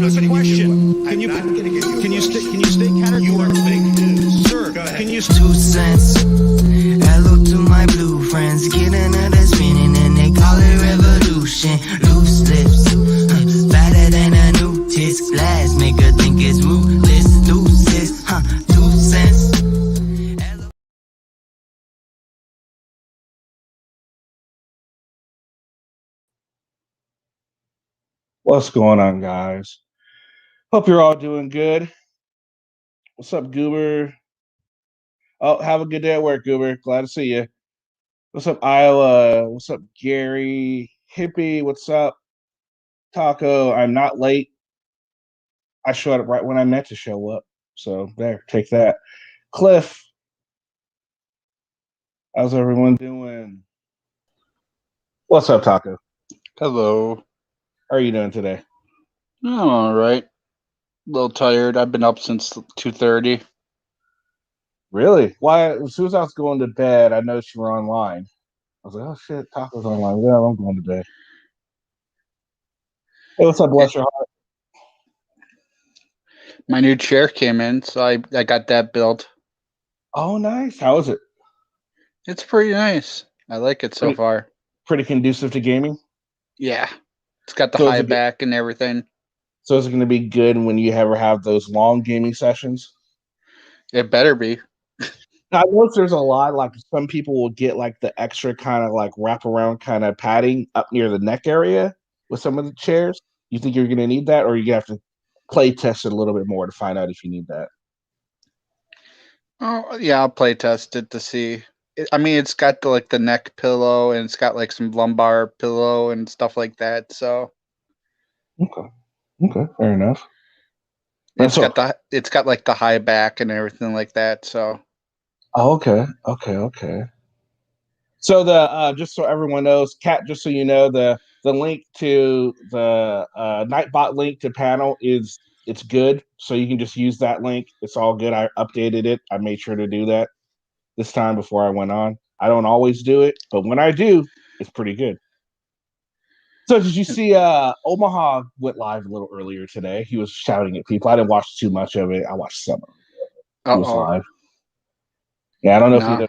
That's a question. Can you state category? You are fake news. Sir, can you... 2 cents. Hello to my blue friends. Get another spinning and they call it revolution. Loose lips. Better than a new tits. Glass make her think it's ruthless. Deuces. 2 cents. What's going on, guys? Hope you're all doing good. What's up, Goober? Oh, have a good day at work, Goober. Glad to see you. What's up, Iowa? What's up, Gary? Hippie, what's up? Taco, I'm not late. I showed up right when I meant to show up. So there, take that. Cliff, how's everyone doing? What's up, Taco? Hello. How are you doing today? I'm all right. A little tired. I've been up since 2:30. Really? Why? As soon as I was going to bed, I noticed you were online. I was like, oh shit, Taco's online. Well, I'm going to bed. Hey, what's up, bless your heart? My new chair came in, so I got that built. Oh, nice. How is it? It's pretty nice. I like it so far. Pretty conducive to gaming? Yeah. It's got the So is high it good- back and everything. So is it going to be good when you ever have those long gaming sessions? It better be. I notice there's a lot, like some people will get like the extra kind of like wraparound kind of padding up near the neck area with some of the chairs. You think you're going to need that, or you have to play test it a little bit more to find out if you need that? Oh, yeah, I'll play test it to see. I mean, it's got the neck pillow, and it's got like some lumbar pillow and stuff like that, so Okay, fair enough. it's got like the high back and everything like that, so Oh, okay. So the just so everyone knows, Kat, just so you know, the link to the Nightbot link to panel it's good. So you can just use that link. It's all good. I updated it. I made sure to do that this time before I went on. I don't always do it, but when I do, it's pretty good. So did you see Omaha went live a little earlier today? He was shouting at people. I didn't watch too much of it. I watched some of it. He was live. Yeah, I don't know if he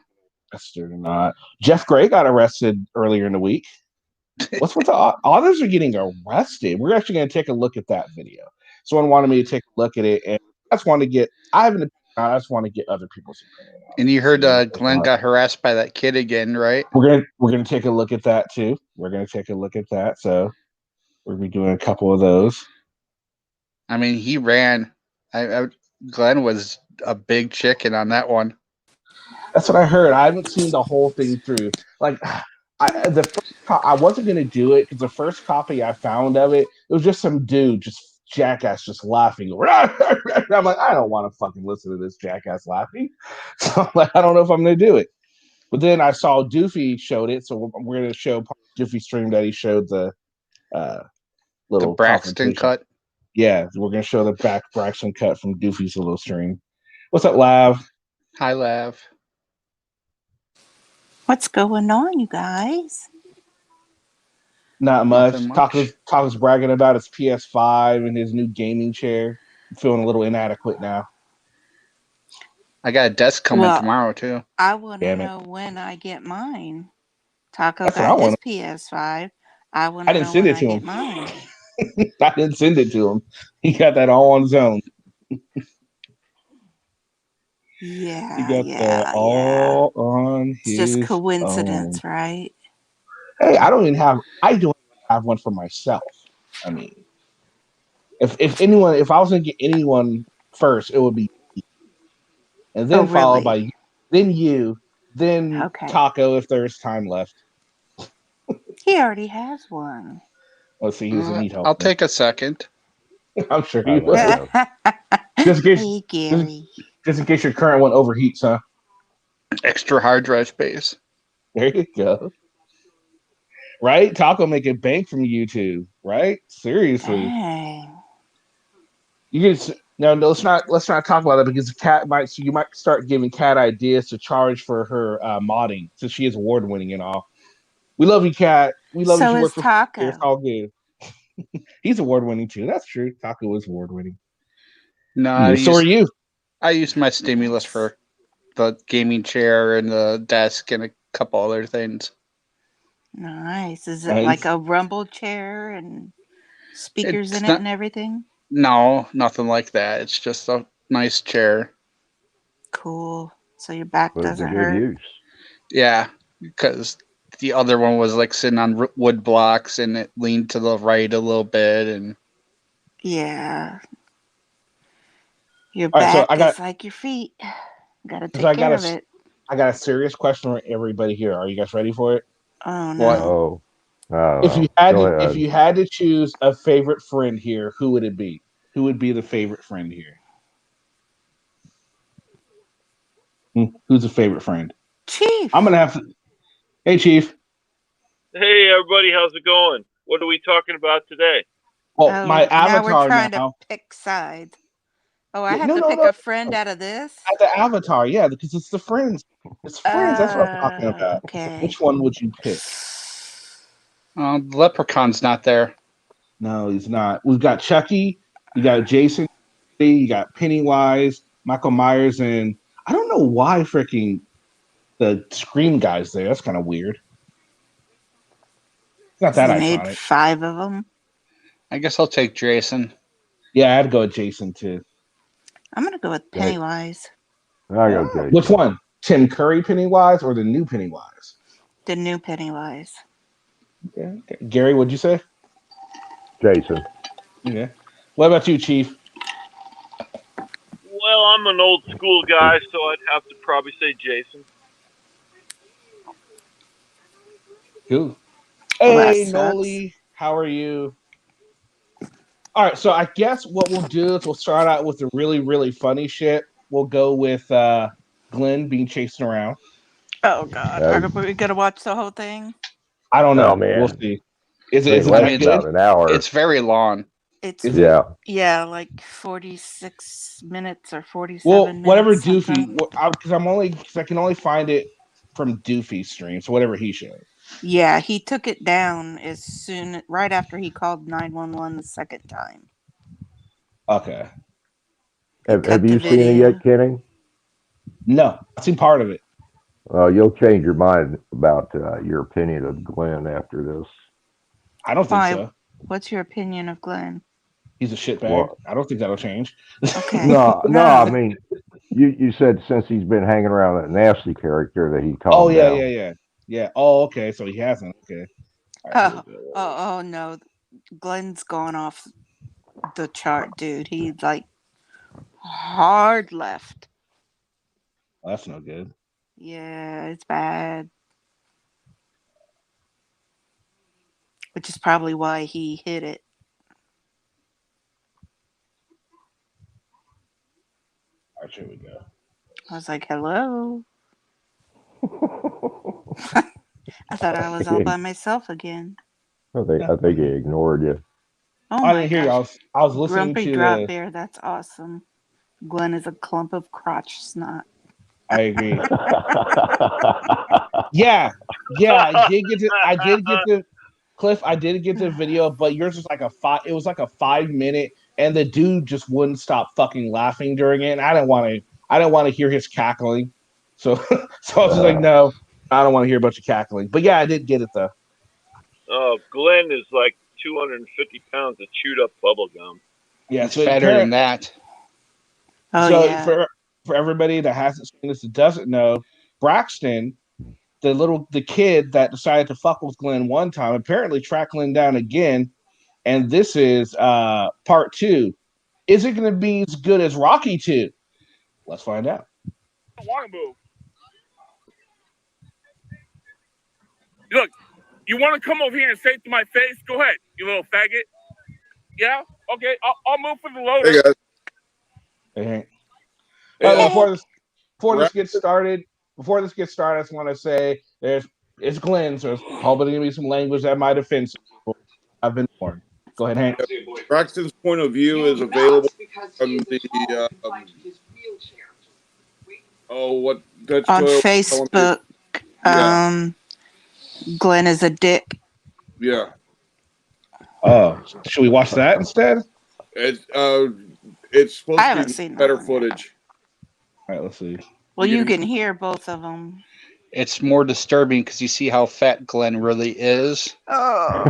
arrested or not. Jeff Gray got arrested earlier in the week. What's with the others are getting arrested? We're actually going to take a look at that video. Someone wanted me to take a look at it, and I just want to get. I just want to get other people's opinion. And you heard Glenn got harassed by that kid again, right? We're gonna take a look at that too. We're gonna take a look at that. So we'll be doing a couple of those. I mean, he ran. Glenn was a big chicken on that one. That's what I heard. I haven't seen the whole thing through. Like, I wasn't gonna do it because the first copy I found of it was just some dude, just jackass, just laughing. I'm like, I don't want to fucking listen to this jackass laughing. So I'm like, I don't know if I'm gonna do it. But then I saw Doofy showed it, so we're gonna show Doofy stream that he showed the little the Braxton cut. Yeah, we're gonna show the Braxton cut from Doofy's little stream. What's up, Lav? Hi, Lav. What's going on, you guys? Not much. Taco's bragging about his PS5 and his new gaming chair. I'm feeling a little inadequate now. I got a desk coming tomorrow too. I want to know when I get mine. Taco got his PS5. I want to know when I get mine. I didn't send it to him. He got that all on his own. Yeah, he got that all on his It's just coincidence, own. right? Hey, I don't have one for myself. I mean, if I was gonna get anyone first, it would be me. And then followed by you, then you, then Taco if there's time left. He already has one. Let's see, he doesn't need help. I'll take a second. I'm sure he will. Just in case your current one overheats, huh? Extra hard drive space. There you go. Right? Taco making bank from YouTube, right? Seriously. Dang. You can no, let's not talk about that because you might start giving Kat ideas to charge for her modding since she is award winning and all. We love you, Kat. We love you. So is Taco. It's all good. He's award-winning too. That's true. Taco is award-winning. No, So are you. I used my stimulus for the gaming chair and the desk and a couple other things. Nice. Is it like a rumble chair and speakers in it and everything? No, nothing like that. It's just a nice chair. Cool. So your back doesn't hurt. Use. Yeah, because the other one was like sitting on wood blocks and it leaned to the right a little bit. And yeah. Your back is like your feet. Gotta take care of it. I got a serious question for everybody here. Are you guys ready for it? Oh no. If you had to choose a favorite friend here, who would it be? Who would be the favorite friend here? Who's the favorite friend? Chief. I'm gonna have to. Hey, Chief. Hey, everybody. How's it going? What are we talking about today? Well, my avatar now. We're trying to pick sides. Oh, I have to pick a friend out of this? The avatar, yeah, because it's the friends. It's friends. That's what I'm talking about. Okay. Which one would you pick? The Leprechaun's not there. No, he's not. We've got Chucky. You got Jason. You got Pennywise, Michael Myers, and I don't know why freaking the Scream guy's there. That's kind of weird. It's not that iconic. Made 5 of them. I guess I'll take Jason. Yeah, I'd go with Jason too. I'm gonna go with Pennywise. I go Jason. Which one? Tim Curry Pennywise or the new Pennywise? The new Pennywise. Yeah. Okay. Gary, what'd you say? Jason. Yeah. What about you, Chief? Well, I'm an old school guy, so I'd have to probably say Jason. Cool. Hey, Noli, how are you? All right, so I guess what we'll do is we'll start out with the really, really funny shit. We'll go with Glenn being chased around. Oh, God. Are we going to watch the whole thing? I don't know. Man. We'll see. Is it about an hour? It's very long. It's like 46 minutes or 47 minutes. Whatever Doofy, because I can only find it from Doofy's stream, so whatever he showed. Yeah, he took it down right after he called 911 the second time. Okay. Have you seen it yet, Kenny? No, I've seen part of it. You'll change your mind about your opinion of Glenn after this. I don't think so. What's your opinion of Glenn? He's a shitbag. Well, I don't think that'll change. Okay. No. I mean, you said since he's been hanging around that nasty character that he called. Yeah. Oh, okay. So he hasn't. Okay. Right, oh no, Glenn's gone off the chart, dude. He's like hard left. Well, that's no good. Yeah, it's bad. Which is probably why he hit it. All right, here we go. I was like, hello. I thought I was all by myself again. I think he ignored you. Oh, I didn't hear you. I was listening Grumpy to Drop Bear. That's awesome. Glenn is a clump of crotch snot. I agree. yeah. I did get the Cliff. I did get the video, but yours was like it was like a 5-minute, and the dude just wouldn't stop fucking laughing during it. And I didn't want to hear his cackling. So I was just like, no, I don't want to hear a bunch of cackling. But yeah, I did get it though. Glenn is like 250 pounds of chewed up bubble gum. Yeah, it's better than that. Oh, so yeah. for everybody that hasn't seen this, that doesn't know, Braxton, the kid that decided to fuck with Glenn one time, apparently tracked Glenn down again, and this is part 2. Is it going to be as good as Rocky 2? Let's find out. Look, you want to come over here and say it to my face? Go ahead, you little faggot. Yeah? Okay, I'll move for the loader. Hey, guys. Hey. Hey, Before this gets started, I just want to say it's Glenn, so there's probably going to be some language that might offend some people. I've been warned. Go ahead, Hank. Braxton's point of view is available from the on Facebook. Glenn is a dick. Yeah. Oh, should we watch that instead? It's supposed I to haven't be seen that better one yet. footage. All right, let's see. Well, You you can- can hear both of them. It's more disturbing because you see how fat Glenn really is. Oh,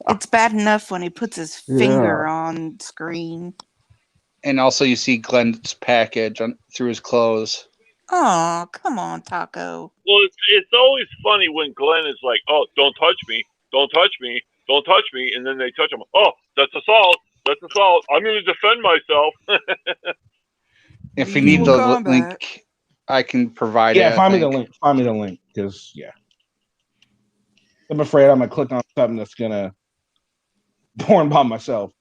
it's bad enough when he puts his finger Yeah. on screen. And also you see Glenn's package through his clothes. Oh, come on, Taco. Well, it's always funny when Glenn is like, "Oh, don't touch me, don't touch me, don't touch me," and then they touch him. Oh, that's assault. That's assault. I'm going to defend myself. If you need Lethal the combat. link, I can provide Yeah, it. find I me the think. link. Find me the link, because I'm afraid I'm gonna click on something that's gonna porn bomb myself.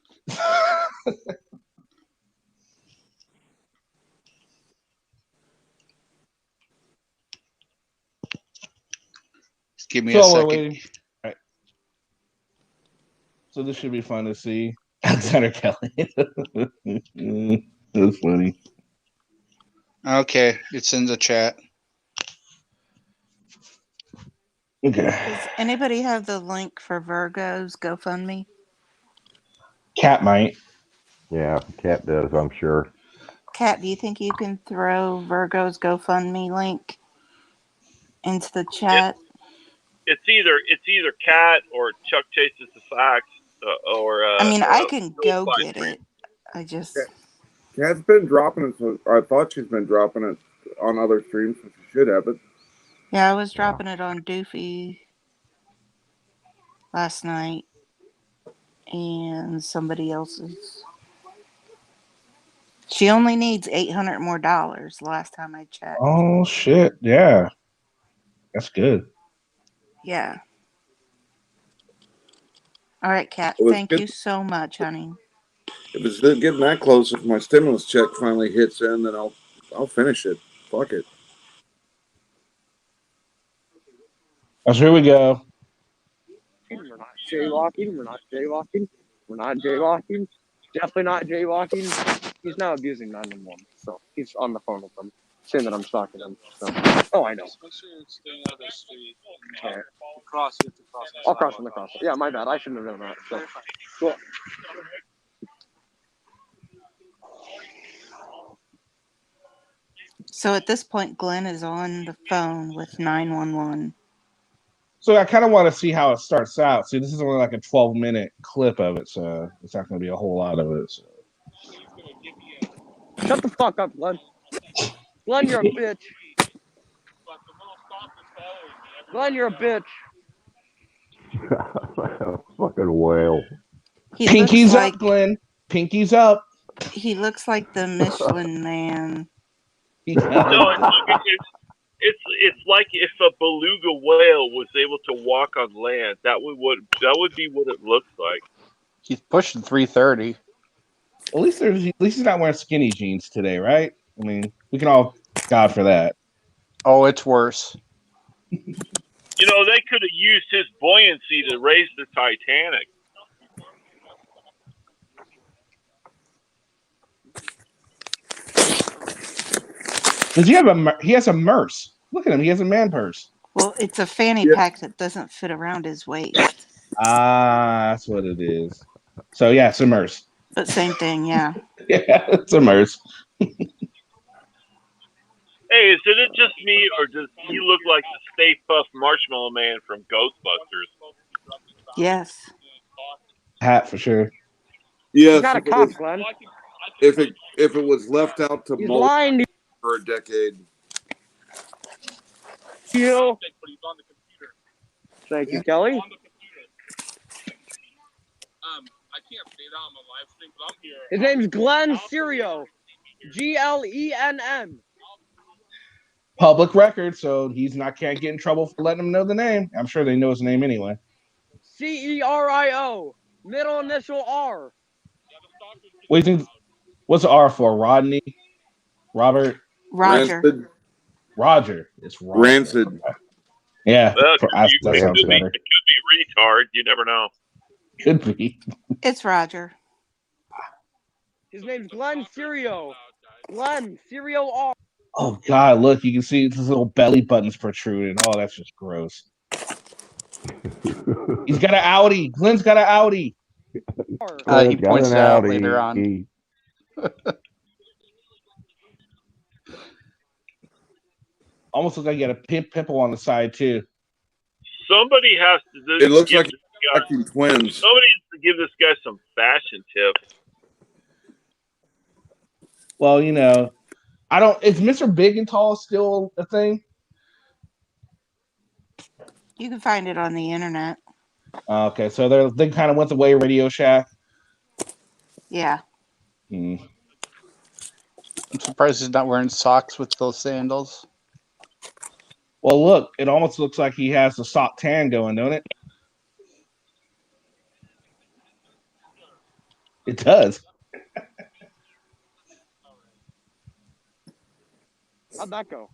Just give me So a we're second. waiting. All right. So this should be fun to see. Alexander Kelly. That's funny. Okay, it's in the chat. Okay. Does anybody have the link for Virgo's GoFundMe? Cat might. Yeah, Cat does, I'm sure. Kat, do you think you can throw Virgo's GoFundMe link into the chat? It's either Cat or Chuck Chases the Facts, or I mean, I can go get it. I just Cat's been dropping it. I thought she's been dropping it on other streams, so she should have it. I was dropping it on Doofy last night and somebody else's. She only needs $800 more last time I checked. Oh shit! Yeah, that's good. Yeah. All right, Kat. Well, Thank good. you so much, honey. If it's getting that close, if my stimulus check finally hits in, then I'll finish it. Fuck it. Oh, so here we go. We're not jaywalking. We're not jaywalking. We're not jaywalking. Definitely not jaywalking. He's now abusing 911, so he's on the phone with them, saying that I'm stalking him. So, oh, I know. Okay. I'll cross on the cross. Yeah, my bad. I shouldn't have done that. So, cool. So at this point, Glenn is on the phone with 911. So I kind of want to see how it starts out. See, this is only like a 12-minute clip of it, so it's not going to be a whole lot of it. So. Shut the fuck up, Glenn. Glenn, you're a bitch. Glenn, you're a bitch. Fucking whale. He Pinkies looks up, like Glenn. Pinkies up. he looks like the Michelin Man. No, it's like if a beluga whale was able to walk on land. That would be what it looks like. He's pushing 330. At least he's not wearing skinny jeans today, right? I mean, we can all God for that. Oh, it's worse. You know, they could have used his buoyancy to raise the Titanic. Does he have he has a Merce? Look at him. He has a man purse. Well, it's a fanny pack that doesn't fit around his waist. Ah, that's what it is. So yeah, it's a Merce. But same thing, yeah. Yeah, it's a Merce. Hey, is it just me, or does he look like the Stay Puft Marshmallow Man from Ghostbusters? Yes. Hat for sure. Yes. You got a cop, Glenn. If it was left out to He's mold lying to for a decade. you. Thank you, Kelly. His name's Glenn Serio. Glenn. Public record, so can't get in trouble for letting him know the name. I'm sure they know his name anyway. Cerio. Middle initial R. What do you think? What's the R for? Rodney? Robert? Roger. Rancid. Roger. It's Roger. Rancid. Yeah, That sounds could better. be retard. You never know. Could be. It's Roger. His name's Glenn Serio. Glenn Serio R. Oh God! Look, you can see his little belly buttons protruding. Oh, that's just gross. He's got an Audi. Glenn's got an Audi. He Glenn's got points an it out Audi. later on. Almost looks like he got a pimple on the side too. Somebody has to. It looks give like this guy- fucking twins. Somebody has to give this guy some fashion tips. Well, you know, I don't. Is Mr. Big and Tall still a thing? You can find it on the internet. Okay, so they kind of went the way of Radio Shack. Yeah. Hmm. I'm surprised he's not wearing socks with those sandals. Well, look, it almost looks like he has the sock tan going, don't it? It does. How'd that go?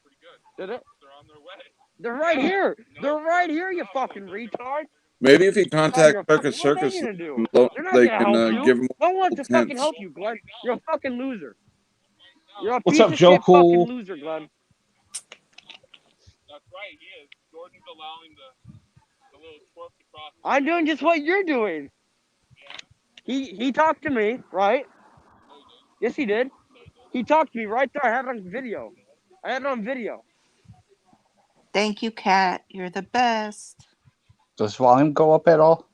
Pretty good. Did it? They're on their way. They're right here. They're right here, you fucking retard. Maybe if he You're a contacts fucking- Circus what are Circus, they gonna do? they They're not gonna can help you. give him. No one to fucking hints. help you, Glenn. You're a fucking loser. You're a What's piece up, of Joe shit Cool? fucking loser, Glenn. That's right, he is. Jordan's allowing the little twerk across. I'm doing just what you're doing. He talked to me, right? Yes, he did. He talked to me right there. I have it on video. Thank you, Kat. You're the best. Does volume go up at all?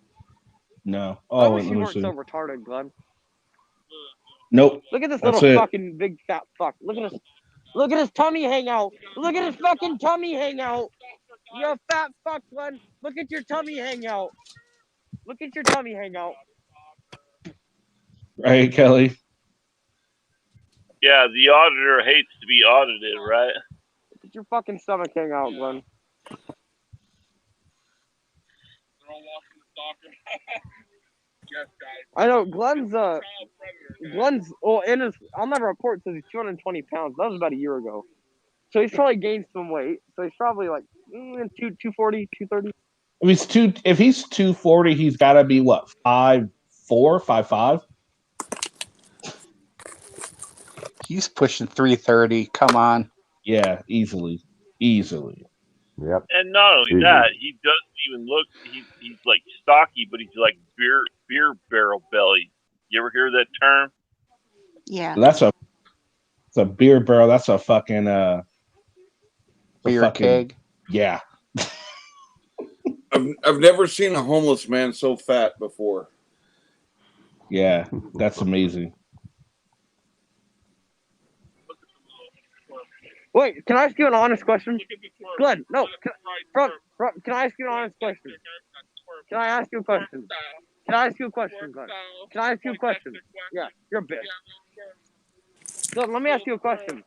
No. I Oh, wish wait, you let me weren't see. so retarded, Glenn. Nope. Look at this That's little it. fucking big fat fuck. Look at his tummy hang out. Look at his fucking tummy hang out. You're a fat fuck, Glenn. Look at your tummy hang out. Look at your tummy hang out. Right, Kelly? Yeah, the auditor hates to be audited, right? Look at your fucking stomach hang out, Glenn. They're all watching the soccer. Yes, guys. I know Glenn's Child predator, man. in his on that report says he's 220 pounds. That was about a year ago. So he's probably gained some weight. So he's probably like 240, 230. If he's 240, he's got to be what, 5'4", 5'5"? He's pushing 330. Come on. Yeah, easily. Yep. And not only Mhm. that, he doesn't even look. He's like stocky, but he's like beer barrel belly. You ever hear that term? Yeah. It's a beer barrel. That's a fucking Beer keg. Yeah. I've never seen a homeless man so fat before. Yeah, that's amazing. Wait, can I ask you an honest question? Look at the twerk. Glenn, no. Right, Can I ask you an honest question? Can I ask you a question? Can I ask you a question, Glenn? Can I ask you a question? Yeah, you're a bitch. Look, let me ask you a question.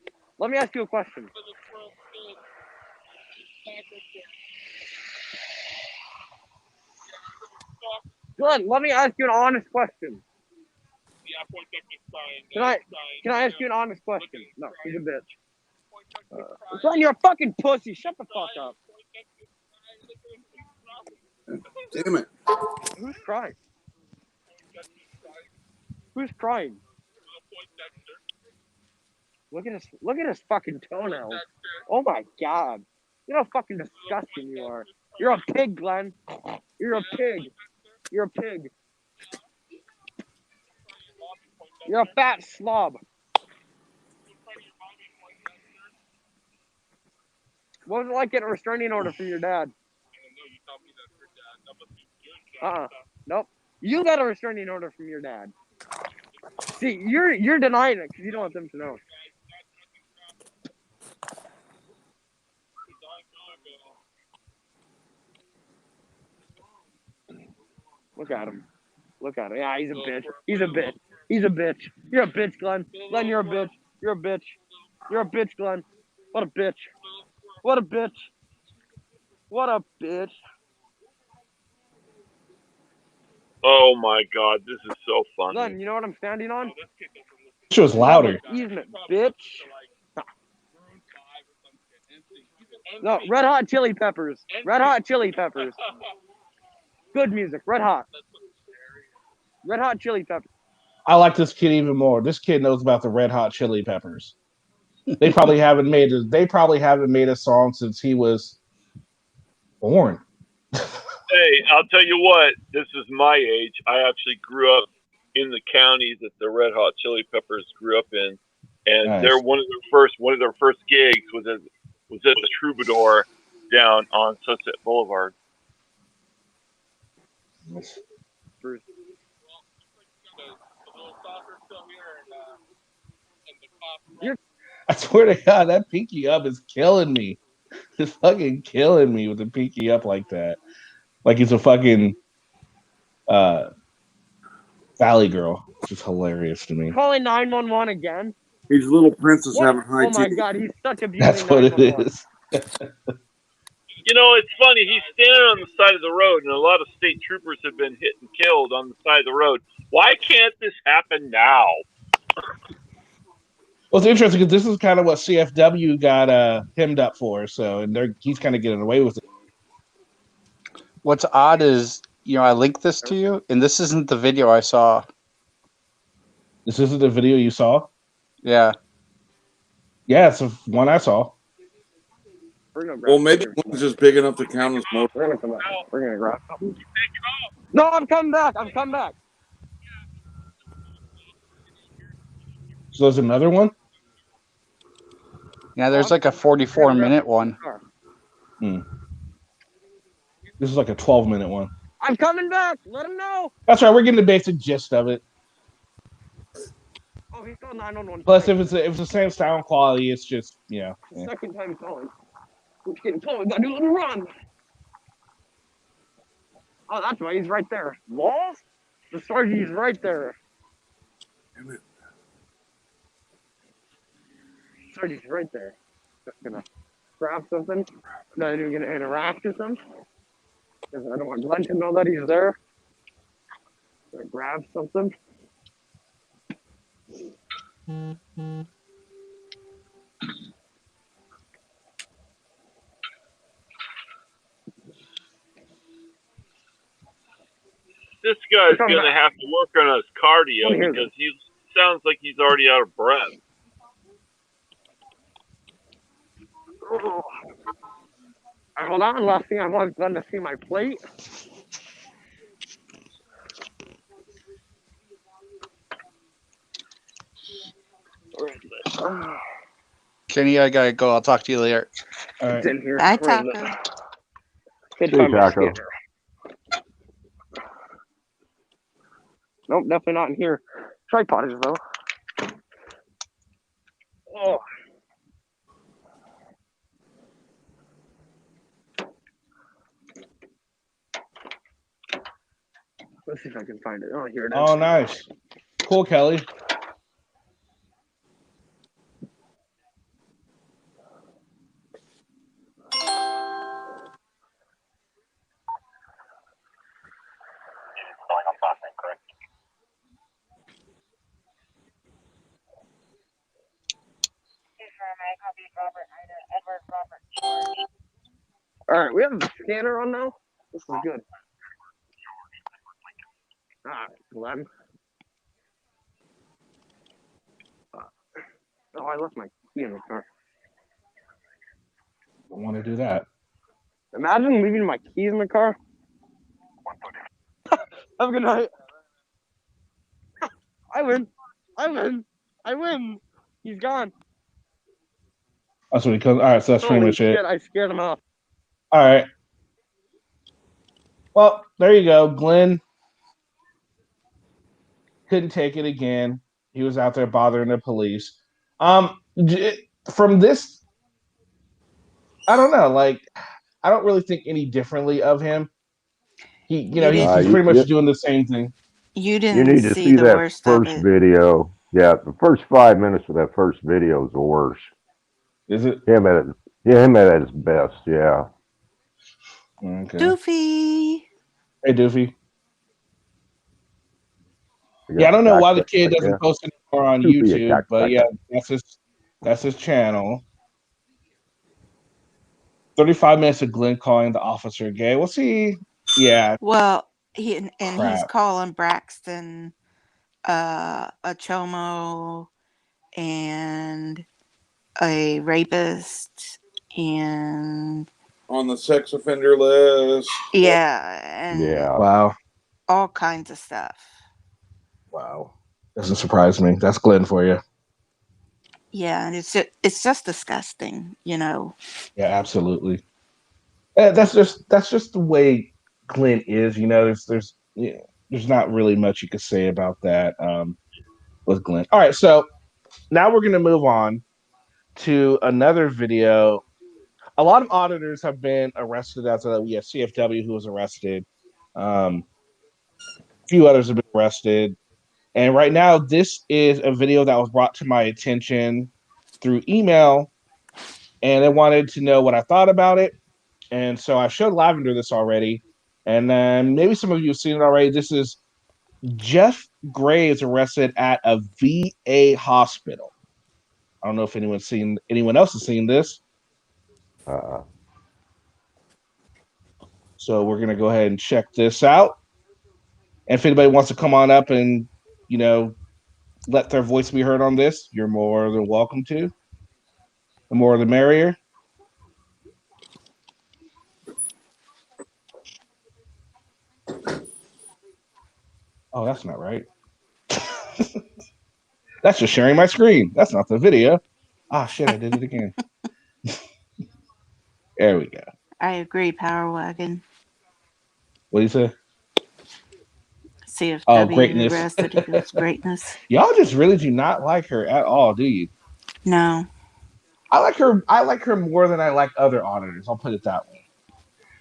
Glenn, let me ask you an honest question. Can I ask you an honest question? No, he's a bitch. Glenn, you're a fucking pussy. Shut the fuck up. Damn it. Who's crying? Who's crying? Look at his fucking toenails. Oh my god. You know how fucking disgusting you are. You're a pig, Glenn. You're a pig. You're a pig. You're a fat slob. What was it like getting a restraining order from your dad? Nope. You got a restraining order from your dad. See, you're denying it because you don't want them to know. Look at him. Yeah, he's a bitch. He's a bitch. You're a bitch, Glenn. Glenn, you're a bitch. You're a bitch, Glenn. What a bitch. Oh my god, this is so funny. Glenn, you know what I'm standing on? This was louder. Easement, bitch. No, Red Hot Chili Peppers. Good music. Red Hot Chili Peppers. I like this kid even more. This kid knows about the Red Hot Chili Peppers. They probably haven't made a song since he was born. Hey, I'll tell you what. This is my age. I actually grew up in the county that the Red Hot Chili Peppers grew up in, and Nice. they're one of their first gigs was at the Troubadour down on Sunset Boulevard. I swear to God, that pinky up is killing me. It's fucking killing me with the pinky up like that. Like he's a fucking Valley girl. It's just hilarious to me. Calling 911 again. He's little princess What? having high Oh my tea. god, he's such abusing That's what it 911. is. You know, it's funny. He's standing on the side of the road, and a lot of state troopers have been hit and killed on the side of the road. Why can't this happen now? Well, it's interesting because this is kind of what CFW got hemmed up for. So, and he's kind of getting away with it. What's odd is, I linked this to you, and this isn't the video I saw. This isn't the video you saw? Yeah. Yeah, it's the one I saw. Well, maybe one's just big enough to count as motor. We're gonna come back. We're gonna grab something. No, I'm coming back. I'm coming back. So there's another one? Yeah, there's like a 44-minute one. This is like a 12-minute one. I'm coming back. Let him know. That's right. We're getting the basic gist of it. Oh, he's called 911. Plus, if it's the same sound quality, it's just Second time calling. We're getting told. We gotta do a little run. Oh, that's right. He's right there. Lost? The sergeant is right there. Damn it. Sergeant's right there. Just gonna grab something. Not even gonna interact with him. Because I don't want Glenn to know that he's there. Gonna grab something. This guy's Come going to back. have to work on his cardio Come here. because he sounds like he's already out of breath. Oh. All right, hold on. Last thing I want Glenn to see my plate. Where is it? Oh, Kenny, I gotta go. I'll talk to you later. All it's right. in here. Bye, Where is Taco. it? Can't Hey, find my Taco. scanner. Nope, definitely not in here. Tripod is though. Oh. Let's see if I can find it. Oh, here it is. Oh, nice. Cool, Kelly. All right, we have the scanner on now. This is good. All right, Glenn. Oh, I left my key in the car. I want to do that. Imagine leaving my keys in the car. Have a good night. I win. I win. I win. He's gone. That's what he comes. All right, so that's pretty Holy much it. shit, I scared him off. All right. Well, there you go. Glenn couldn't take it again. He was out there bothering the police. From this, I don't know. Like, I don't really think any differently of him. He's pretty much doing the same thing. You You didn't need to see see the that worst of first it. video. Yeah, the first 5 minutes of that first video is the worst. Is it? Him at his best. Yeah. Okay. Doofy. Hey, Doofy. Yeah, I don't know why the kid doesn't Yeah. post anymore on Doofy, a YouTube, cack but pack. yeah, that's his channel. 35 minutes of Glenn calling the officer gay. We'll see. Yeah. Well, he's Crap. calling Braxton a chomo and a rapist and on the sex offender list. Yeah, and Yeah. Wow. all kinds of stuff. Wow. Doesn't surprise me. That's Glenn for you. Yeah, and it's just disgusting, you know. Yeah, absolutely. That's just the way Glenn is. You know, there's not really much you could say about that with Glenn. All right, so now we're gonna move on to another video. A lot of auditors have been arrested as of we have CFW who was arrested. A few others have been arrested. And right now, this is a video that was brought to my attention through email, and they wanted to know what I thought about it. And so I showed Lavender this already, and then maybe some of you have seen it already. This is Jeff Graves arrested at a VA hospital. I don't know if anyone else has seen this. Uh-uh. So we're gonna go ahead and check this out. And if anybody wants to come on up and let their voice be heard on this, you're more than welcome to. The more the merrier. Oh, that's not right. That's just sharing my screen. That's not the video. Ah, shit, I did it again. There we go. I agree, Power Wagon. What do you say? CFW Oh, greatness. arrested equals greatness. Y'all just really do not like her at all, do you? No. I like her more than I like other auditors. I'll put it that way.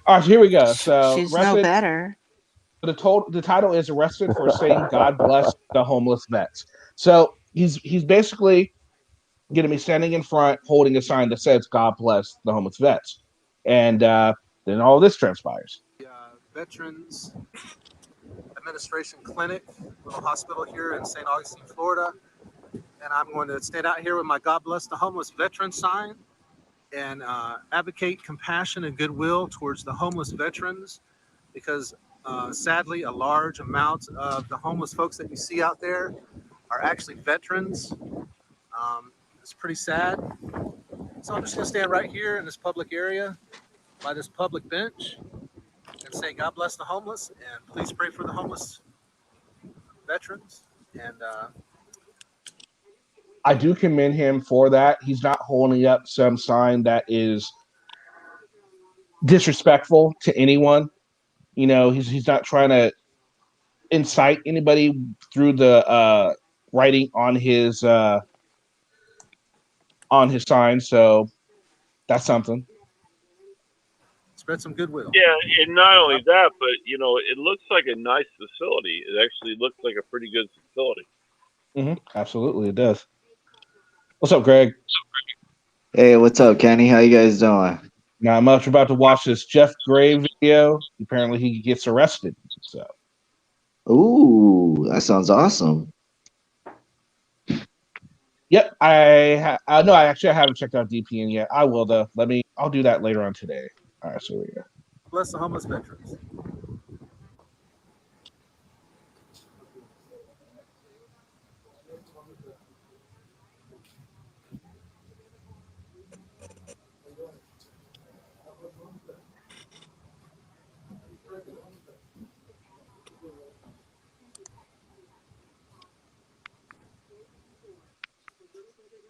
All right, so here we go. So She's no better. The title is arrested for saying God bless the homeless vets. So he's basically gonna be standing in front holding a sign that says God bless the homeless vets. And then all this transpires. Veterans Administration Clinic, little hospital here in St. Augustine, Florida. And I'm going to stand out here with my God bless the homeless veteran sign and advocate compassion and goodwill towards the homeless veterans, because sadly, a large amount of the homeless folks that you see out there are actually veterans. It's pretty sad. So I'm just going to stand right here in this public area by this public bench and say, God bless the homeless, and please pray for the homeless veterans. And I do commend him for that. He's not holding up some sign that is disrespectful to anyone. You know, he's not trying to incite anybody through the writing on his sign. So that's something. spread some goodwill. Yeah, and not only that, but it looks like a nice facility. It actually looks like a pretty good facility. Mm-hmm. Absolutely, it does. What's up, Greg? Hey, what's up, Kenny? How you guys doing? Not much. We're about to watch this Jeff Gray video. Apparently, he gets arrested. So, Ooh, that sounds awesome. yep. I haven't checked out DPN yet. I will though. I'll do that later on today. All right, so here we go. Bless the homeless veterans.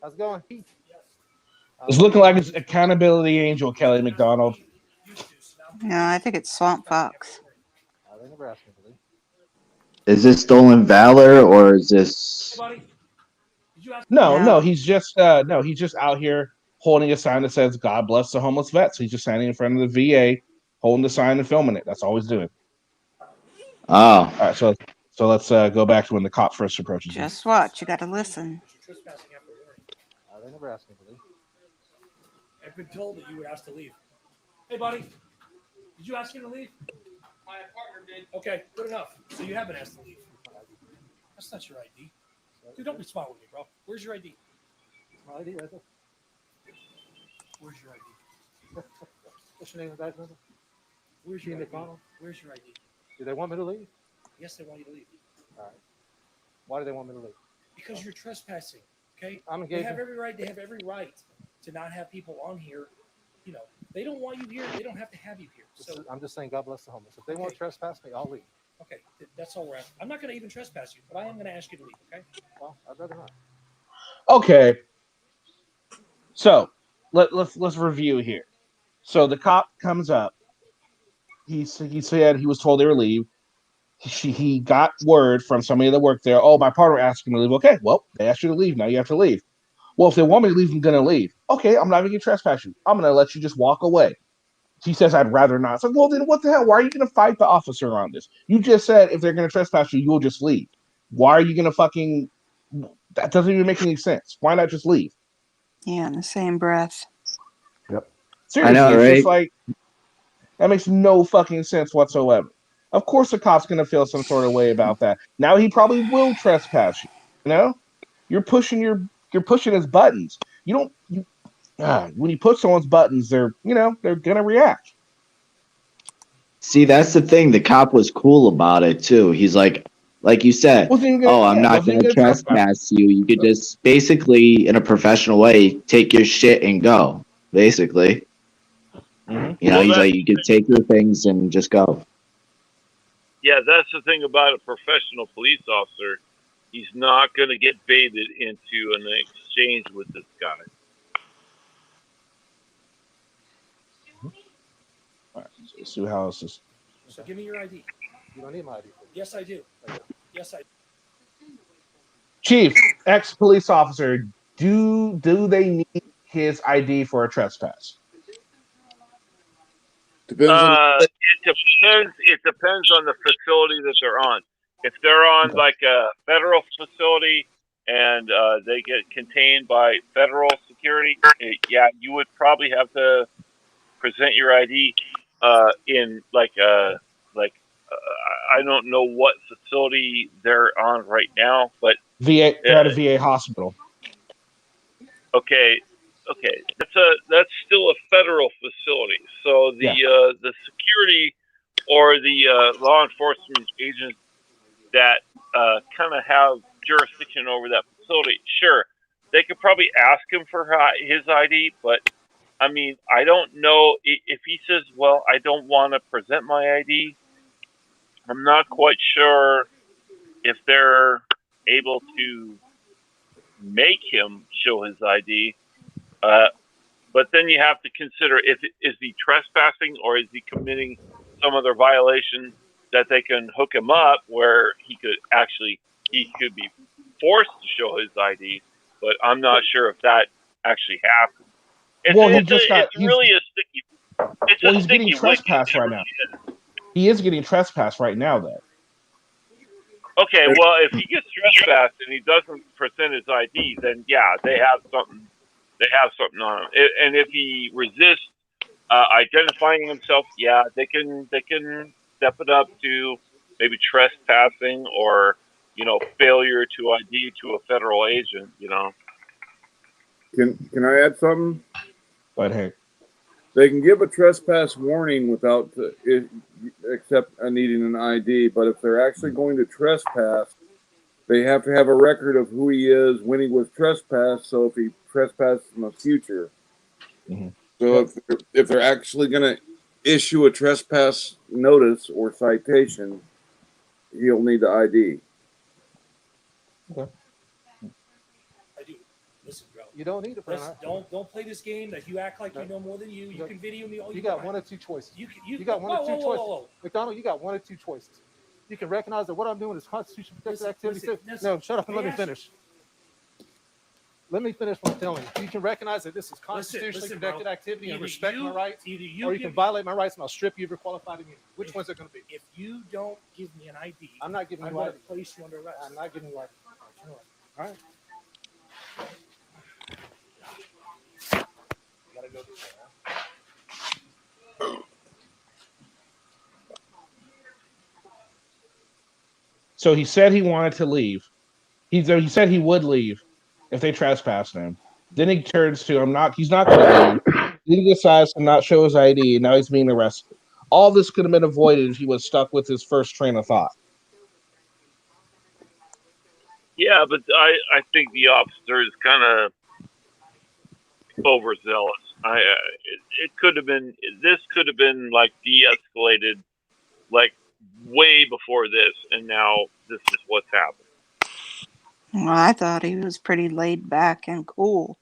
How's it going? It's looking like it's accountability angel Kelly McDonald. No, I think it's Swamp Fox. Is this stolen valor or is this? No, he's just out here holding a sign that says "God bless the homeless vets." He's just standing in front of the VA, holding the sign and filming it. That's all he's doing. Oh, All right, so let's go back to when the cop first approaches him. Just watch. You got to listen. They never asked me to leave. I've been told that you would ask to leave. Hey, buddy, did you ask him to leave? My partner did. Okay, good enough. So you have been asked to leave. That's not your ID. Dude, don't be smart with me, bro. Where's your ID? My ID right there. Where's your ID? What's your name, guys? Where's your ID? Where's your ID? Do they want me to leave? Yes, they want you to leave. All right. Why do they want me to leave? Because you're trespassing. Okay? I'm They engaged. have every right. They have every right to not have people on here, They don't want you here. They don't have to have you here. So I'm just saying, God bless the homeless. If they won't trespass me, I'll leave. okay, that's all we're asking. I'm not going to even trespass you, but I am going to ask you to leave. Okay? Well, I'd rather not. Okay. So let's review here. So the cop comes up. He said he was told they were leave. He got word from somebody that worked there. Oh, my partner asked him to leave. Okay, well, they asked you to leave. Now you have to leave. Well, if they want me to leave, I'm going to leave. Okay, I'm not going to trespass you. I'm going to let you just walk away. He says, I'd rather not. It's like, well, then what the hell? Why are you going to fight the officer on this? You just said if they're going to trespass you, you'll just leave. Why are you going to fucking... That doesn't even make any sense. Why not just leave? Yeah, in the same breath. Yep. Seriously, I know, it's right? just like... That makes no fucking sense whatsoever. Of course the cop's going to feel some sort of way about that. Now he probably will trespass you. You know? You're pushing his buttons. You don't... when you push someone's buttons, they're gonna react. See, that's the thing. The cop was cool about it too. He's like you said, I'm not going to trespass you. You could just basically, in a professional way, take your shit and go. Basically, you know, he's like, you could take your things and just go. Yeah, that's the thing about a professional police officer. He's not going to get baited into an exchange with this guy. All right, let's see how this is. So give me your ID. You don't need my ID. Yes, I do. Yes, I do. Chief, ex-police officer, do they need his ID for a trespass? It depends. It depends on the facility that they're on. If they're on like a federal facility and they get contained by federal security, you would probably have to present your ID in I don't know what facility they're on right now, but VA, they're at a VA hospital. Okay, that's still a federal facility. So the security or the law enforcement agents that kind of have jurisdiction over that facility, sure, they could probably ask him for his ID, but I mean, I don't know if he says, well, I don't want to present my ID. I'm not quite sure if they're able to make him show his ID. But then you have to consider is he trespassing or is he committing some other violation that they can hook him up where he could be forced to show his ID. But I'm not sure if that actually happens. He's getting trespassed right now. He is getting trespassed right now, though. Okay, well, if he gets trespassed and he doesn't present his ID, then they have something. They have something on him. And if he resists identifying himself, they can step it up to maybe trespassing or failure to ID to a federal agent. Can I add something? Go ahead. They can give a trespass warning without except needing an ID, but if they're actually going to trespass, they have to have a record of who he is when he was trespassed. So if he trespasses in the future, so if they're actually going to issue a trespass notice or citation, he'll need the ID. Okay. Listen, bro. You don't need it. Don't play this game that you act like you know more than you. You can video me all you got want. one or two choices. You got one or two choices. Whoa. McDonald, you got one or two choices. You can recognize that what I'm doing is constitutional protected activity. Listen, no, shut up and let me finish. Let me finish what I'm telling you. You can recognize that this is constitutionally protected activity and respect my rights, or you can violate my rights and I'll strip you of your qualified immunity. Which one's it going to be? If you don't give me an ID, I'm not giving you I'm going ID. to place you under arrest. I'm not giving you ID. All right. Gotta go this way, huh? So he said he wanted to leave. He said he would leave if they trespassed him. Then he turns to he's not going to leave. Then he decides to not show his ID, and now he's being arrested. All this could have been avoided if he was stuck with his first train of thought. Yeah, but I think the officer is kind of overzealous. it could have been. This could have been like de-escalated, like way before this, and now this is what's happened. Well, I thought he was pretty laid back and cool.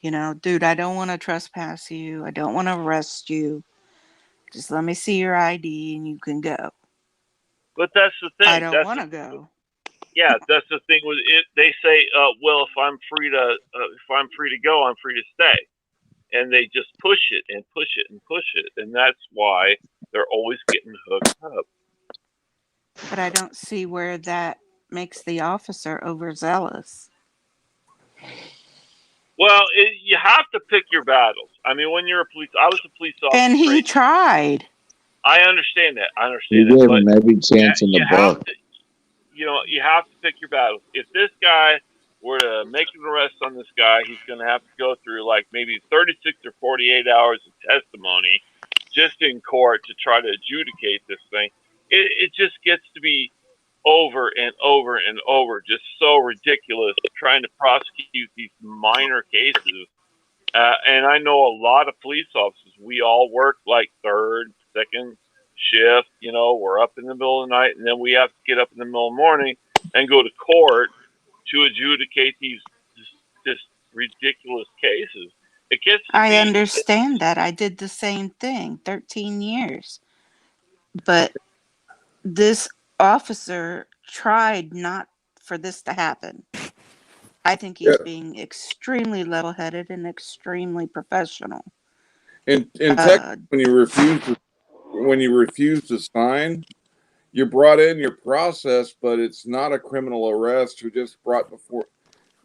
You know, dude, I don't want to trespass you. I don't want to arrest you. Just let me see your ID and you can go. But that's the thing. I don't want to go. Yeah, that's the thing with it. They say, well, if I'm free to go, I'm free to stay, and they just push it and push it and push it, and that's why they're always getting hooked up. But I don't see where that makes the officer overzealous. Well, you have to pick your battles. I mean, when you're a police, I was a police officer, And he tried. I understand that. I You understand gave that. him every chance in the book. You have to pick your battles. If this guy were to make an arrest on this guy, he's going to have to go through like maybe 36 or 48 hours of testimony just in court to try to adjudicate this thing. It just gets to be over and over and over, just so ridiculous trying to prosecute these minor cases. And I know a lot of police officers. We all work like third, second shift. You know, we're up in the middle of the night, and then we have to get up in the middle of the morning and go to court to adjudicate these just ridiculous cases. It gets. I understand that. I did the same thing, 13 years. But this officer tried not for this to happen. I think he's being extremely level-headed and extremely professional. In Texas, when you refuse to sign, you're brought in, you're processed, but it's not a criminal arrest. You're just brought before,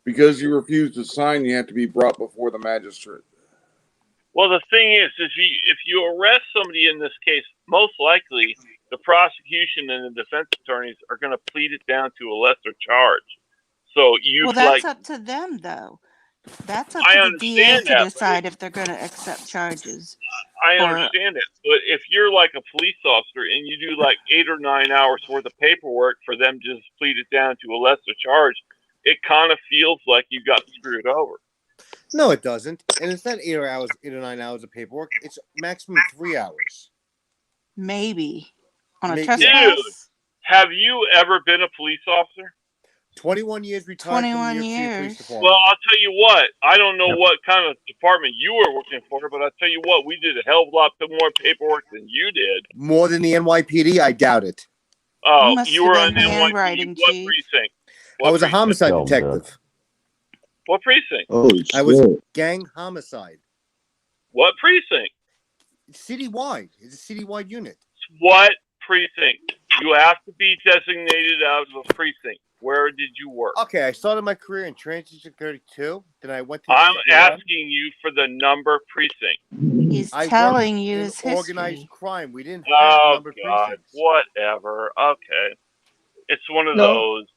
because you refuse to sign, you have to be brought before the magistrate. Well, the thing is, if you arrest somebody in this case, most likely the prosecution and the defense attorneys are going to plead it down to a lesser charge. So Well, that's up to them, though. That's up to the DA to decide if they're going to accept charges. I understand it, but if you're like a police officer and you do like 8 or 9 hours worth of paperwork for them to just plead it down to a lesser charge, it kind of feels like you got screwed over. No, it doesn't. And it's not 8 or 9 hours of paperwork. It's maximum 3 hours. Maybe. On a Dude, trespass? have you ever been a police officer? 21 years retired 21 from the New York City Police years. Department. Well, I'll tell you what. I don't know what kind of department you were working for, but I'll tell you what. We did a hell of a lot more paperwork than you did. More than the NYPD? I doubt it. Oh, must you have were been on NYPD. handwriting, What Chief. precinct? I was a precinct? homicide detective. What precinct? Oh, I was gang homicide. What precinct? Citywide. It's a citywide unit. What precinct? You have to be designated out of a precinct. Where did you work? Okay, I started my career in Transit 32. Then I went to. I'm asking you for the number precinct. He's I telling worked you in his organized history. crime. We didn't have Oh, numbered God. precincts. Whatever. Okay. It's one of No. those.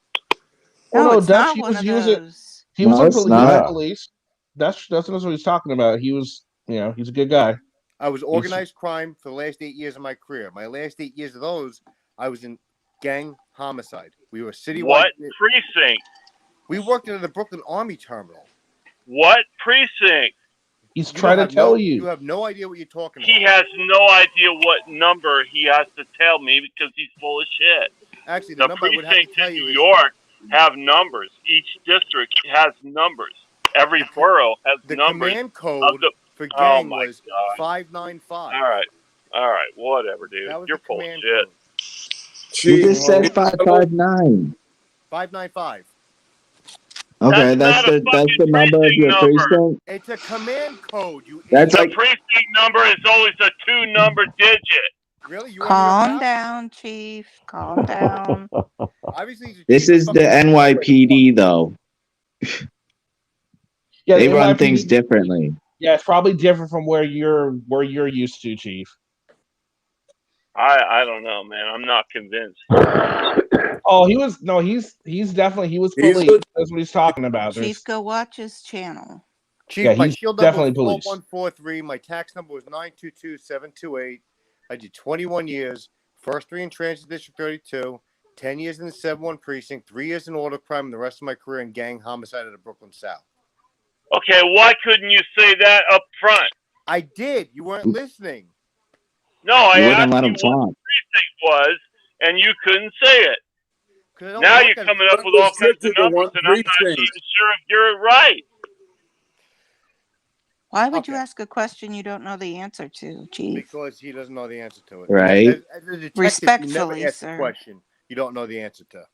No, no, it's Dutch, not he one was of using. those. He was No, in it's police. not. Police. That's what he's talking about. He was, he's a good guy. I was organized crime for the last 8 years of my career. My last 8 years of those, I was in gang homicide. We were citywide. What precinct? We worked in the Brooklyn Army Terminal. What precinct? He's trying to tell you. You have no idea what you're talking about. He has no idea what number he has to tell me because he's full of shit. Actually, the number I would have to precincts tell in you New is York have numbers. Each district has numbers. Every borough has the numbers. command code for Oh gang my was God. 595. All right, whatever, dude. That was You're the full of command shit. You just said 559. 595. Okay, that's the number of your precinct. It's a command code. You That's The like precinct number is always a 2-number digit. Really? You Calm down, Chief. Calm down. Obviously, this is the NYPD though. Yeah, They the run NYPD things differently. Yeah, it's probably different from where you're used to, Chief. I don't know, man. I'm not convinced. Oh, he's definitely police. That's what he's talking about. Chief, go watch his channel. Chief, Yeah, my he's shield definitely number was police. 4143. My tax number was 922728. I did 21 years. First 3 in Transit District 32. 10 years in the 7-1 precinct. 3 years in auto crime, and the rest of my career in gang homicide of the Brooklyn South. Okay, why couldn't you say that up front? I did. You weren't listening. No, I You wouldn't asked let you him what talk. the precinct was, and you couldn't say it. don't Now work you're as- coming up with all kinds of Restricted to numbers, one and I'm not precinct. even sure if you're right. Why would you ask a question you don't know the answer to, Chief? Because he doesn't know the answer to it. Right. As a detective, Respectfully, you never ask sir. a question you don't know the answer to.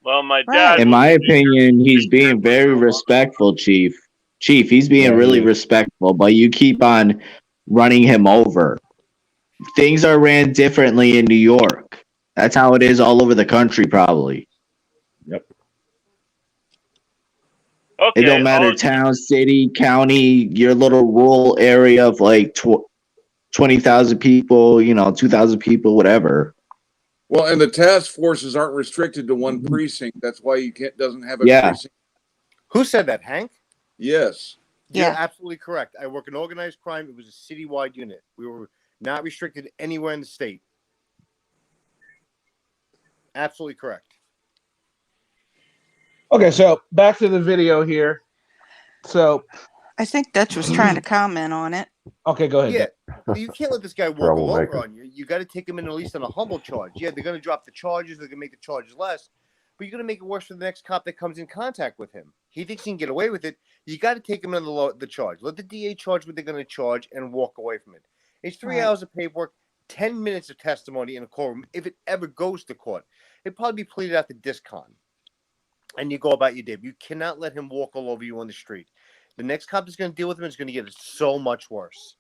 Well, my Right. dad. In my opinion, he's being very respectful, Chief. Chief, he's being really respectful, but you keep on running him over. Things are ran differently in New York. That's how it is all over the country, probably. Yep. Okay. It don't matter, town, city, county, your little rural area of like 20,000 people, 2,000 people, whatever. Well, and the task forces aren't restricted to one precinct. That's why you doesn't have a Yeah. precinct. Who said that, Hank? Yes. You're Yeah. absolutely correct. I work in organized crime. It was a citywide unit. We were not restricted anywhere in the state. Absolutely correct. Okay, so back to the video here. So I think Dutch was trying to comment on it. Okay, go ahead. Yeah, you can't let this guy walk all over Troublemaker. on you. You got to take him in at least on a humble charge. Yeah, they're going to drop the charges. They're going to make the charges less. But you're going to make it worse for the next cop that comes in contact with him. He thinks he can get away with it. You got to take him in the charge. Let the DA charge what they're going to charge and walk away from it. It's 3 Right. hours of paperwork, 10 minutes of testimony in a courtroom, if it ever goes to court. It'd probably be pleaded out to discon. And you go about your day. You cannot let him walk all over you on the street. The next cop that's going to deal with him is going to get it so much worse.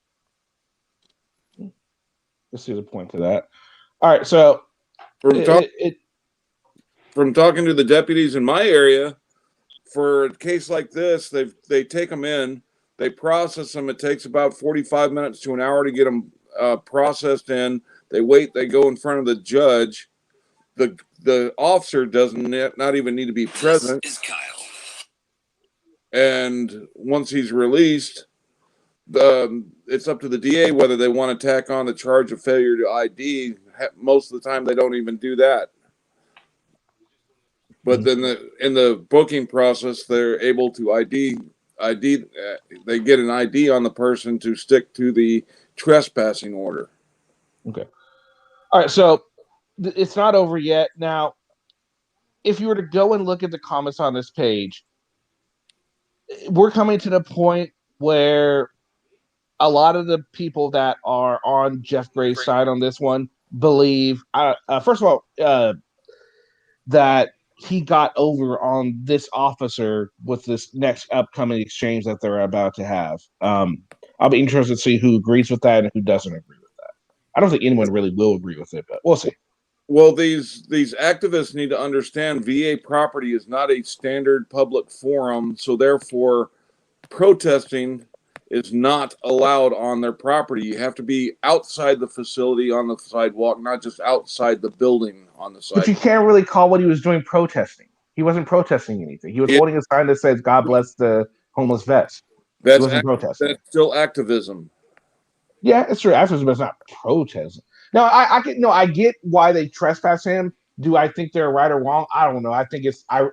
Let's see the point to that. All right, so From talking to the deputies in my area, for a case like this, they take them in, they process them. It takes about 45 minutes to an hour to get them processed in. They wait. They go in front of the judge. The officer doesn't not even need to be present. This is Kyle. And once he's released, it's up to the DA whether they want to tack on the charge of failure to ID. Most of the time, they don't even do that. But then in the booking process, they're able to ID. They get an ID on the person to stick to the trespassing order. Okay. All right, so it's not over yet. Now, if you were to go and look at the comments on this page, we're coming to the point where a lot of the people that are on Jeff Gray's side on this one believe, first of all, that he got over on this officer with this next upcoming exchange that they're about to have. I'll be interested to see who agrees with that and who doesn't agree with that. I don't think anyone really will agree with it, but we'll see. Well, these activists need to understand VA property is not a standard public forum, so therefore protesting is not allowed on their property. You have to be outside the facility on the sidewalk, not just outside the building on the sidewalk. But you can't really call what he was doing protesting. He wasn't protesting anything. He was holding a sign that says "God bless the homeless vets." He wasn't protesting. That's still activism. Yeah, it's true. Activism, but it's not protesting. No, I get why they trespass him. Do I think they're right or wrong? I don't know. I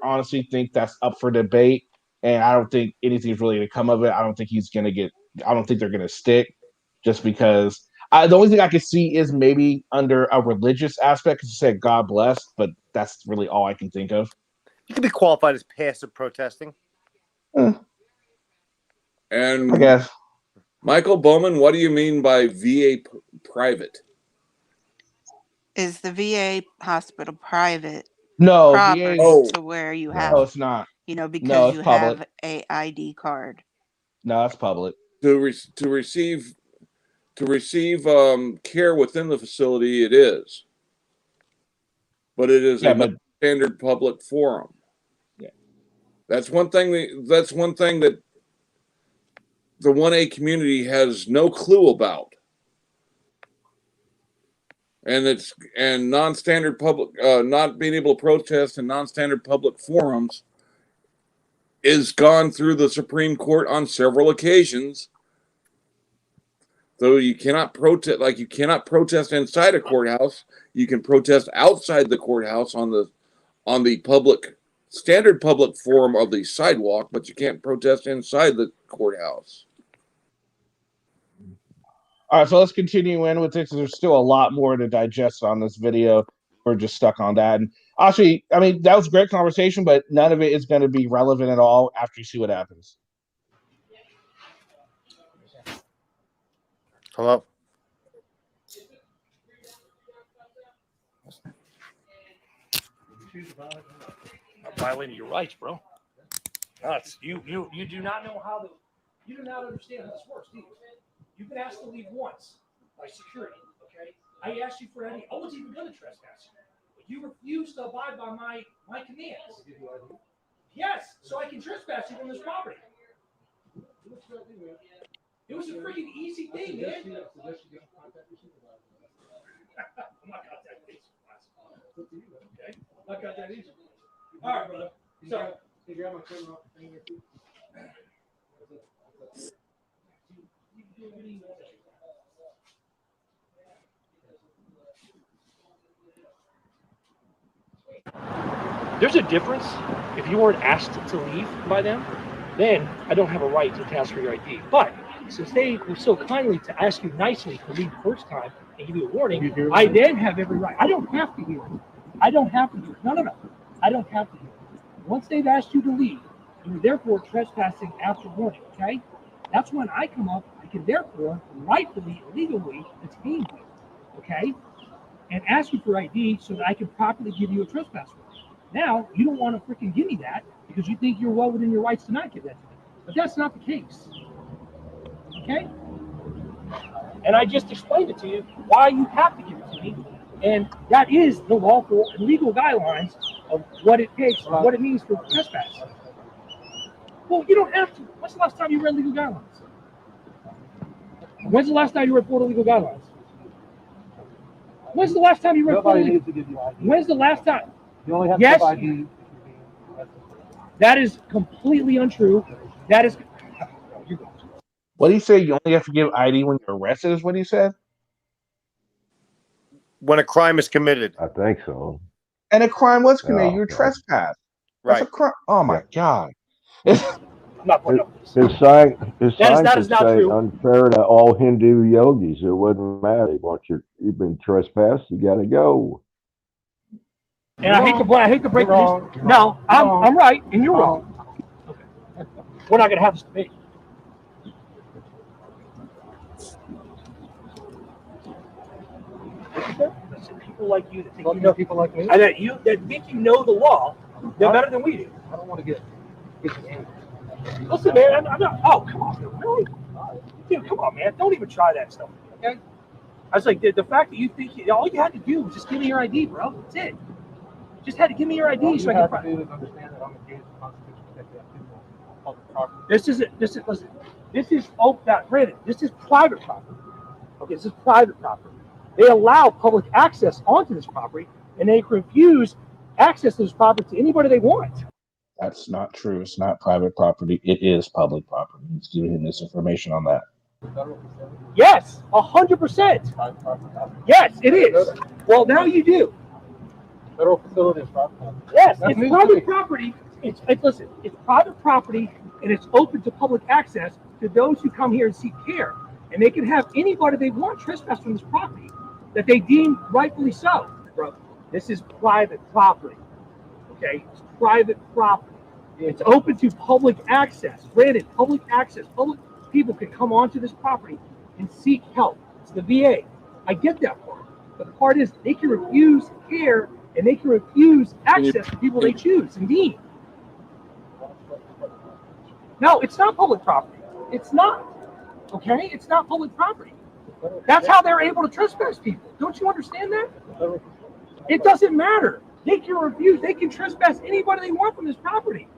honestly think that's up for debate, and I don't think anything's really going to come of it. I don't think they're going to stick, just because. The only thing I could see is maybe under a religious aspect, because you said God bless, but that's really all I can think of. You could be qualified as passive protesting. And I guess. Michael Bowman, what do you mean by VA private? Is the VA hospital private? No, proper VA. to where you have. No, it's not. Because No, it's you public. have a ID card. No, it's public. To receive care within the facility, it is. But it is a standard public forum. Yeah. That's one thing that the 1A community has no clue about. And non-standard public, not being able to protest in non-standard public forums is gone through the Supreme Court on several occasions. Though you cannot protest inside a courthouse, you can protest outside the courthouse on the public standard public forum of the sidewalk, but you can't protest inside the courthouse. All right, so let's continue in with this. There's still a lot more to digest on this video. We're just stuck on that. And actually, I mean, that was a great conversation, but none of it is going to be relevant at all after you see what happens. Hello? Not violating your rights, bro. That's you do not know how the you do not understand how this works, do you? You've been asked to leave once by security, okay? I asked you for any. I wasn't even going to trespass you, but you refused to abide by my commands. Yes, so I can trespass you from this property. It was a freaking easy thing, man. I'm not contacting okay? I'm not contacting All right, brother. So. There's a difference. If you weren't asked to leave by them, then I don't have a right to ask for your ID. But since they were so kindly to ask you nicely to leave the first time and give you a warning, I then have every right. I don't have to hear it. I don't have to do it. No. I don't have to hear it. Once they've asked you to leave, you are therefore trespassing after warning, okay? That's when I come up, I can therefore rightfully, legally detain you, okay? And ask you for ID so that I can properly give you a trespass warning. Now, you don't want to freaking give me that because you think you're well within your rights to not give that to me. But that's not the case, okay? And I just explained it to you why you have to give it to me. And that is the lawful and legal guidelines of what it takes, what it means for trespass. Well, you don't have to. When's the last time you read legal guidelines? When's the last time you read Florida legal guidelines? When's the last time you read Florida legal? When's the last time? You only have yes, to have ID. that is completely untrue. That is. What did he say? You only have to give ID when you're arrested, is what he said? When a crime is committed. I think so. And a crime was committed. Oh, You're God. trespassed. Right. That's a crime. Oh, my God. I'm not putting up with this. His sign That could is not say true. unfair to all Hindu yogis. It wouldn't matter. Once you've been trespassed, you got to go. And I hate to break the news. No, I'm right, and you're wrong. Okay. We're not going to have this debate. Listen, people like you that think you know people like me. and that think you know the law, they're better than we do. I don't want to get angry. Listen, man, I'm not. Oh, come on, dude, really? Dude, come on, man. Don't even try that stuff. Okay? I was like, the fact that you think all you had to do was just give me your ID, bro. That's it. Just had to give me your ID All so you I have can. to do is understand that I'm engaged in constitutional protected activity on public property. This is private property. Okay, this is private property. They allow public access onto this property, and they refuse access to this property to anybody they want. That's not true. It's not private property. It is public property. He's giving him this information on that. Yes, 100%. Yes, it is. Well, now you do. Federal facility is private property. Yes, That's it's news to private me. property. Listen, it's private property, and it's open to public access to those who come here and seek care. And they can have anybody they want trespass from this property that they deem rightfully so. Bro, this is private property. Okay, it's private property. It's open to public access. Granted, public access. Public people can come onto this property and seek help. It's the VA. I get that part. But the part is they can refuse care and they can refuse access to people they choose and deem. No, it's not public property. It's not. Okay? It's not public property. That's how they're able to trespass people. Don't you understand that? It doesn't matter. They can refuse. They can trespass anybody they want from this property.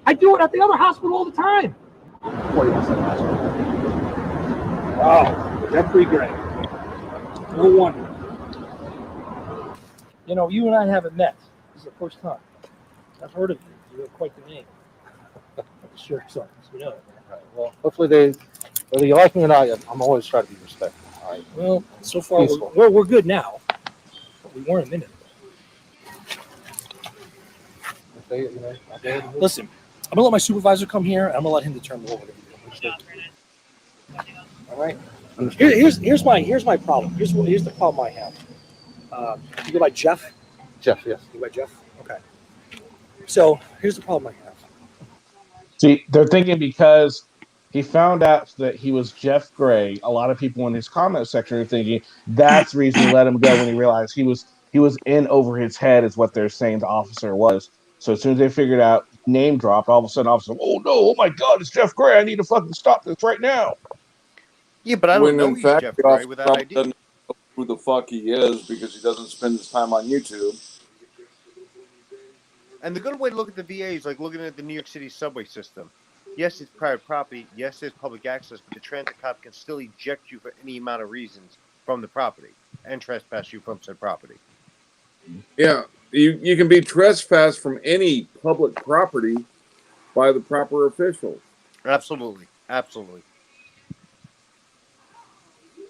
I do it at the other hospital all the time. Oh, that's pretty great. No wonder. You know, you and I haven't met. This is the first time. I've heard of you. You have quite the name. Sure, sorry. You know it. Right. Well, hopefully whether you like me or not, I'm always trying to be respectful. All right. Well, so far Peaceful. we're good now. But we weren't a minute ago. They, you know, I'll go ahead and Listen, I'm gonna let my supervisor come here. And I'm gonna let him determine what we're gonna do. All right. Here's my problem. Here's the problem I have. You go by Jeff. Jeff, yes. You go by Jeff. Okay. So here's the problem I have. See, they're thinking because he found out that he was Jeff Gray. A lot of people in his comment section are thinking that's the reason he let him go when he realized he was in over his head, is what they're saying the officer was. So as soon as they figured out name dropped, all of a sudden, officer, oh no, oh my God, it's Jeff Gray. I need to fucking stop this right now. Yeah, but I don't When know in he's fact, Jeff the Gray officer without probably ID. doesn't know who the fuck he is because he doesn't spend his time on YouTube. And the good way to look at the VA is like looking at the New York City subway system. Yes, it's private property. Yes, there's public access, but the transit cop can still eject you for any amount of reasons from the property and trespass you from said property. Yeah, you can be trespassed from any public property by the proper officials. Absolutely, absolutely.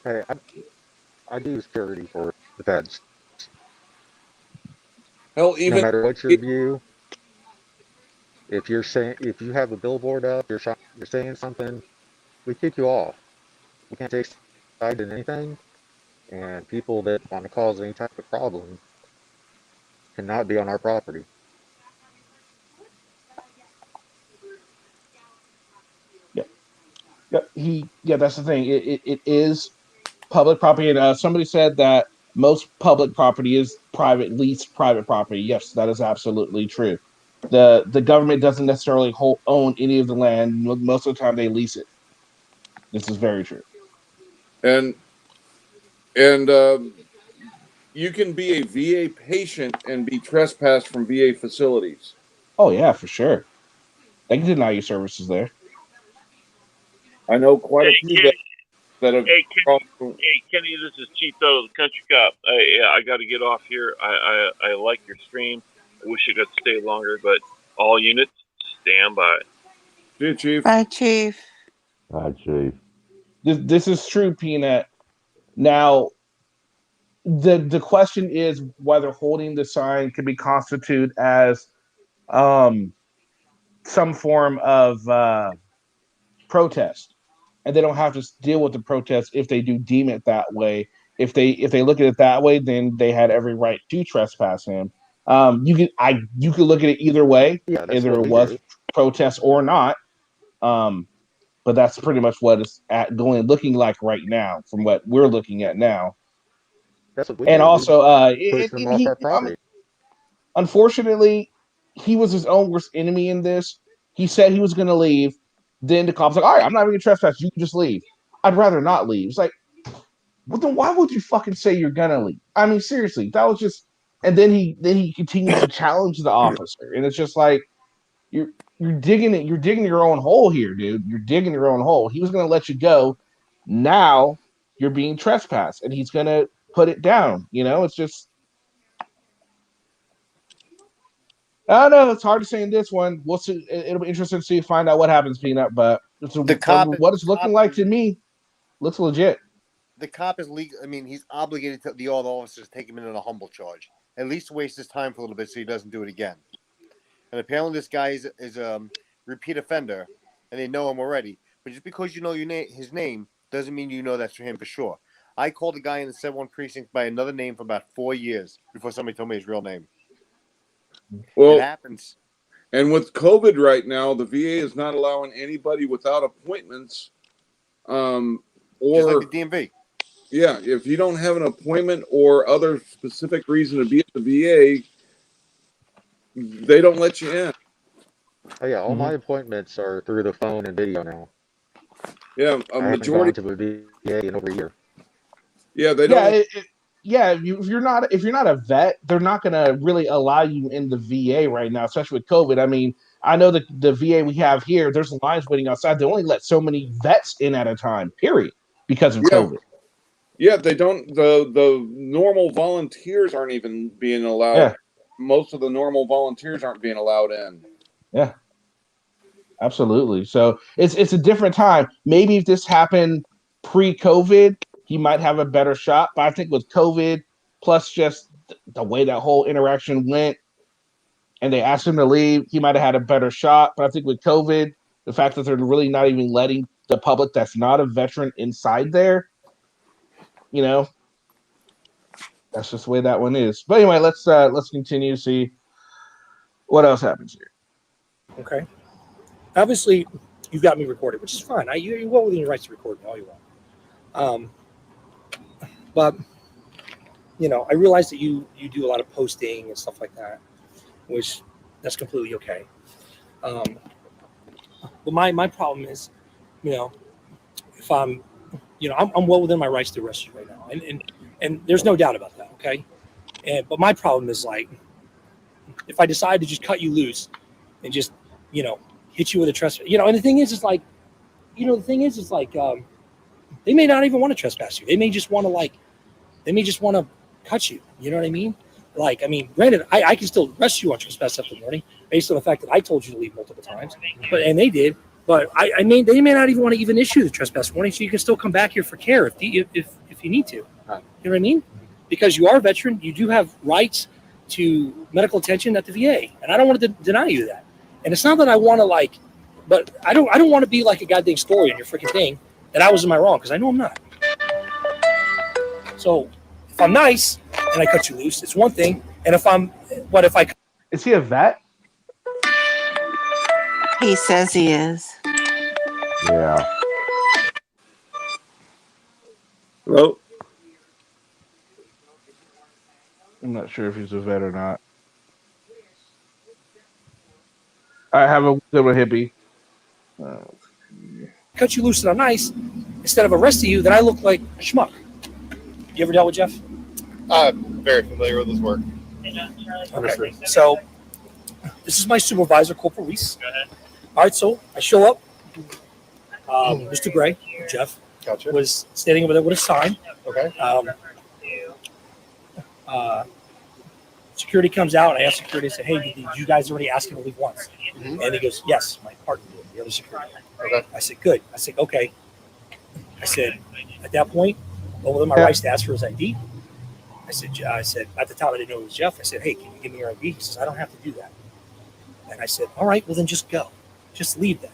Hey, I do security for the feds. Hell, even no matter what your view, if you have a billboard up, you're saying something, we kick you off. We can't take side in anything, and people that want to cause any type of problem cannot be on our property. Yeah, that's the thing. It is public property, and somebody said that most public property is leased private property. Yes, that is absolutely true. The government doesn't necessarily own any of the land. Most of the time, they lease it. This is very true. And you can be a VA patient and be trespassed from VA facilities. Oh yeah, for sure. They can deny you services there. I know quite a few that have. Hey, Kenny, this is Cheeto, the Country Cop. I got to get off here. I like your stream. I wish I could stay longer, but all units, stand by. See you, Chief. Bye, Chief. Hi, Chief. This is true, Peanut. Now, the question is whether holding the sign can be constituted as some form of protest, and they don't have to deal with the protest if they do deem it that way. If they look at it that way, then they had every right to trespass him. You could look at it either way, either it was protest or not. But that's pretty much what it's looking like right now, from what we're looking at now. That's what we And do. also, Push them off our property. Unfortunately, he was his own worst enemy in this. He said he was going to leave. Then the cop's like, all right, I'm not even going to trespass. You can just leave. I'd rather not leave. It's like, well, then why would you fucking say you're going to leave? I mean, seriously, that was just. And then he continues to challenge the officer. And it's just like, you're digging it. You're digging your own hole here, dude. You're digging your own hole. He was going to let you go. Now you're being trespassed, and he's going to put it down. You know, it's just. I don't know. It's hard to say in this one. We'll see. It'll be interesting to find out what happens, Peanut. But what it's looking like to me looks legit. The cop is legal. I mean, he's obligated to the other officers to take him in on a humble charge. At least waste his time for a little bit so he doesn't do it again. And apparently, this guy is a repeat offender, and they know him already. But just because you know his name doesn't mean you know that's for him for sure. I called a guy in the 7-1 precinct by another name for about 4 years before somebody told me his real name. Well, it happens. And with COVID right now, the VA is not allowing anybody without appointments. Or just like the DMV. Yeah, if you don't have an appointment or other specific reason to be at the VA, they don't let you in. Oh yeah, all my appointments are through the phone and video now. Yeah, I haven't gone to the VA in over a year. Yeah, they don't. If you're not a vet, they're not going to really allow you in the VA right now, especially with COVID. I mean, I know that the VA we have here, there's lines waiting outside. They only let so many vets in at a time, period, because of COVID. Yeah, they don't. The normal volunteers aren't even being allowed. Yeah. Most of the normal volunteers aren't being allowed in. Yeah, absolutely. So it's a different time. Maybe if this happened pre-COVID, he might have a better shot. But I think with COVID plus just the way that whole interaction went, and they asked him to leave, he might have had a better shot. But I think with COVID, the fact that they're really not even letting the public that's not a veteran inside there, you know, that's just the way that one is. But anyway, let's continue to see what else happens here. Okay. Obviously, you've got me recorded, which is fine. You're well within your rights to record me all you want. But you know, I realize that you do a lot of posting and stuff like that, which that's completely okay. But my problem is, you know, if I'm, you know, I'm well within my rights to arrest you right now, and there's no doubt about that. Okay. But my problem is, like, if I decide to just cut you loose and just, you know, hit you with a trespass, you know, and the thing is like, you know, they may not even want to trespass you. They may just want to cut you. You know what I mean? Like, I mean, granted, I can still arrest you on trespass after warning based on the fact that I told you to leave multiple times, and they did. But I mean, they may not even want to even issue the trespass warning, so you can still come back here for care if you need to. You know what I mean? Because you are a veteran, you do have rights to medical attention at the VA, and I don't want to deny you that. And it's not that I want to but I don't want to be like a goddamn story on your freaking thing that I was in my wrong, because I know I'm not. So if I'm nice and I cut you loose, it's one thing. And if is he a vet? He says he is. Yeah. Hello? I'm not sure if he's a vet or not. I have a little hippie. cut you loose and I'm nice, instead of arresting you, then I look like a schmuck. You ever dealt with Jeff? Very familiar with his work. Okay. So this is my supervisor, Corporal Reese. All right, so I show up. Mr. Gray, Jeff, was standing over there with a sign. Okay. Security comes out, and I asked security, I said, hey, did you guys already ask him to leave once? Mm-hmm. And he goes, yes, my partner did, the other security. Okay. I said, good. I said, okay. I said, at that point, over my rights to ask for his ID. I said, at the time I didn't know it was Jeff. I said, hey, can you give me your ID? He says, I don't have to do that. And I said, all right, well then just go. Just leave then.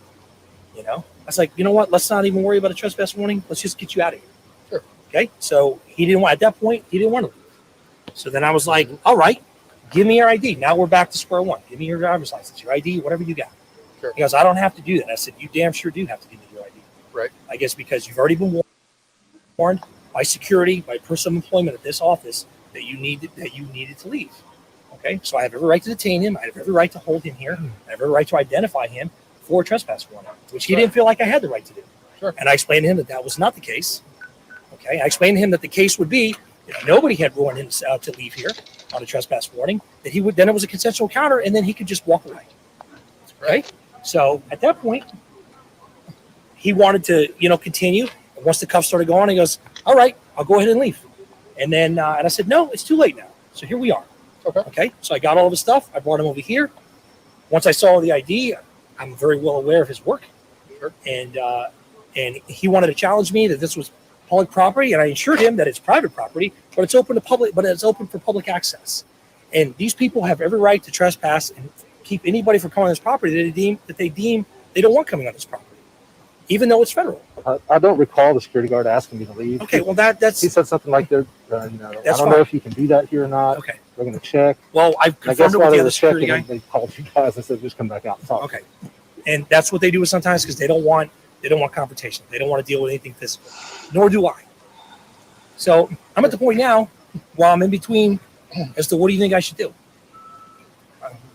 You know? I was like, you know what? Let's not even worry about a trespass warning. Let's just get you out of here. Sure. Okay. So he didn't want, at that point, he didn't want to leave. So then I was like, all right, give me your ID. Now we're back to square one. Give me your driver's license, your ID, whatever you got. Sure. He goes, I don't have to do that. I said, you damn sure do have to give me your ID. Right. I guess because you've already been warned by security, by person of employment at this office that you needed to leave. Okay. So I have every right to detain him. I have every right to hold him here. I have every right to identify him for a trespass warrant, which he didn't feel like I had the right to do. Sure. And I explained to him that was not the case. Okay. I explained to him that the case would be, if nobody had warned him to leave here on a trespass warning, that he would, then it was a consensual encounter, and then he could just walk away. Okay. So at that point, he wanted to, continue. And once the cuffs started going, he goes, all right, I'll go ahead and leave. And then, and I said, no, it's too late now. So here we are. Okay. So I got all of his stuff. I brought him over here. Once I saw the ID, I'm very well aware of his work. Sure. And he wanted to challenge me that this was public property, and I assured him that it's private property, but it's open to public, but it's open for public access. And these people have every right to trespass and keep anybody from coming on this property that they deem they don't want coming on this property, even though it's federal. I don't recall the security guard asking me to leave. Okay, well that's he said something like that. I don't fine. know if you can do that here or not. Okay, we're going to check. Well, I've I guess confirmed it while with they the were other security checking, guy. they called you guys and said just come back out and talk. Okay, and that's what they do sometimes because they don't want confrontation. They don't want to deal with anything physical, nor do I. So I'm at the point now, while I'm in between, as to what do you think I should do?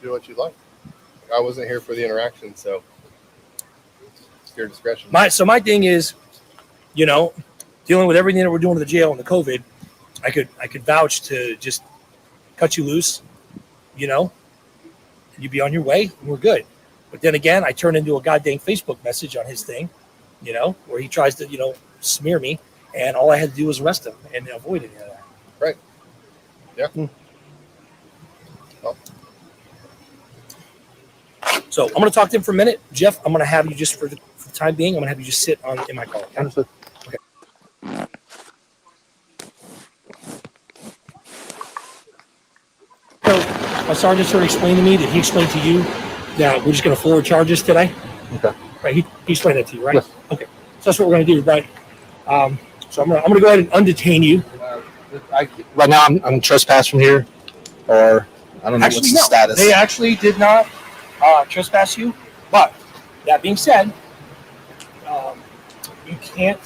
Do what you like. I wasn't here for the interaction, so it's your discretion. My thing is, dealing with everything that we're doing to the jail and the COVID, I could vouch to just cut you loose, and you'd be on your way and we're good. But then again, I turn into a goddamn Facebook message on his thing, where he tries to, smear me, and all I had to do was arrest him and avoid any of that. Right. Yeah. Well. So I'm going to talk to him for a minute. Jeff, I'm going to have you just for the time being, I'm going to have you just sit in my car. Okay? Understood. Okay. So my sergeant sort of explained to me that he explained to you that we're just going to forward charges today? Okay. Right, he explained that to you, right? Yes. Okay, so that's what we're going to do, right? So I'm gonna go ahead and undetain you. Right now, I'm trespassing here, or I don't know Actually, what's the no, status. they actually did not trespass you. But that being said, you can't.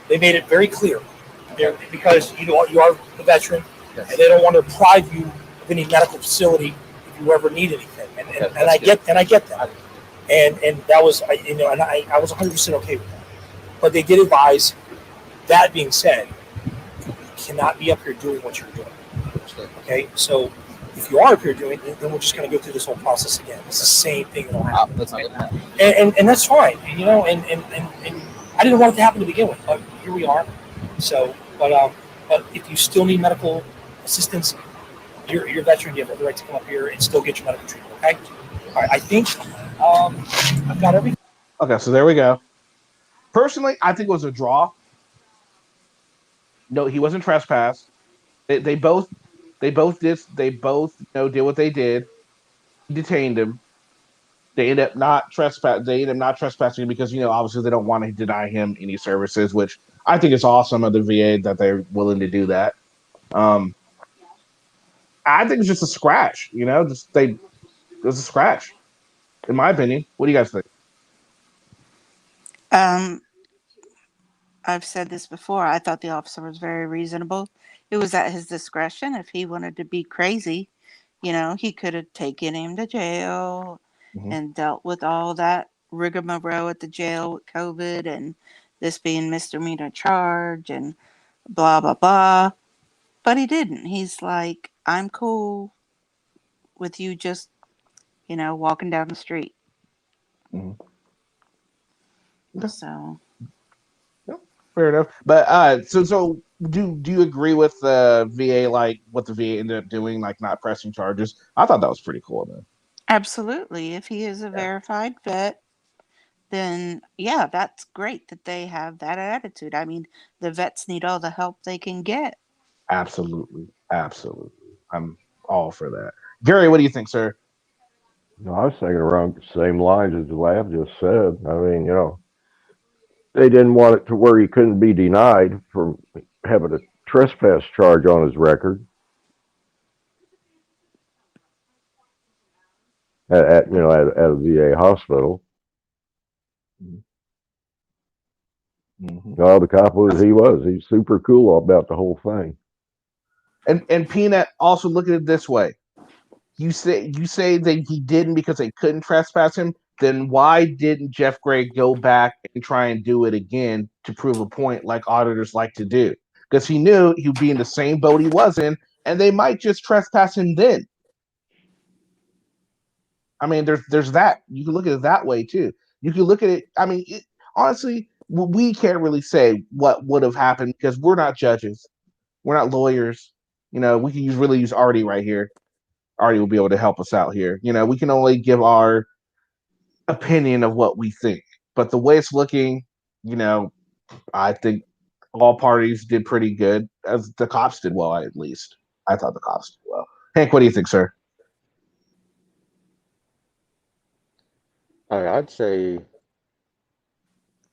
They made it very clear, because you are a veteran, Yes. and they don't want to deprive you of any medical facility if you ever need anything. And I get that. And that was I was 100% okay with that. But they did advise. That being said, you cannot be up here doing what you're doing. Okay, so if you are up here doing it, then we're just going to go through this whole process again. It's the same thing that'll happen. That's not gonna happen. And that's fine, and I didn't want it to happen to begin with, but here we are. So, but if you still need medical assistance, you're a veteran. You have the right to come up here and still get your medical treatment. Okay. All right. I think I've got everything. Okay, so there we go. Personally, I think it was a draw. No, he wasn't trespassed. They both did what they did. He detained him. They end up not trespassing him because obviously they don't want to deny him any services, which I think is awesome of the VA that they're willing to do that. I think it's just a scratch, it was a scratch, in my opinion. What do you guys think? I've said this before. I thought the officer was very reasonable. It was at his discretion. If he wanted to be crazy, he could have taken him to jail and dealt with all that rigmarole at the jail with COVID and this being misdemeanor charge and blah, blah, blah. But he didn't. He's like, I'm cool with you just, walking down the street. So. Fair enough. But so do you agree with the VA, like what the VA ended up doing, like not pressing charges? I thought that was pretty cool, man. Absolutely. If he is a verified vet, then yeah, that's great that they have that attitude. I mean, the vets need all the help they can get. Absolutely. I'm all for that. Gary, what do you think, sir? No, I was thinking around the same lines as the lab just said. I mean, they didn't want it to where he couldn't be denied from having a trespass charge on his record at a VA hospital. No, the cop he's super cool about the whole thing. And Peanut, also look at it this way. You say that he didn't because they couldn't trespass him. Then why didn't Jeff Gray go back and try and do it again to prove a point like auditors like to do? Because he knew he would be in the same boat he was in, and they might just trespass him then. I mean, there's that. You can look at it that way too. You can look at it. I mean, honestly, we can't really say what would have happened because we're not judges. We're not lawyers. We can really use Artie right here. Artie will be able to help us out here. We can only give our opinion of what we think. But the way it's looking, I think all parties did pretty good. As the cops did well, at least. I thought the cops did well. Hank, what do you think, sir? I'd say,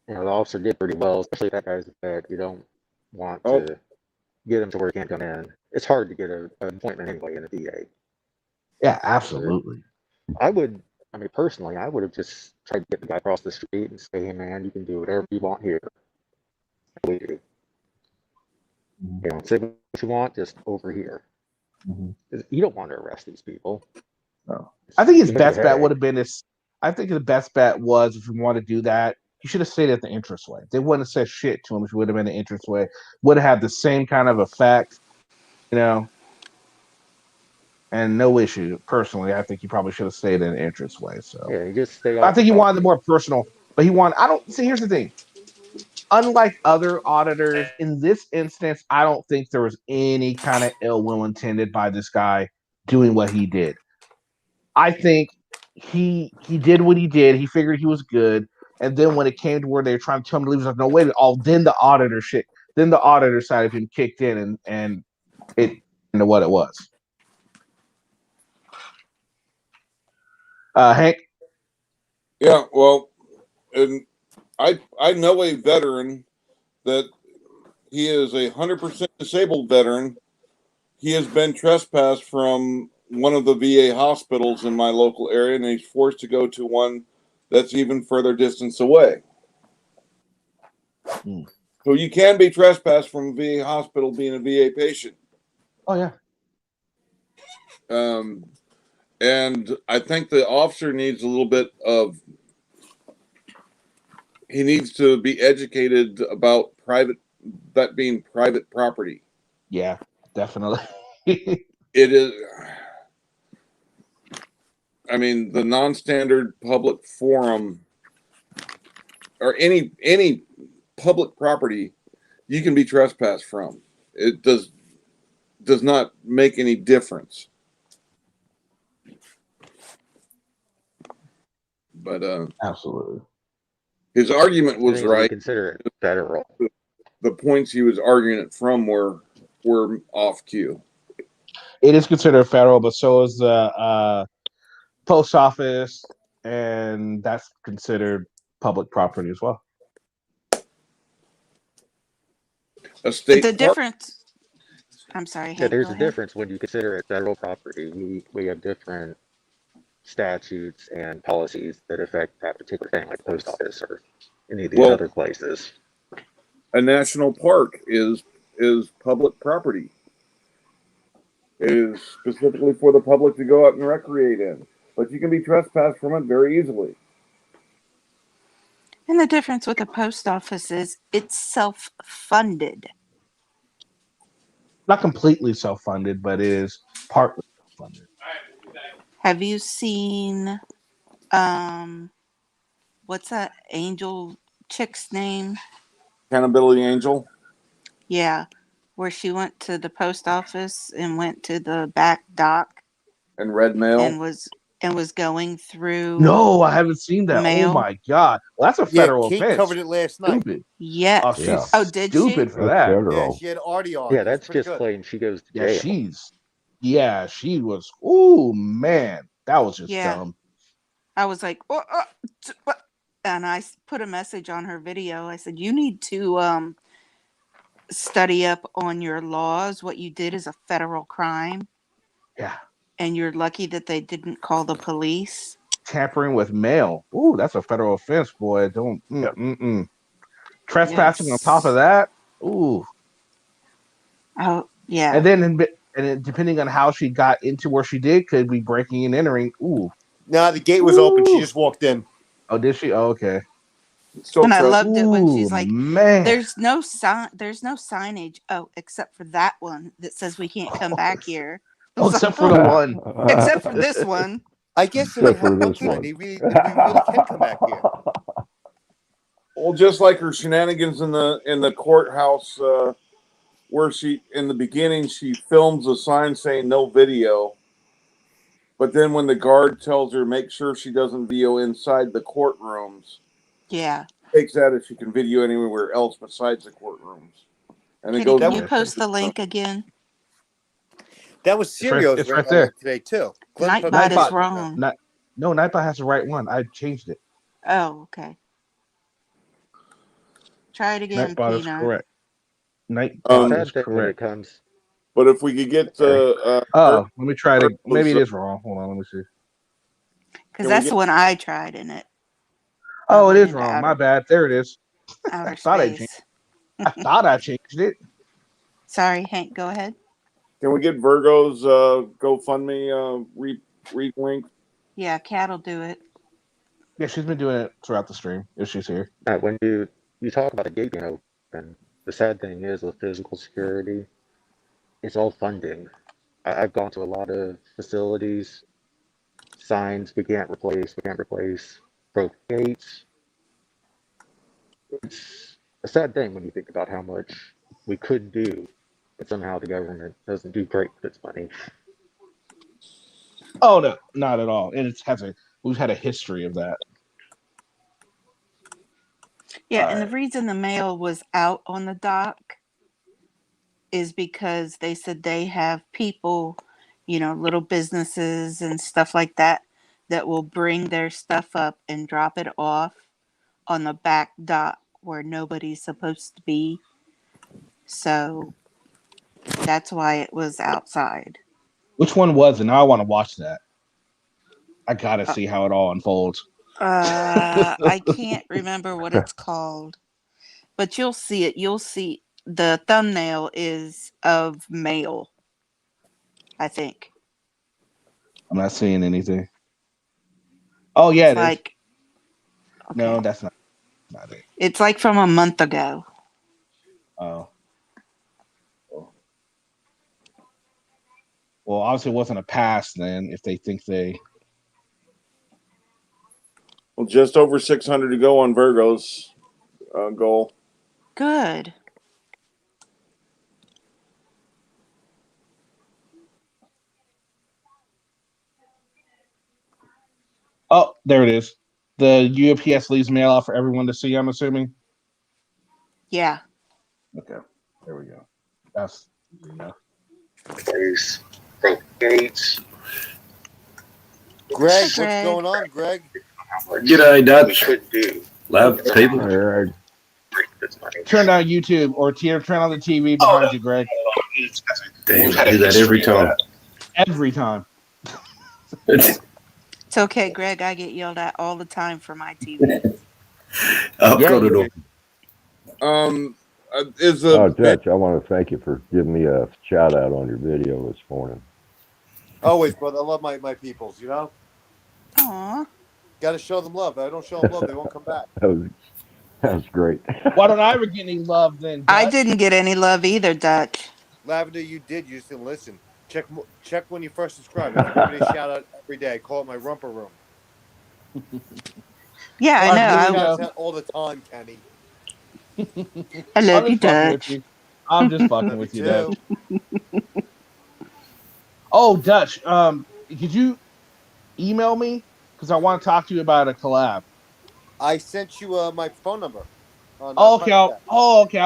the officer did pretty well, especially if that guy's bad. You don't want to get him to where he can't come in. It's hard to get an appointment anyway in a VA. Yeah, absolutely. Personally, I would have just tried to get the guy across the street and say, hey, man, you can do whatever you want here. We do. Say what you want, just over here. You don't want to arrest these people. No. I think his best bet would have been I think the best bet was, if you want to do that, you should have stayed at the entranceway. They wouldn't have said shit to him if you would have been the entranceway. Would have had the same kind of effect, and no issue. Personally, I think he probably should have stayed in the entranceway. So yeah, you just stay. I think he wanted the more personal, but here's the thing. Unlike other auditors, in this instance, I don't think there was any kind of ill will intended by this guy doing what he did. I think he did what he did. He figured he was good, and then when it came to where they were trying to tell him to leave, he was like, "No, wait!" Then the auditor side of him kicked in, and it into what it was. Hank. Yeah, well, and I know a veteran that he is 100% disabled veteran. He has been trespassed from one of the VA hospitals in my local area, and he's forced to go to one that's even further distance away. So you can be trespassed from a VA hospital being a VA patient. Oh yeah. And I think the officer needs a little bit of. He needs to be educated about that being private property. Yeah, definitely. It is. I mean, the non-standard public forum or any public property you can be trespassed from. It does not make any difference. But absolutely, his argument was right. Consider it federal. The points he was arguing it from were off cue. It is considered federal, but so is the post office, and that's considered public property as well. A state The difference. I'm sorry. Yeah, Hank, there's go a ahead. difference when you consider it federal property. We have different statutes and policies that affect that particular thing, like the post office or any of these other places. A national park is public property. It is specifically for the public to go out and recreate in, but you can be trespassed from it very easily. And the difference with the post office is it's self-funded. Not completely self-funded, but it is partly funded. Have you seen what's that angel chick's name? Accountability Angel. Yeah, where she went to the post office and went to the back dock And red mail. and was going through. No, I haven't seen that. Mail. Oh my god, well, that's a federal Kate offense. covered it last night. Stupid. Yeah. Oh, she's Yeah. Oh, did stupid she? for that. Yeah, she had Artie on. Yeah, It was that's pretty just good. plain she goes to jail. Yeah, she was. Ooh man, that was just Yeah. dumb. I was like, and I put a message on her video. I said, you need to study up on your laws. What you did is a federal crime. Yeah. And you're lucky that they didn't call the police. Tampering with mail. Ooh, that's a federal offense, boy. Don't. Trespassing on top of that. Ooh. Oh yeah. And then depending on how she got into where she did, could be breaking and entering. Ooh. No, the gate was open. She just walked in. Oh, did she? Oh, okay. And I loved it when she's Ooh, like, man. there's no signage. Oh, except for that one that says we can't come back here. Oh, except for the one. Except for this one. I guess Except for this we one. really can come back here. Well, just like her shenanigans in the courthouse, where she in the beginning she films a sign saying no video, but then when the guard tells her make sure she doesn't video inside the courtrooms, Yeah. takes that as she can video anywhere else besides the courtrooms, and it Kitty, goes. can you post the link again? That was Serial's It's right there. today too. Nightbot is wrong. No, Nightbot has the right one. I changed it. Oh, okay. Try it again, Nightbot is Peanut. correct. Nightbot is correct. But if we could get let me try it. Maybe it is wrong. Hold on, let me see. Because that's the one I tried in it. Oh, it is wrong. My bad. There it is. Outer I thought space. I thought I changed it. Sorry, Hank, go ahead. Can we get Virgo's GoFundMe link? Yeah, Cat will do it. Yeah, she's been doing it throughout the stream if she's here. When you talk about the gate being open, the sad thing is with physical security, it's all funding. I've gone to a lot of facilities, signs we can't replace, broke gates. It's a sad thing when you think about how much we could do, but somehow the government doesn't do great with its money. Oh no, not at all. And we've had a history of that. Yeah, and the reason the mail was out on the dock is because they said they have people, little businesses and stuff like that that will bring their stuff up and drop it off on the back dock where nobody's supposed to be. So that's why it was outside. Which one was it? Now I want to watch that. I gotta see how it all unfolds. I can't remember what it's called, but you'll see it. You'll see the thumbnail is of male, I think. I'm not seeing anything. Oh yeah, It's like, no, that's not it. it's like from a month ago. Oh. Well, obviously it wasn't a pass then. If they think they. Well, just over 600 to go on Virgo's goal. Good. Oh, there it is. The UPS leaves mail out for everyone to see, I'm assuming. Yeah. Okay. There we go. That's Place, gates. Greg, what's going on, Greg? G'day, Dutch. Love people. Turn on YouTube or turn on the TV behind you, Greg. Damn, I do that every time. Every time. It's okay, Greg. I get yelled at all the time for my TV. Dutch, I want to thank you for giving me a shout out on your video this morning. Always, brother. I love my peoples, you know? Aw. Got to show them love. If I don't show them love, they won't come back. That was great. Why don't I ever get any love then? I didn't get any love either, Dutch. Lavender, you did. You just didn't listen. Check when you first subscribed. Everybody shout out every day. I call it my rumper room. Yeah, I know. I do all the time, Kenny. I love you, Dutch. I'm just fucking with you, Dutch. Oh, Dutch, could you email me? Because I want to talk to you about a collab. I sent you my phone number. Oh, okay. Okay.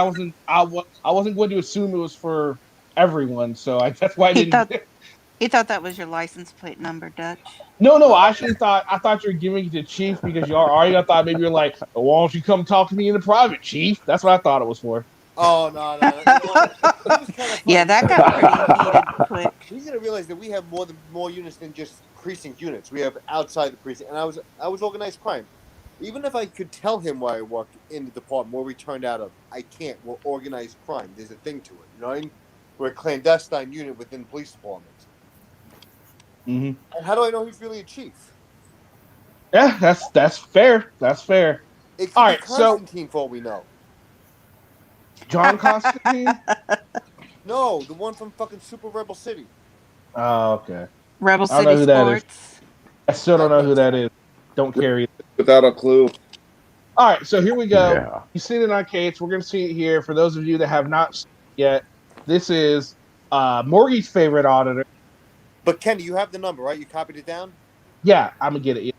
I wasn't going to assume it was for everyone, so that's why I didn't. He thought that was your license plate number, Dutch. No. I thought you were giving it to Chief because you already. I thought maybe you're like, why don't you come talk to me in the private, Chief? That's what I thought it was for. Oh no! Yeah, that got pretty heated quick. You gotta realize that we have more units than just precinct units. We have outside the precinct, and I was organized crime. Even if I could tell him why I worked in the department where we turned out of, I can't. We're organized crime. There's a thing to it. You know what I mean? We're a clandestine unit within the police department. Mm-hmm. And how do I know he's really a chief? Yeah, that's fair. That's fair. It could All be right, so Constantine, for all we know. John Constantine? No, the one from fucking Super Rebel City. Oh, okay. Rebel I don't know City who that is. Sports. I still don't know who that is. Don't care either. Without a clue. All right, so here we go. Yeah. You see it on Kate's. We're going to see it here. For those of you that have not seen it yet, this is Morgie's favorite auditor. But Kenny, you have the number, right? You copied it down? Yeah, I'm going to get it.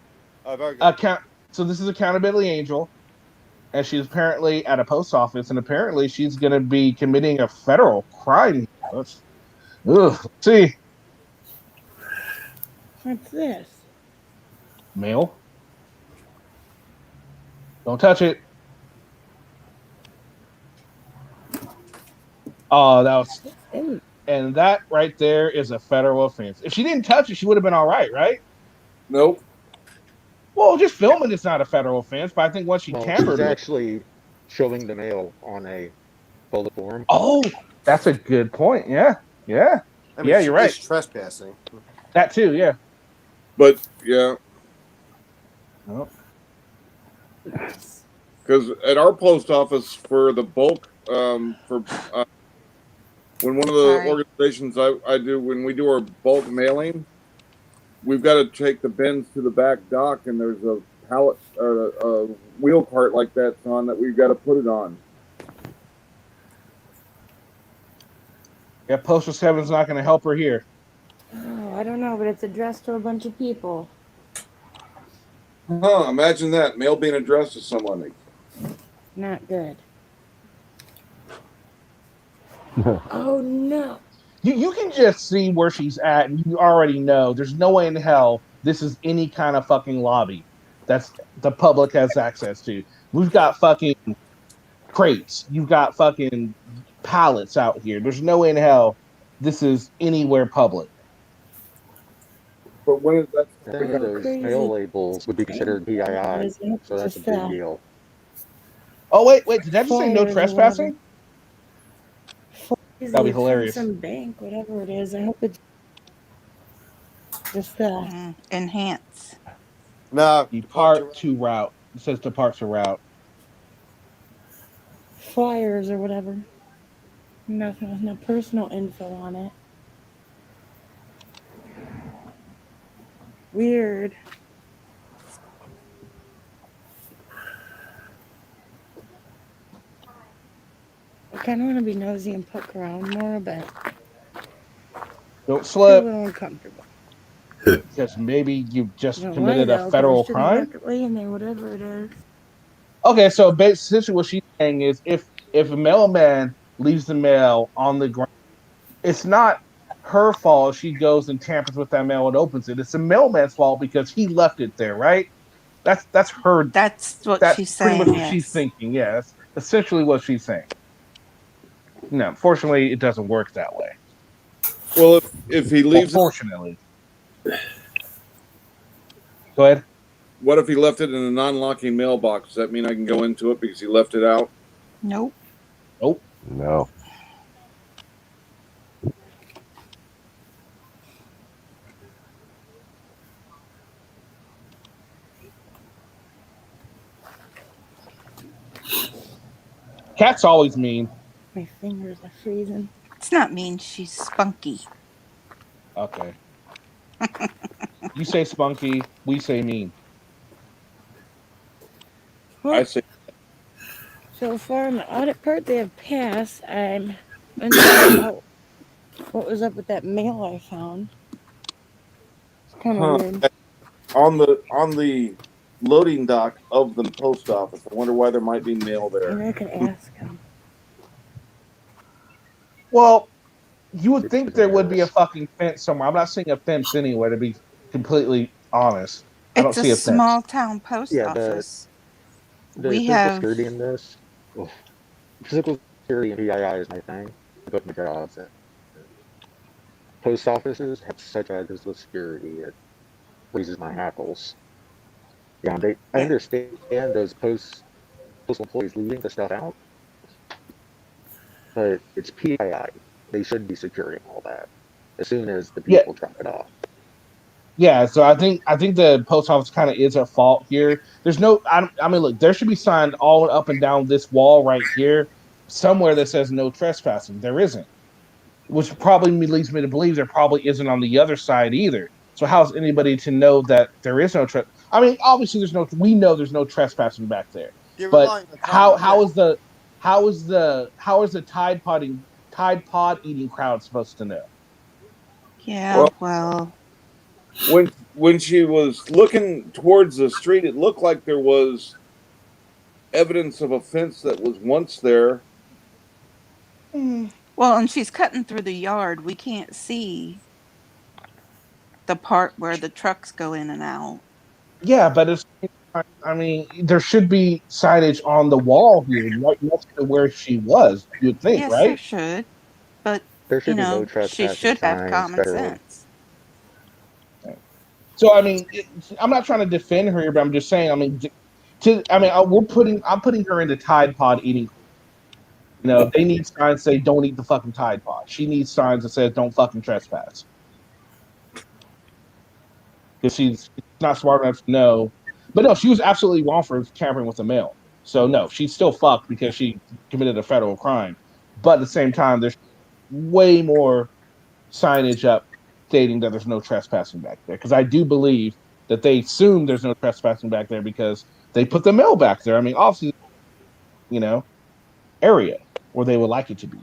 Oh, very good. So this is Accountability Angel, and she's apparently at a post office, and apparently she's going to be committing a federal crime. Let's see. What's this? Mail. Don't touch it. Oh, that was... And that right there is a federal offense. If she didn't touch it, she would have been all right? Nope. Well, just filming it's not a federal offense, but I think once she tampered She's actually showing the mail on a public forum. Oh, that's a good point. Yeah. I mean, Yeah, you're right. It's trespassing. That too, yeah. But, yeah. Oh. Because at our post office for the bulk, when one of the organizations I do, when we do our bulk mailing, we've got to take the bins to the back dock, and there's a pallet or a wheel cart like that's on that we've got to put it on. Yeah, Postal 7's not going to help her here. Oh, I don't know, but it's addressed to a bunch of people. Huh, imagine that. Mail being addressed to someone. Not good. Oh, no. You can just see where she's at, and you already know there's no way in hell This is any kind of fucking lobby that's the public has access to. We've got fucking crates. You've got fucking pallets out here. There's no way in hell this is anywhere public. But when is that? I think those mail labels would be considered PII, so that's a big deal. Oh wait, did that just say no Flyers or trespassing? That'd be From hilarious. some bank, whatever it is. I hope it's just that. Enhance. No. Depart to route. It says depart to route. Flyers or whatever. Nothing with no personal info on it. Weird. I kind of want to be nosy and poke around more, but Don't a slip. little uncomfortable. Because maybe you just Don't committed lie, a though, 'cause federal I shouldn't crime. work it laying there, whatever it is. Okay, so essentially what she's saying is if a mailman leaves the mail on the ground, it's not her fault. She goes and tampers with that mail and opens it. It's the mailman's fault because he left it there, right? That's her. That's what That's she's pretty much saying. what she's Yes. thinking. Yeah, that's essentially what she's saying. No, fortunately, it doesn't work that way. Well, if he leaves, Unfortunately. Go ahead. What if he left it in a non-locking mailbox? Does that mean I can go into it because he left it out? Nope. Nope. No. Cat's always mean. My fingers are freezing. It's not mean. She's spunky. Okay. You say spunky, we say mean. I say So far on the audit part, they have passed. I'm unsure about what was up with that mail I found. It's kind of weird. on the loading dock of the post office. I wonder why there might be mail there. Maybe I could ask him. Well, you would think there would be a fucking fence somewhere. I'm not seeing a fence anywhere, to be completely honest. I don't It's see a a fence. small town post Yeah, office. the We physical have security in this. Well, physical security and PII is my thing. Both my jobs. Post offices have such bad physical security, it raises my hackles. Yeah, I understand those postal employees leaving the stuff out, but it's PII. They should be securing all that as soon as the people drop it off. Yeah, so I think the post office kind of is at fault here. There's no, I mean, look, there should be signed all up and down this wall right here somewhere that says no trespassing. There isn't, which probably leads me to believe there probably isn't on the other side either. So how's anybody to know that there is no I mean, obviously we know there's no trespassing back there, but how is the Tide Pod eating crowd supposed to know? Yeah, well, when she was looking towards the street, it looked like there was evidence of a fence that was once there. Well, and she's cutting through the yard. We can't see the part where the trucks go in and out. Yeah, but I mean, there should be signage on the wall here, right next to where she was. You'd think, Yes, right? there should. But, There should you be no know, she trespassing should have signs, common federal. sense. So I mean, I'm not trying to defend her here, but I'm just saying. I mean, I'm putting her into Tide Pod eating. You know, they need signs that say "Don't eat the fucking Tide Pod." She needs signs that says "Don't fucking trespass." Because she's not smart enough to know. But no, she was absolutely wrong for tampering with the mail. So no, she's still fucked because she committed a federal crime. But at the same time, there's way more signage up stating that there's no trespassing back there. Because I do believe that they assume there's no trespassing back there because they put the mail back there. I mean, obviously, you know, area where they would like it to be.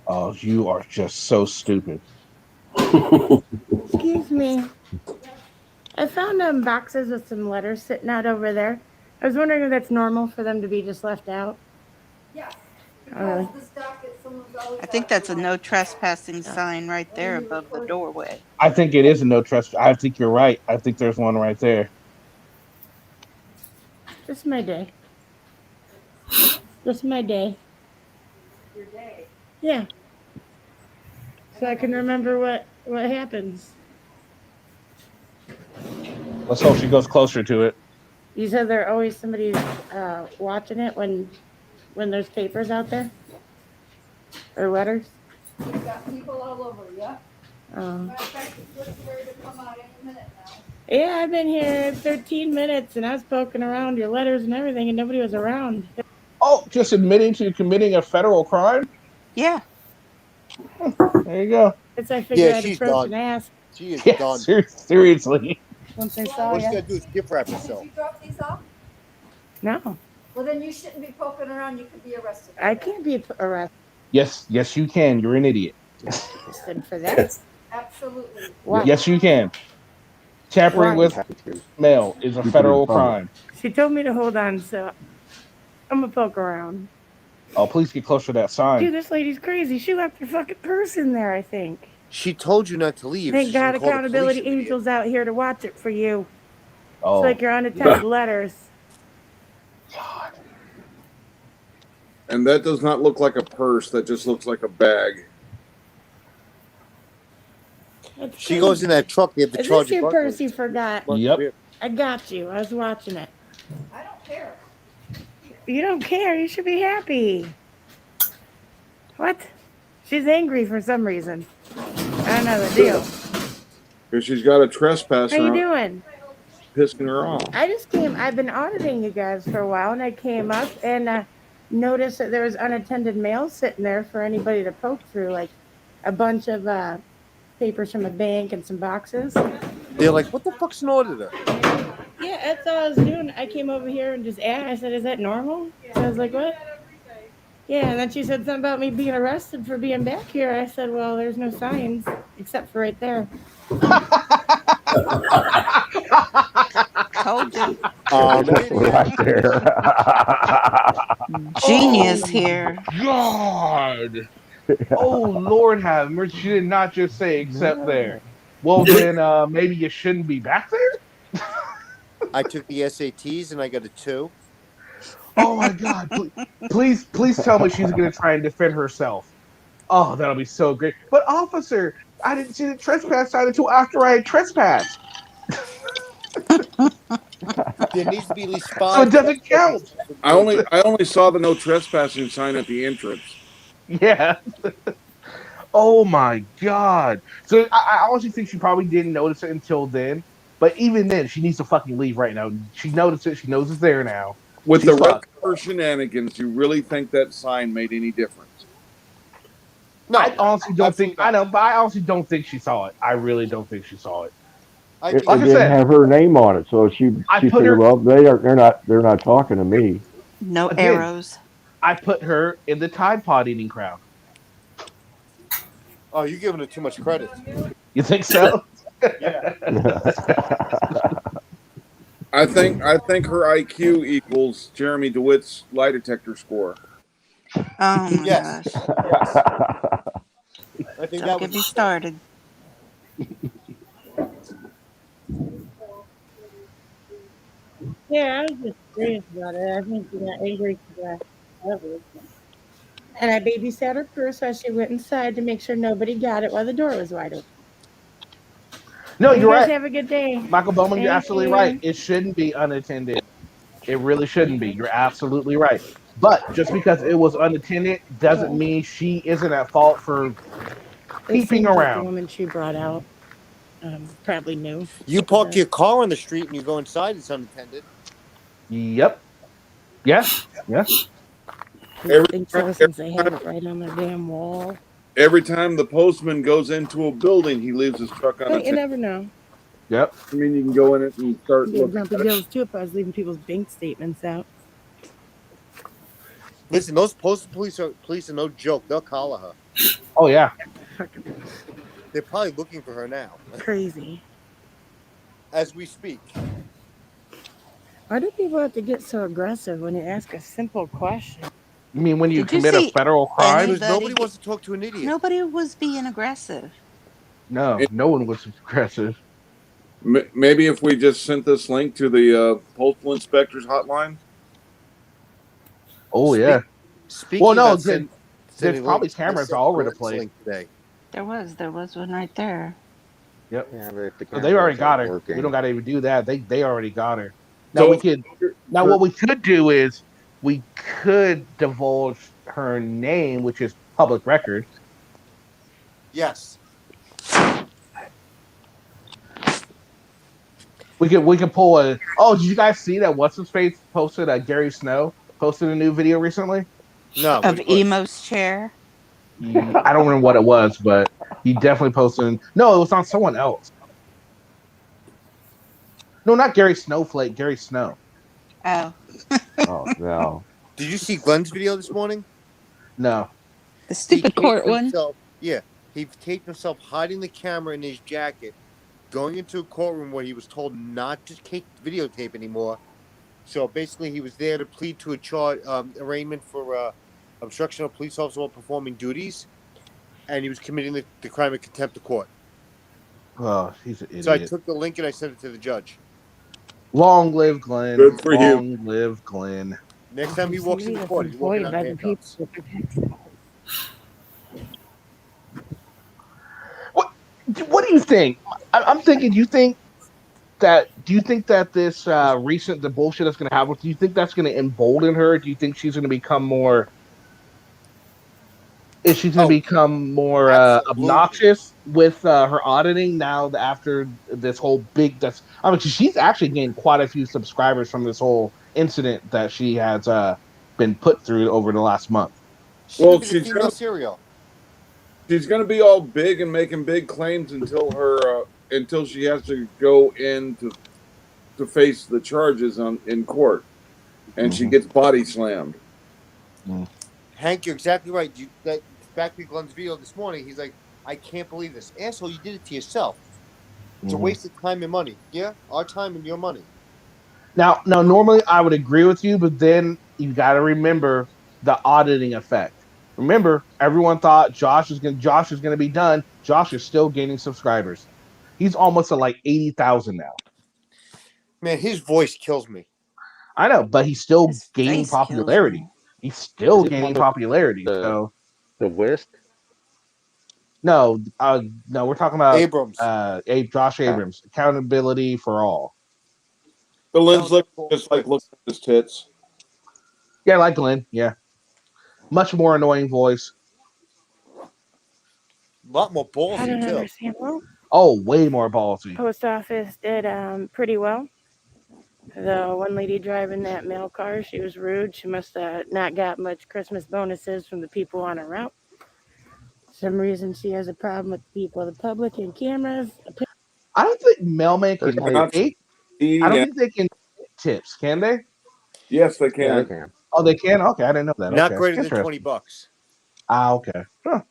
Oh, you are just so stupid. Excuse me. I found boxes with some letters sitting out over there. I was wondering if that's normal for them to be just left out. Yes. Really? I think that's a no trespassing sign right there above the doorway. I think it is a no trespass. I think you're right. I think there's one right there. Just my day. Just my day. Your day. Yeah. So I can remember what happens. Let's hope she goes closer to it. You said there always somebody watching it when there's papers out there or letters. You've got people all over, yeah? Oh. Matter of fact, it's just ready to come out any minute now. Yeah, I've been here 13 minutes and I was poking around your letters and everything and nobody was around. Oh, just admitting to committing a federal crime? Yeah. There you go. It's I figured Yeah, I'd she's approach done. and ask She is Yeah, done. seriously. once I saw All she's you. gotta do is gift wrap herself. Did you drop these off? No, Well, then you shouldn't be poking around. You could be arrested. I can't be arrested Yes, you can. You're an idiot. for that. Absolutely. Why? Yes, you can. Tampering Why? with mail is a federal crime. She told me to hold on, so I'm gonna poke around. Oh, please get closer to that Dude, sign. this lady's crazy. She left her fucking purse in there, I think. She told you not to leave. Thank She God called the accountability police, you idiot. angels out here to watch it for you. Oh, It's like your unattended letters. And that does not look like a purse. That just looks like a bag. That's She crazy. goes in that truck. They have to Is charge this your you. purse you forgot? Yep. I got you. I was watching it. I don't care. You don't care. You should be happy. What? She's angry for some reason. I don't know the deal. Because she's got a trespasser How you on, doing? pissing her off. I've been auditing you guys for a while, and I came up and noticed that there was unattended mail sitting there for anybody to poke through, like a bunch of papers from a bank and some boxes. They're like, what the fuck's an auditor? Yeah, that's all I was doing. I came over here and just asked. I said, is that normal? So I was like, what? Yeah, and then she said something about me being arrested for being back here. I said, well, there's no signs except for right there. Told you. Right there. Genius here. God. Oh, Lord have mercy. She did not just say except there. Well, then maybe you shouldn't be back there? I took the SATs and I got a 2. Oh, my God. Please tell me she's going to try and defend herself. Oh, that'll be so great. But, officer, I didn't see the trespass sign until after I had trespassed. There needs to be at least 5. So it doesn't count. I only saw the no trespassing sign at the entrance. Yeah. Oh my God. So I honestly think she probably didn't notice it until then. But even then, she needs to fucking leave right now. She noticed it. She knows it's there now. With She's the red fucked. cover shenanigans, you really think that sign made any difference? No, I honestly don't think. I know, but I honestly don't think she saw it. I really don't think she saw it. It Like I didn't said, have her name on it, so she I put figured, her- well, they're not talking to me. No Again. arrows. I put her in the Tide Pod eating crowd. Oh, you're giving her too much credit. You think so? Yeah. I think her IQ equals Jeremy DeWitt's lie detector score. Oh my Yes. gosh. Yes. I think Don't that get me was started. Yeah, I was just curious about it. I think she got angry because and I babysat her purse while she went inside to make sure nobody got it while the door was wide open. No, You you're guys right. have a good day. Michael Bowman, you're Thank absolutely you. right. It shouldn't be unattended. It really shouldn't be. You're absolutely right. But just because it was unattended doesn't mean she isn't at fault for It peeping seems like the around. woman she brought out probably knew. You park your car on the street and you go inside, it's unattended. Yep. Yeah. Yeah. I think so since they have it right on their damn wall. Every time the postman goes into a building, he leaves his truck But you unattended. never know. Yep. I mean, you can go in it and start There's looking grumpy at it. bills too if I was leaving people's bank statements out. Listen, those postal police are no joke. They'll collar her. Oh yeah. They're probably looking for her now. Crazy. As we speak. Why do people have to get so aggressive when you ask a simple question? You mean when you Did you commit a see federal crime? Because nobody anybody? wants to talk to an idiot. Nobody was being aggressive. No, no one was aggressive. Maybe if we just sent this link to the postal inspector's hotline. Oh yeah. Speaking Well, no, about there's sending probably links, I cameras sent all over the Glenn's place. link today. There was one right there. Yep. Yeah, but if the So they already cameras got aren't her. working, We don't got to even do that. They already got her. Now So- we could. Now what we could do is we could divulge her name, which is public record. Yes. We could pull a. Oh, did you guys see that? What's his face posted? Gary Snow posted a new video recently. No. Of Emo's chair. I don't remember what it was, but he definitely posted. No, it was on someone else. No, not Gary Snowflake. Gary Snow. Oh. Oh no. Did you see Glenn's video this morning? No. The stupid court one. Yeah. He taped himself hiding the camera in his jacket, going into a courtroom where he was told not to videotape anymore. So basically, he was there to plead to a charge arraignment for obstruction of police officer while performing duties, and he was committing the crime of contempt of court. Oh, he's an idiot. So I took the link and I sent it to the judge. Long live Glenn. Good for you. Long live Glenn. Next time he walks into court, he's walking out by the handcuffs. people. What do you think? I'm thinking. Do you think that this the bullshit that's going to happen? Do you think that's going to embolden her? Do you think she's going to become more? Is she going to become more obnoxious with her auditing now after this whole big? She's actually gained quite a few subscribers from this whole incident that she has been put through over the last month. Well, she's gonna be all big and making big claims until she has to go in to face the charges in court, and she gets body slammed. Hank, you're exactly right. Back to Glenn's video this morning, he's like, I can't believe this. Asshole, you did it to yourself. It's a waste of time and money. Yeah? Our time and your money. Now, normally I would agree with you, but then you got to remember the auditing effect. Remember, everyone thought Josh is going to be done. Josh is still gaining subscribers. He's almost at like 80,000 now. Man, his voice kills me. I know, but he's still gaining popularity. He's still gaining popularity. So the Whisk? No, we're talking about Abrams. Josh Abrams. Accountability for all. The lens look just like looking at his tits. Yeah, like Glenn. Yeah, much more annoying voice. A lot more I ballsy don't too. understand. Well, Oh, way more ballsy. post office did pretty well. The one lady driving that mail car, she was rude. She must have not got much Christmas bonuses from the people on her route. For some reason, she has a problem with people, the public, and cameras. I don't think mailman can Not- take. I don't think they can take tips, can they? Yes, they can. Yeah, they can. Oh, they can. Okay, I didn't know that. Not Okay. greater than Interesting. $20. Okay. Huh.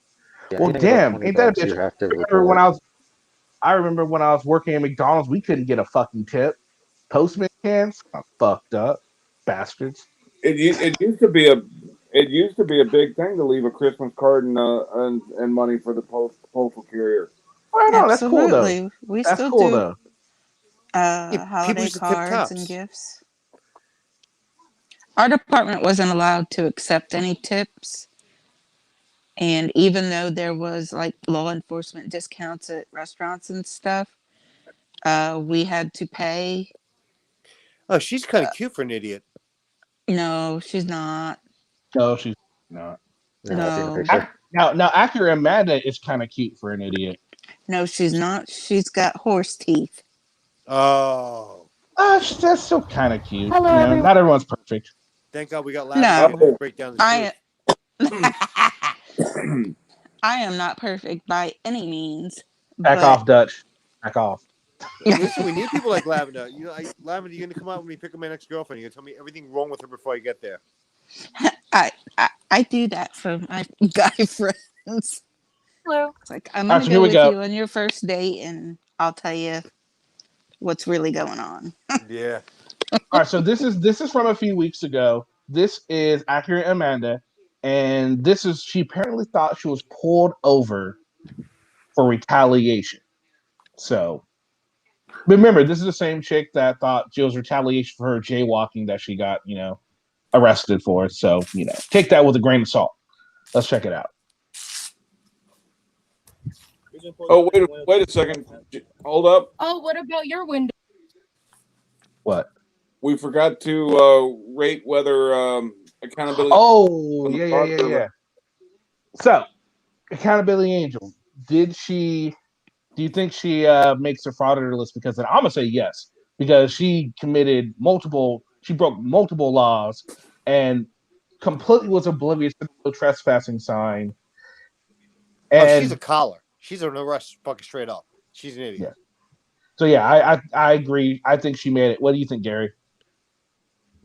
Yeah, Well, anything above damn, 20 ain't that a bucks, you bitch? have to I remember when I was working at McDonald's, we couldn't get a fucking tip. Postman cans, fucked up bastards. It used to be a big thing to leave a Christmas card and money for the postal carrier. Well, no, that's cool though. Absolutely. We That's still cool do though. holiday used to tip cards and tops. gifts. Our department wasn't allowed to accept any tips. And even though there was like law enforcement discounts at restaurants and stuff, we had to pay. Oh, she's kind of cute for an idiot. No, she's not. No, she's not. No. Now, Accurate Amanda is kind of cute for an idiot. No, she's not. She's got horse teeth. Oh. That's still kind of cute. Hello, You know, everyone. not everyone's perfect. Thank God we got No. laughs. To break down the I am not perfect by any means. Back but off, Dutch. Back off. Listen, we need people like Lavender. Lavender, you're gonna come out when we pick up my next girlfriend. You're gonna tell me everything wrong with her before I get there. I do that for my guy friends. Hello. It's like I'm All gonna right, so go here we with go. you on your first date, and I'll tell you what's really going on. Yeah. All right, so this is from a few weeks ago. This is Accurate Amanda, and this is she apparently thought she was pulled over for retaliation. So remember, this is the same chick that thought she was retaliation for her jaywalking that she got, arrested for. So, take that with a grain of salt. Let's check it out. Oh, wait a second. Hold up. Oh, what about your window? What? We forgot to rate whether accountability. Oh, yeah. So, Accountability Angel, do you think she makes her frauditor list? Because then I'm gonna say yes, because she broke multiple laws and completely was oblivious to the no trespassing sign. And she's a collar. She's an arrest fucking straight up. She's an idiot. Yeah. So yeah, I agree. I think she made it. What do you think, Gary?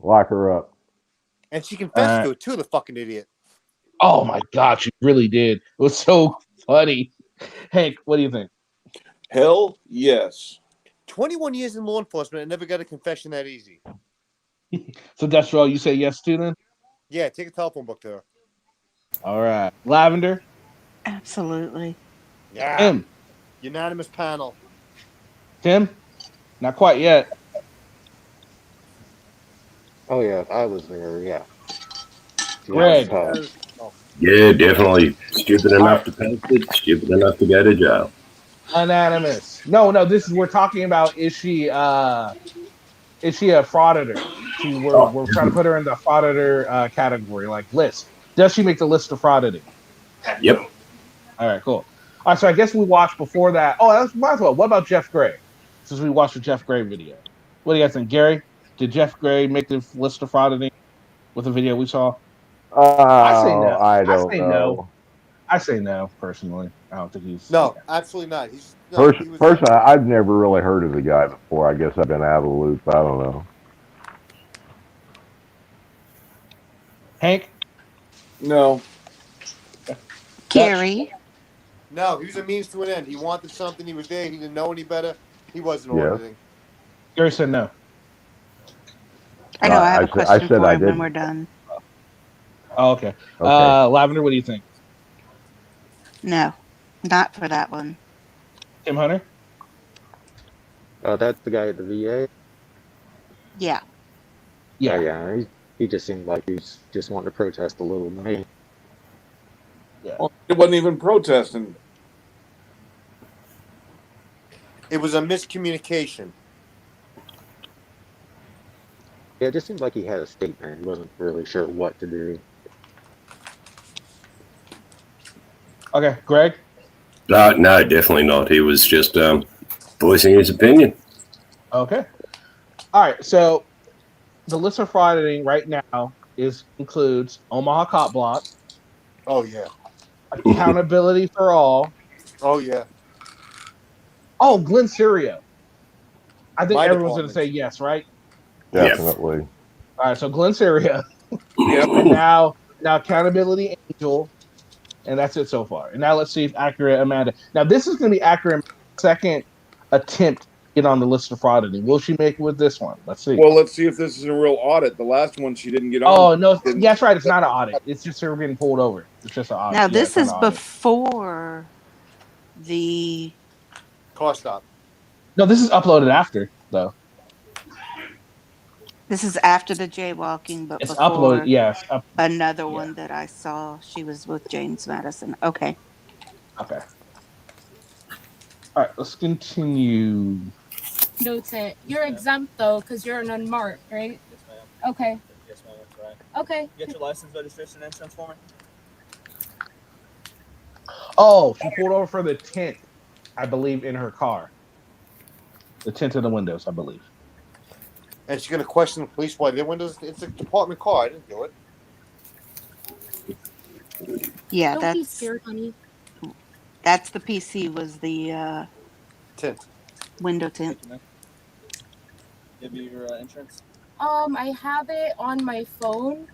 Lock her up. And she confessed to it too, the fucking idiot. Oh my God, she really did. It was so funny. Hank, what do you think? Hell yes. 21 years in law enforcement and never got a confession that easy. So that's all you say yes to then? Yeah, take a telephone book to her. All right. Lavender? Absolutely. Yeah. Tim? Unanimous panel. Tim? Not quite yet. Oh yeah, I was there. Yeah. Greg? Yeah, definitely stupid enough to pass it, stupid enough to go to jail. Unanimous. No, we're talking about is she a frauditor? We're trying to put her in the frauditor category, like list. Does she make the list of frauditing? Yep. All right, cool. All right, so I guess we watched before that. Oh, that's might as well. What about Jeff Gray? Since we watched the Jeff Gray video, what do you guys think, Gary? Did Jeff Gray make the list of frauditing with the video we saw? I say no. I don't know. No. I say no, personally. I don't think he's... No, absolutely not. Personally, I've never really heard of the guy before. I guess I've been out of the loop. I don't know. Hank? No. Gary? No, he was a means to an end. He wanted something. He was there. He didn't know any better. He wasn't auditing. Gary said no. I know. I have a question for I him when didn't. we're done. Oh, okay. Okay. Lavender, what do you think? No, not for that one. Tim Hunter? That's the guy at the VA. Yeah. Yeah. Oh, yeah. He just seemed like he's just wanting to protest a little to me. Yeah. Well, it wasn't even protesting. It was a miscommunication. Yeah, it just seemed like he had a statement. He wasn't really sure what to do. Okay, Greg? No, definitely not. He was just voicing his opinion. Okay. All right, so the list of frauditing right now includes Omaha Cop Block. Oh, yeah. Accountability for All. Oh, yeah. Oh, Glenn Serio. I think My everyone's going to department. say yes, right? Definitely. All right, so Glenn Serio. Yep. And now Accountability Angel. And that's it so far. And now let's see if Accurate Amanda. Now, this is going to be Accurate second attempt to get on the list of frauditing. Will she make it with this one? Let's see. Well, let's see if this is a real audit. The last one she didn't get on. Oh, no. Yeah, that's right. It's not an audit. It's just her getting pulled over. It's just an audit. Now, Yeah, this it's not is an audit. before the... Car stop. No, this is uploaded after, though. This is after the jaywalking, but It's before uploaded, yes. another one that I saw. She was with James Madison. Okay. Okay. All right, let's continue. Notes it. You're exempt though, because you're an unmarked, right? Yes, ma'am. Okay. Yes, ma'am. That's right. Okay. You get your license, registration, and insurance for me? Oh, she pulled over for the tint, I believe, in her car. The tint in the windows, I believe. And she's going to question the police why their windows. It's a department car. I didn't do it. Yeah, Don't be that's scared, honey. the PC was the tint. Window tint. Give you your insurance? I have it on my phone.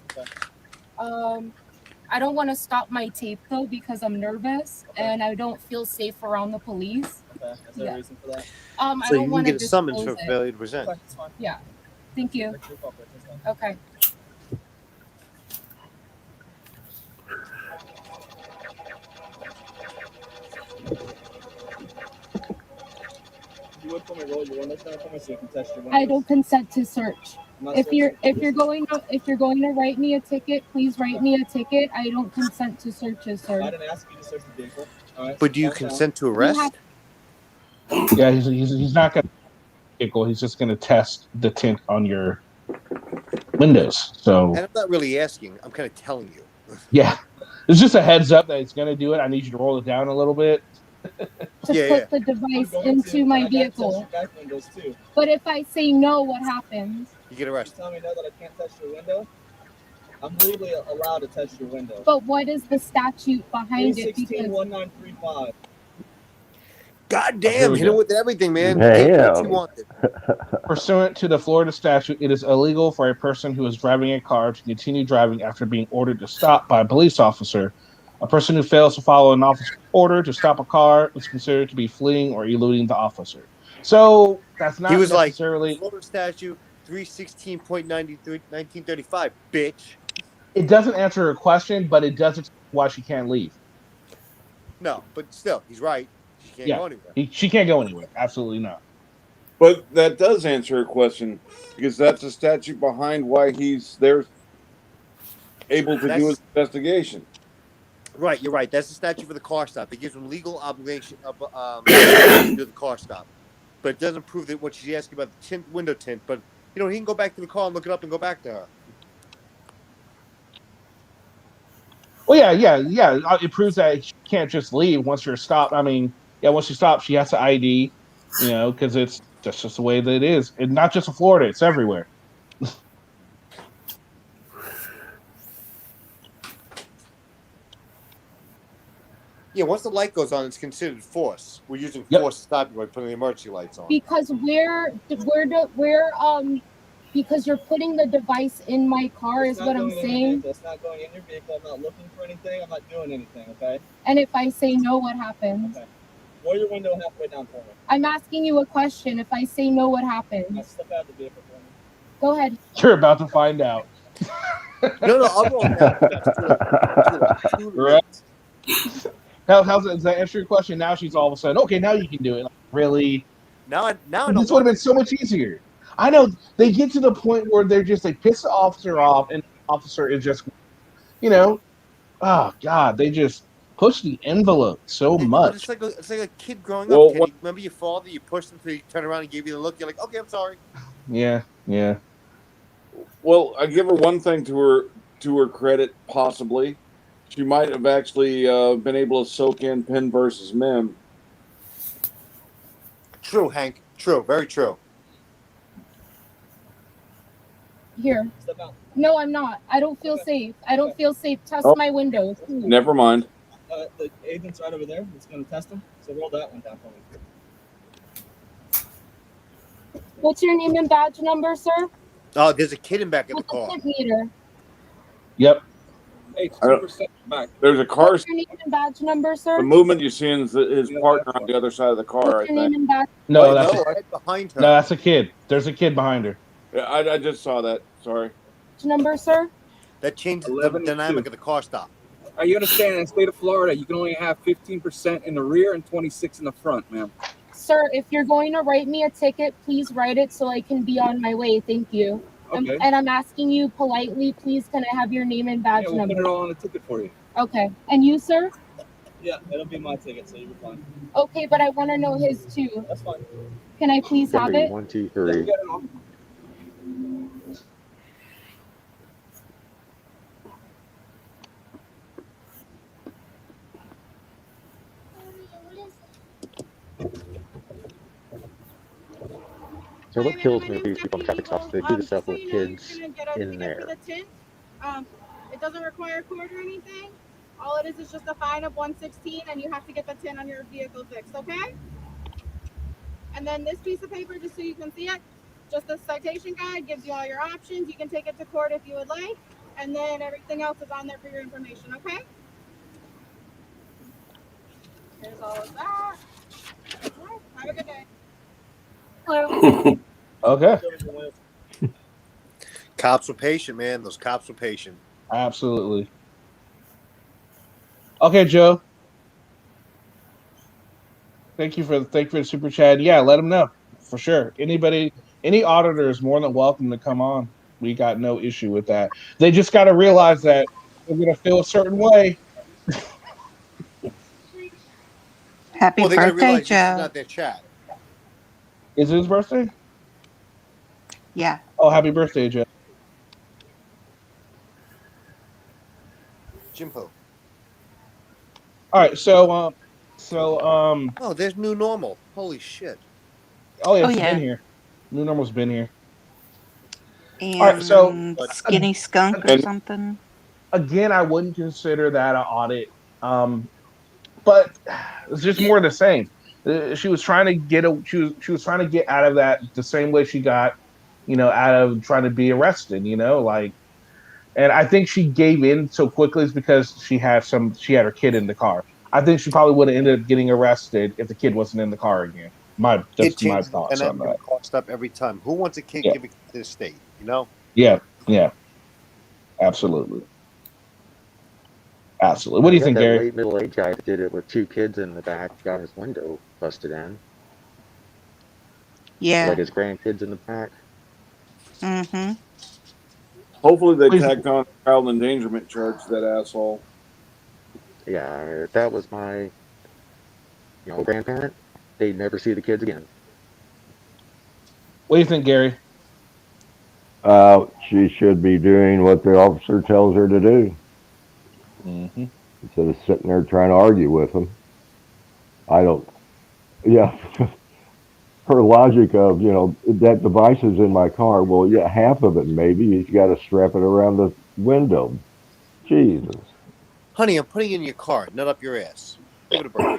I don't want to stop my tape though because I'm nervous and I don't feel safe around the police. Okay. Is there a reason for that? I So don't you can want to get a summons disclose for it. failure to present. Okay, that's fine. Yeah. Thank you. Okay. You would for me roll your windows down for me so you can test your windows. I don't consent to search. not If you're searching. if you're going to write me a ticket, please write me a ticket. I don't consent to searches, sir. I didn't ask you to search the vehicle. All right. But do you calm down. consent to arrest? Yeah, he's not going to vehicle. He's just going to test the tint on your windows. So And I'm not really asking. I'm kind of telling you. yeah, it's just a heads up that he's going to do it. I need you to roll it down a little bit. To put the device into my vehicle. Back windows too. But if I say no, what happens? You get arrested. You tell me no that I can't touch your window. I'm legally allowed to touch your window. But what is the statute behind it? 316-1935. God damn, hit him with everything, man. Damn. Get what you wanted. Pursuant to the Florida statute, it is illegal for a person who is driving a car to continue driving after being ordered to stop by a police officer. A person who fails to follow an officer's order to stop a car is considered to be fleeing or eluding the officer. So that's not He was necessarily. like, Florida statute 316.1935, bitch. It doesn't answer her question, but it does explain why she can't leave. No, but still, he's right. She can't go anywhere. She can't go anywhere. Absolutely not. But that does answer a question because that's the statute behind why he's there, able to do his investigation. Right, you're right. That's the statute for the car stop. It gives him legal obligation to do the car stop. But it doesn't prove that what she's asking about the window tint. But, he can go back to the car and look it up and go back to her. Well, yeah. It proves that she can't just leave once you're stopped. I mean, once you stop, she has to ID, because it's just the way that it is. And not just in Florida, it's everywhere. Yeah, once the light goes on, it's considered force. We're using force to stop you by putting the emergency lights on. Because because you're putting the device in my car is It's not what I'm going in your saying. vehicle. It's not going in your vehicle. I'm not looking for anything. I'm not doing anything, okay? And if I say no, what happens? Okay. Roll your window halfway down for me. I'm asking you a question. If I say no, what happens? Now step out of the vehicle for me. Go ahead. You're about to find out. No, I'll roll that. Right. Does that answer your question? Now she's all of a sudden, okay, now you can do it. Like, really? Now I This would have been so much easier. I know they get to the point where they piss the officer off, and the officer is just, oh God, they just push the envelope so much. It's like a kid growing Well, up. Kenny. Remember your father? You pushed him until he turned around and gave you the look. You're like, okay, I'm sorry. Yeah. Well, I give her one thing to her credit, possibly. She might have actually been able to soak in Penn versus Mem. True, Hank. True. Very true. Here. Step out. No, I'm not. I don't feel safe. I don't feel safe. Test Oh. my windows. Never mind. The agent's right over there. It's going to test him. So roll that one down for me. What's your name and badge number, sir? Oh, there's a kid in back of the What's the car. tip meter? Yep. Hey, I don't- 2% back. There's a car. What's your name and badge number, sir? The movement you see is his partner on the other side of the car, I What's your name think. and badge? No, that's right behind her. No, that's a kid. There's a kid behind her. Yeah, I just saw that. Sorry. Number, sir? That changes the 11 and dynamic 2. of the car stop. You understand in the state of Florida, you can only have 15% in the rear and 26 in the front, ma'am. Sir, if you're going to write me a ticket, please write it so I can be on my way. Thank you. Okay. And I'm asking you politely, please, can I have your name and badge Yeah, we'll number? put it all on the ticket for you. Okay. And you, sir? Yeah, it'll be my ticket, so you'll be fine. Okay, but I want to know his too. That's fine. Can I please have it? 1, 2, Yeah, 3. we got it all. So what kills me with these people on traffic stops? They do this stuff with kids in there. It doesn't require a cord or anything. All it is just a fine of $116, and you have to get the tint on your vehicle fixed, okay? And then this piece of paper, just so you can see it, just a citation guide, gives you all your options. You can take it to court if you would like. and then everything else is on there for your information, okay? Here's all of that. All right, have a good day. Hello. Okay. Cops were patient, man. Those cops were patient. Absolutely. Okay, Joe. Thank you for the super chat. Yeah, let them know for sure. Any auditor is more than welcome to come on. We got no issue with that. They just got to realize that they're going to feel a certain way. Happy Well, they gotta birthday, realize this is Joe. not their chat. Is it his birthday? Yeah. Oh, happy birthday, Joe. Jimpo. All right, so Oh, there's new normal. Holy shit. oh yeah, Oh, it's yeah. been here. New Normal's been here. And All right, so Skinny Skunk or something. Again, I wouldn't consider that an audit, but it's just more of the same. She was trying to get she was trying to get out of that the same way she got, out of trying to be arrested. And I think she gave in so quickly is because she had her kid in the car. I think she probably would have ended up getting arrested if the kid wasn't in the car again. That's my thoughts on that. Cost up every time. Who wants a kid Yeah. giving to the state? You know? Yeah, absolutely. Absolutely. What do you think, that Gary? late middle-aged guy that did it with 2 kids in the back, got his window busted in. Yeah. Like his grandkids in the back. Mm-hmm. Hopefully they tacked on a child endangerment charge to that asshole. Yeah, if that was my, grandparent, they'd never see the kids again. What do you think, Gary? She should be doing what the officer tells her to do. Mm-hmm. Instead of sitting there trying to argue with him. Yeah. Her logic of, that device is in my car. Well, yeah, half of it maybe. You got to strap it around the window. Jesus. Honey, I'm putting it in your car, not up your ass. Give it a break.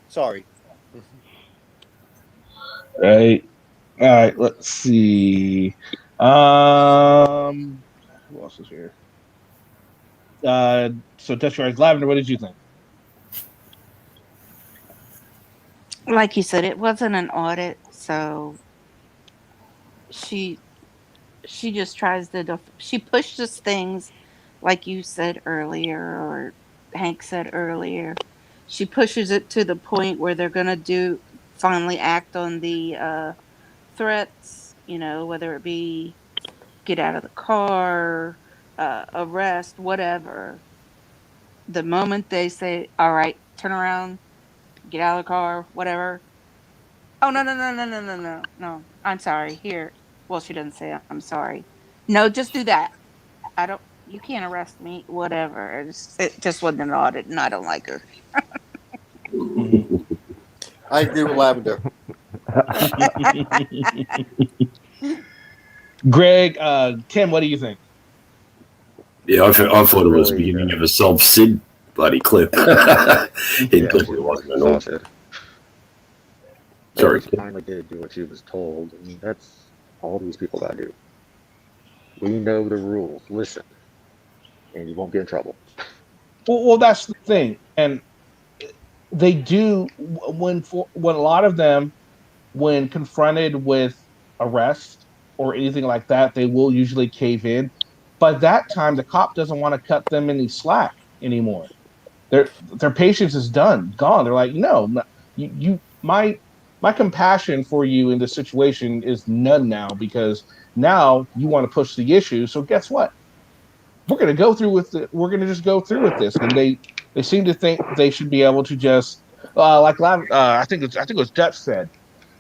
Sorry. Right. All right. Let's see. Who else is here? So Test Drive Lavender, what did you think? Like you said, it wasn't an audit, so she just tries to she pushes things, like you said earlier, or Hank said earlier. She pushes it to the point where they're gonna finally act on the threats, whether it be get out of the car, arrest, whatever. The moment they say, all right, turn around, get out of the car, whatever. Oh, no. I'm sorry. Here. Well, she doesn't say I'm sorry. No, just do that. You can't arrest me, whatever. It just wasn't an audit, and I don't like her. I agree with Lavender. Greg, Tim, what do you think? Yeah, I thought it was the beginning of a self-Sid bloody clip. It clearly wasn't an audit. Sorry. She finally did do what she was told, and that's all these people gotta do. We know the rules. Listen, and you won't get in trouble. Well, that's the thing, and they do when a lot of them, when confronted with arrest or anything like that, they will usually cave in. By that time, the cop doesn't want to cut them any slack anymore. Their patience is gone. They're like, no, my compassion for you in this situation is none now, because now you want to push the issue. So guess what? We're going to go through with it. We're going to just go through with this. And they seem to think they should be able to just I think it was Dutch said,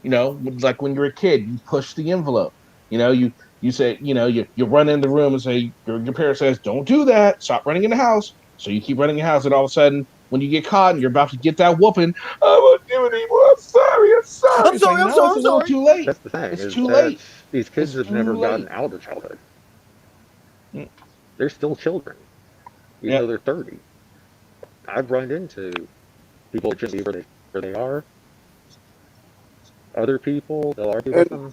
like when you're a kid, you push the envelope. You say, you run in the room and say, your parent says, don't do that. Stop running in the house. So you keep running in the house, and all of a sudden, when you get caught and you're about to get that whooping, I won't do it anymore. I'm sorry. It's a little too late. That's the thing. It's too late. These kids It's have never too gotten late. out of childhood. They're still children, even though they're 30. I've run into people that just leave where they are. Other people, they'll argue with them.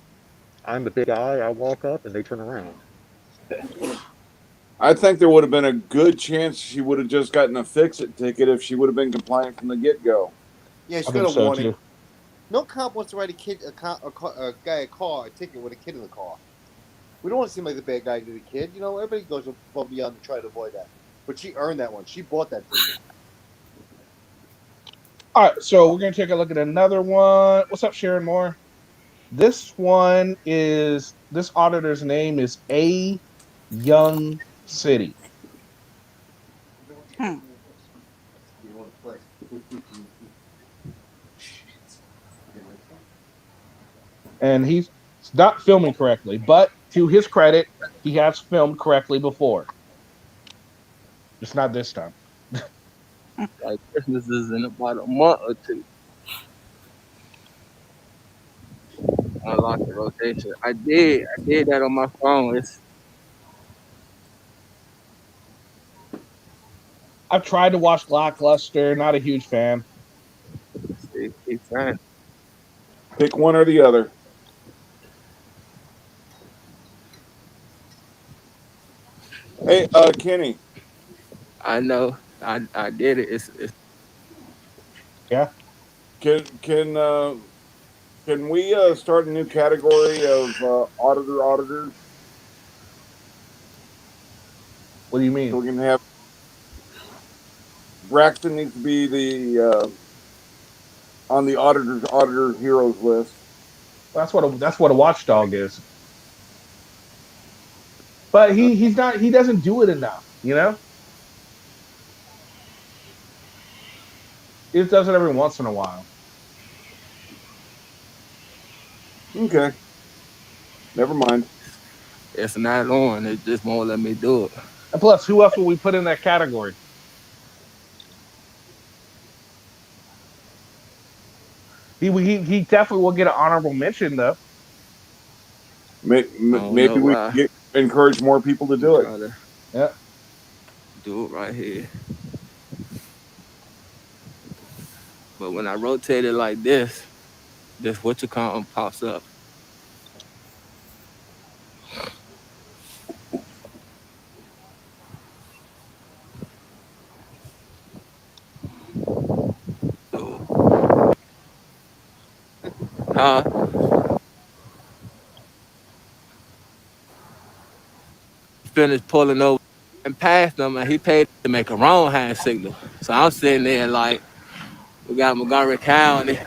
I'm the big guy. I walk up and they turn around. I think there would have been a good chance she would have just gotten a fix-it ticket if she would have been compliant from the get-go. Yeah, she I got think a so warning. too. No cop wants to write a guy a ticket with a kid in the car. We don't want to seem like the bad guy to the kid. You know, everybody goes above and beyond to try to avoid that. But she earned that one. She bought that ticket. All right, so we're gonna take a look at another one. What's up, Sharon Moore? This one is this auditor's name is A. Young City. And he's not filming correctly, but to his credit, he has filmed correctly before. Just not this time. Like Christmas is in about a month or two. Unlock the rotation. I did that on my phone. I've tried to watch Lackluster, not a huge fan. It's fine. Pick one or the other. Hey, Kenny. I know. I did it. It's yeah. Can we start a new category of auditors? What do you mean? So we can have Braxton needs to be the on the auditor heroes list. That's what a watchdog is. But he doesn't do it enough, you know? He just does it every once in a while. Okay. Never mind. It's not on. It just won't let me do it. And plus, who else will we put in that category? He definitely will get an honorable mention, though. Maybe we encourage more people to do it. Yeah. Do it right here. But when I rotate it like this what you call them pops up. Finished pulling over and passed him, and he paid to make a wrong hand signal. So I'm sitting there like, we got Montgomery County.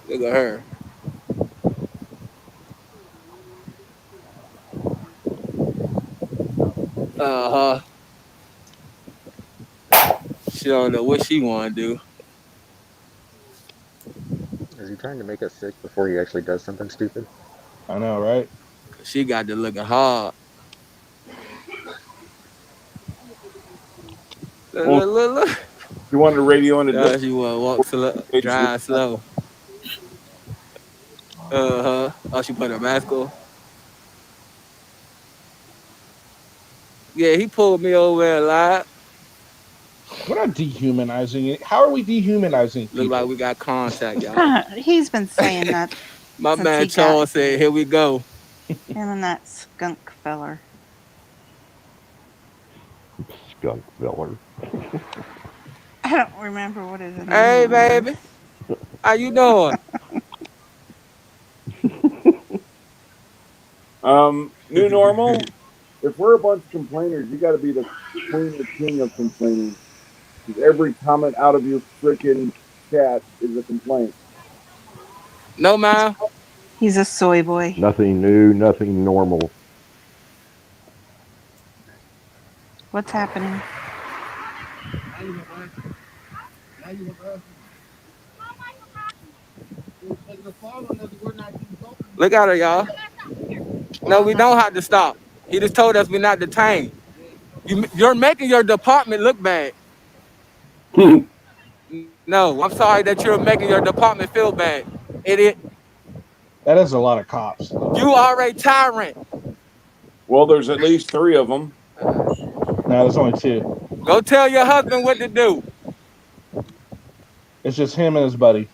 Look at her. She don't know what she want to do. Is he trying to make us sick before he actually does something stupid? I know, right? She got to looking hard. Look. You wanted to radio in a She want to walk slow, drive slow. Oh, she put her mask on. Yeah, he pulled me over and lied. We're not dehumanizing it. How are we dehumanizing people? Look like we got contact, y'all. He's been saying that. My since man he Charles said, here we go. Him and that skunk feller. Skunk feller. I don't remember what his name Hey, was. baby. How you doing? New normal. If we're a bunch of complainers, you got to be the queen or king of complaining. Because every comment out of your freaking chat is a complaint. No, ma'am. He's a soy boy. Nothing new, nothing normal. What's happening? Look at her, y'all. No, we don't have to stop. He just told us we're not detained. You're making your department look bad. No, I'm sorry that you're making your department feel bad, idiot. That is a lot of cops. You are a tyrant. Well, there's at least 3 of them. No, there's only 2. Go tell your husband what to do. It's just him and his buddy.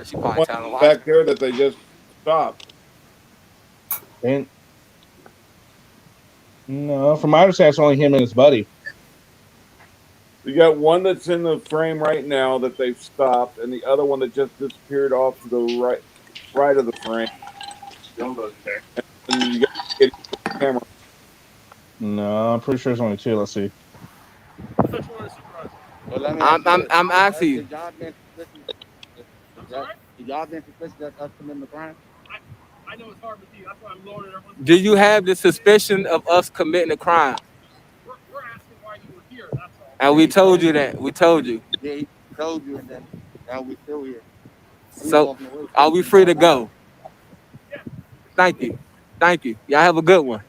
She probably One telling why. back there that they just stopped. And no, from my understanding, it's only him and his buddy. You got one that's in the frame right now that they've stopped, and the other one that just disappeared off to the right of the frame. And you got the camera. No, I'm pretty sure it's only two. Let's see. Well, let me I'm asking you. Y'all been suspicious of us committing the crime? I know it's hard with you. That's why I'm lowering everyone's. Do you have the suspicion of us committing a crime? We're asking why you were here. That's all. And we told you that. We told you. Yeah, he told you, and then now we still here. So, are we free to go? Thank you. Thank you. Y'all have a good one.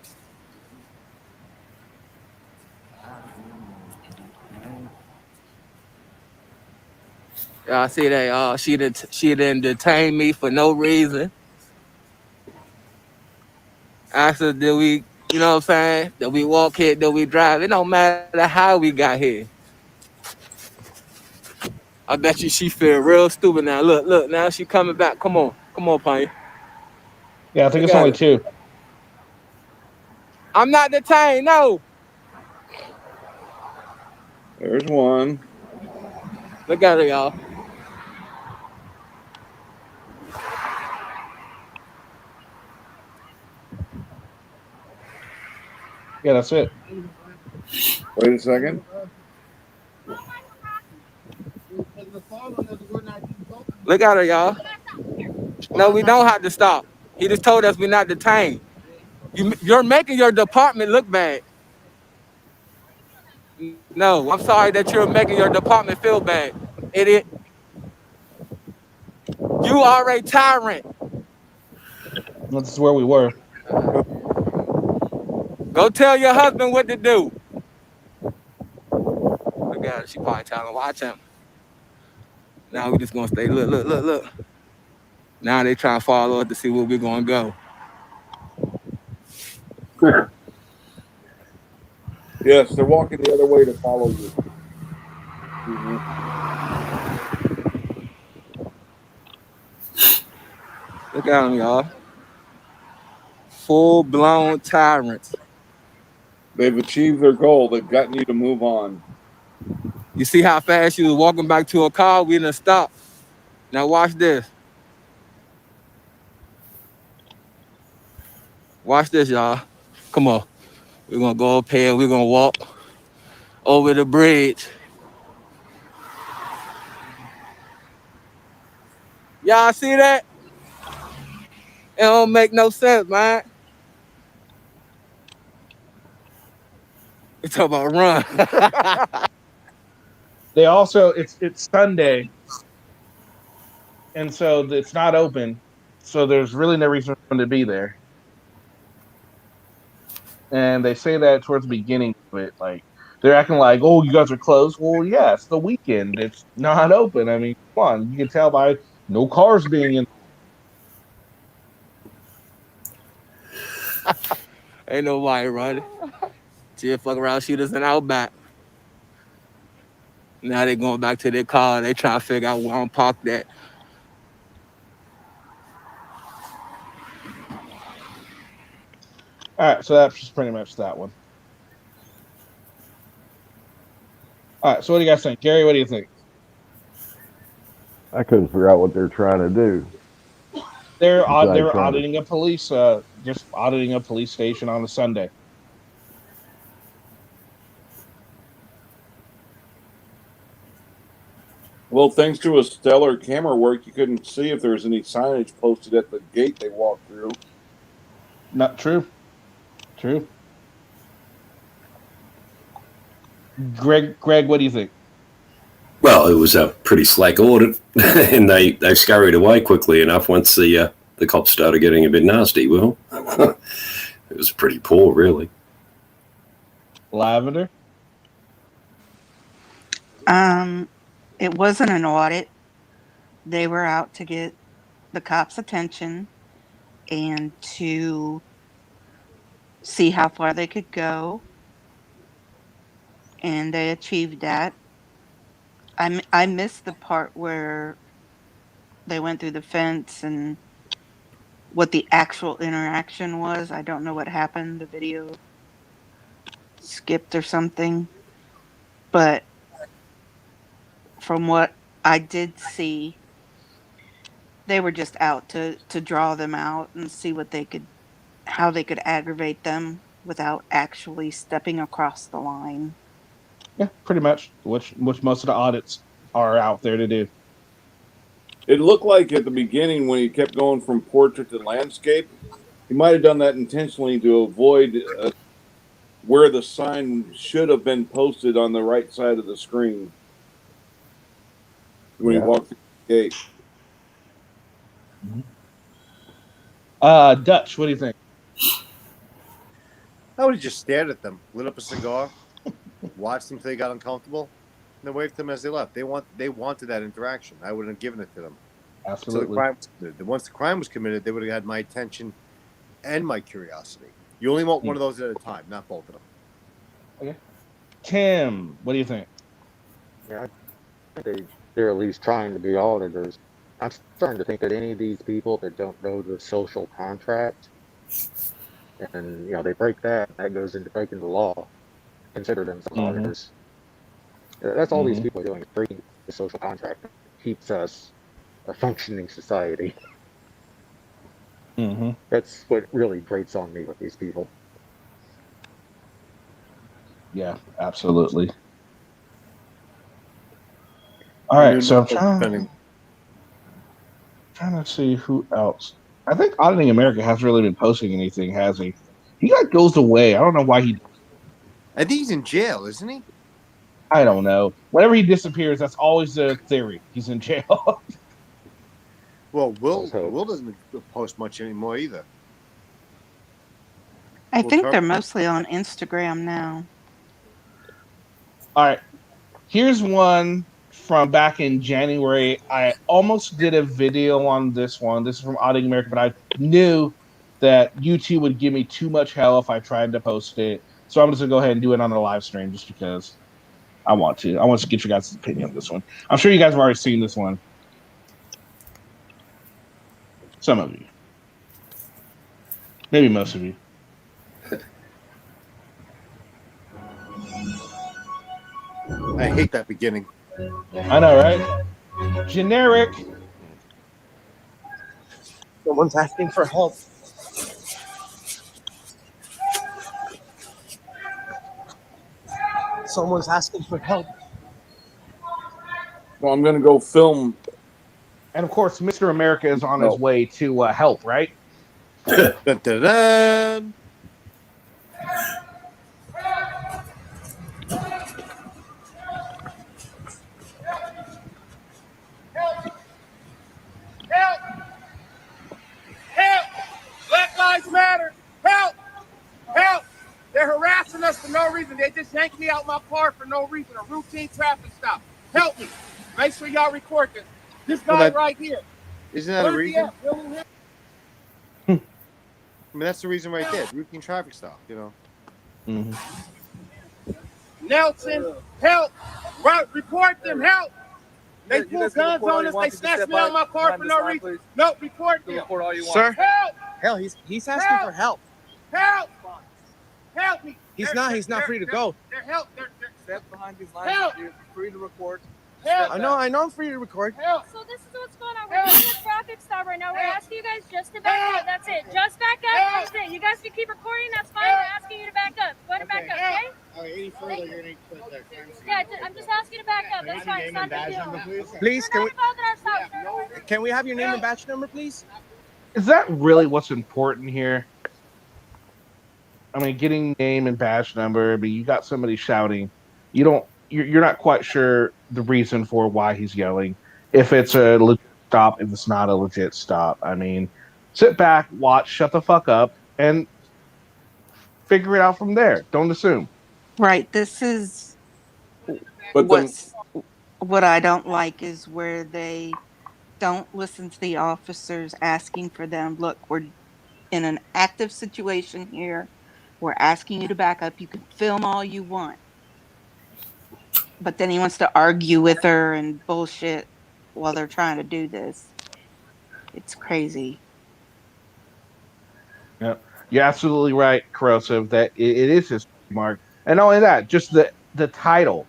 Y'all see that? She didn't detain me for no reason. Asked her, did we, you know what I'm saying? Did we walk here? Did we drive? It don't matter how we got here. I bet you she feel real stupid now. Look, now she coming back. Come on, Panya. Yeah, I think Look it's at only her. two. I'm not detained, no. There's one. Look at her, y'all. Yeah, that's it. Wait a second. Look at her, y'all. No, we don't have to stop. He just told us we're not detained. You're making your department look bad. No, I'm sorry that you're making your department feel bad, idiot. You are a tyrant. This is where we were. Go tell your husband what to do. Look at her. She probably telling him, watch him. Now we just gonna stay. Look. Now they trying to follow us to see where we're gonna go. Yes, they're walking the other way to follow you. Look at them, y'all. Full-blown tyrants. They've achieved their goal. They've gotten you to move on. You see how fast she was walking back to her car? We didn't stop. Now watch this. Watch this, y'all. Come on. We're gonna go up here. We're gonna walk over the bridge. Y'all see that? It don't make no sense, man. We talking about run. They also it's Sunday, and so it's not open. So there's really no reason for them to be there. And they say that towards the beginning of it, like they're acting like, "Oh, you guys are closed." Well, yeah, it's the weekend. It's not open. I mean, come on, you can tell by no cars being in. Ain't nobody running. She'll fuck around, shoot us in Outback. Now they going back to their car. They trying to figure out where I'm parked at. All right, so that's just pretty much that one. All right, so what do you guys think, Gary? What do you think? I couldn't figure out what they're trying to do. They're Besides trying to- auditing a police, just auditing a police station on a Sunday. Well, thanks to a stellar camera work, you couldn't see if there was any signage posted at the gate they walked through. Not true. True. Greg, what do you think? Well, it was a pretty slack audit, and they scurried away quickly enough once the cops started getting a bit nasty. Well, it was pretty poor, really. Lavender? It wasn't an audit. They were out to get the cops' attention and to see how far they could go. And they achieved that. I missed the part where they went through the fence and what the actual interaction was. I don't know what happened. The video skipped or something. But from what I did see, they were just out to draw them out and see how they could aggravate them without actually stepping across the line. Yeah, pretty much. Which most of the audits are out there to do. It looked like at the beginning when he kept going from portrait to landscape, he might have done that intentionally to avoid where the sign should have been posted on the right side of the screen when he walked through the gate. Dutch, what do you think? I would have just stared at them, lit up a cigar, watched them until they got uncomfortable, and then waved them as they left. They wanted that interaction. I wouldn't have given it to them. Absolutely. So the crime was committed. Once the crime was committed, they would have had my attention and my curiosity. You only want one of those at a time, not both of them. Okay. Tim, what do you think? Yeah, I think they're at least trying to be auditors. I'm starting to think that any of these people that don't know the social contract, and they break that goes into breaking the law, consider themselves auditors. That's all these people are doing, is breaking the social contract that keeps us a functioning society. That's what really grates on me with these people. Yeah, absolutely. All right, so I'm trying to see who else. I think Auditing America hasn't really been posting anything, has he? He goes away. I don't know why he. I think he's in jail, isn't he? I don't know. Whenever he disappears, that's always the theory. He's in jail. Well, Will doesn't post much anymore either. I think they're mostly on Instagram now. All right. Here's one from back in January. I almost did a video on this one. This is from Auditing America, but I knew that YouTube would give me too much hell if I tried to post it. So I'm just going to go ahead and do it on the live stream just because I want to. I want to get your guys' opinion on this one. I'm sure you guys have already seen this one. Some of you. Maybe most of you. I hate that beginning. I know, right? Generic. Someone's asking for help. Someone's asking for help. Well, I'm going to go film. And of course, Mr. America is on his way to help, right? Dun, dun, dun. Help! Help! Black Lives Matter! Help! Help! They're harassing us for no reason. They just yanked me out my car for no reason. A routine traffic stop. Help me. Make sure y'all record this. This guy right here. Isn't that a reason? I mean, that's the reason right there. Routine traffic stop, Nelson, help! Right, report them, help! They pull guns on us. They snatched me out of my car for no reason. No, report them. Sir? Help! Hell, he's asking for help. Help! Help me! He's not free to go. They're help. Step behind these lines. Help! You're free to record. Help! I know I'm free to record. Help! So this is what's going on. We're doing a traffic stop right now. We're asking you guys just to back up. That's it. Just back up. That's it. You guys can keep recording. That's fine. We're asking you to back up. Go ahead and back up, okay? All right, any further, you're going to put that Yeah, I'm just asking you to back up. That's fine. It's not a big deal. Please, We're not involved in our stop. can we have your name and badge number, please? Is that really what's important here? I mean, getting name and badge number, but you got somebody shouting. You're not quite sure the reason for why he's yelling. If it's a legit stop, if it's not a legit stop. I mean, sit back, watch, shut the fuck up, and figure it out from there. Don't assume. Right. This is what I don't like is where they don't listen to the officers asking for them. Look, we're in an active situation here. We're asking you to back up. You can film all you want. But then he wants to argue with her and bullshit while they're trying to do this. It's crazy. Yeah, you're absolutely right, Corrosive. That it is his mark, and not only that, just the title.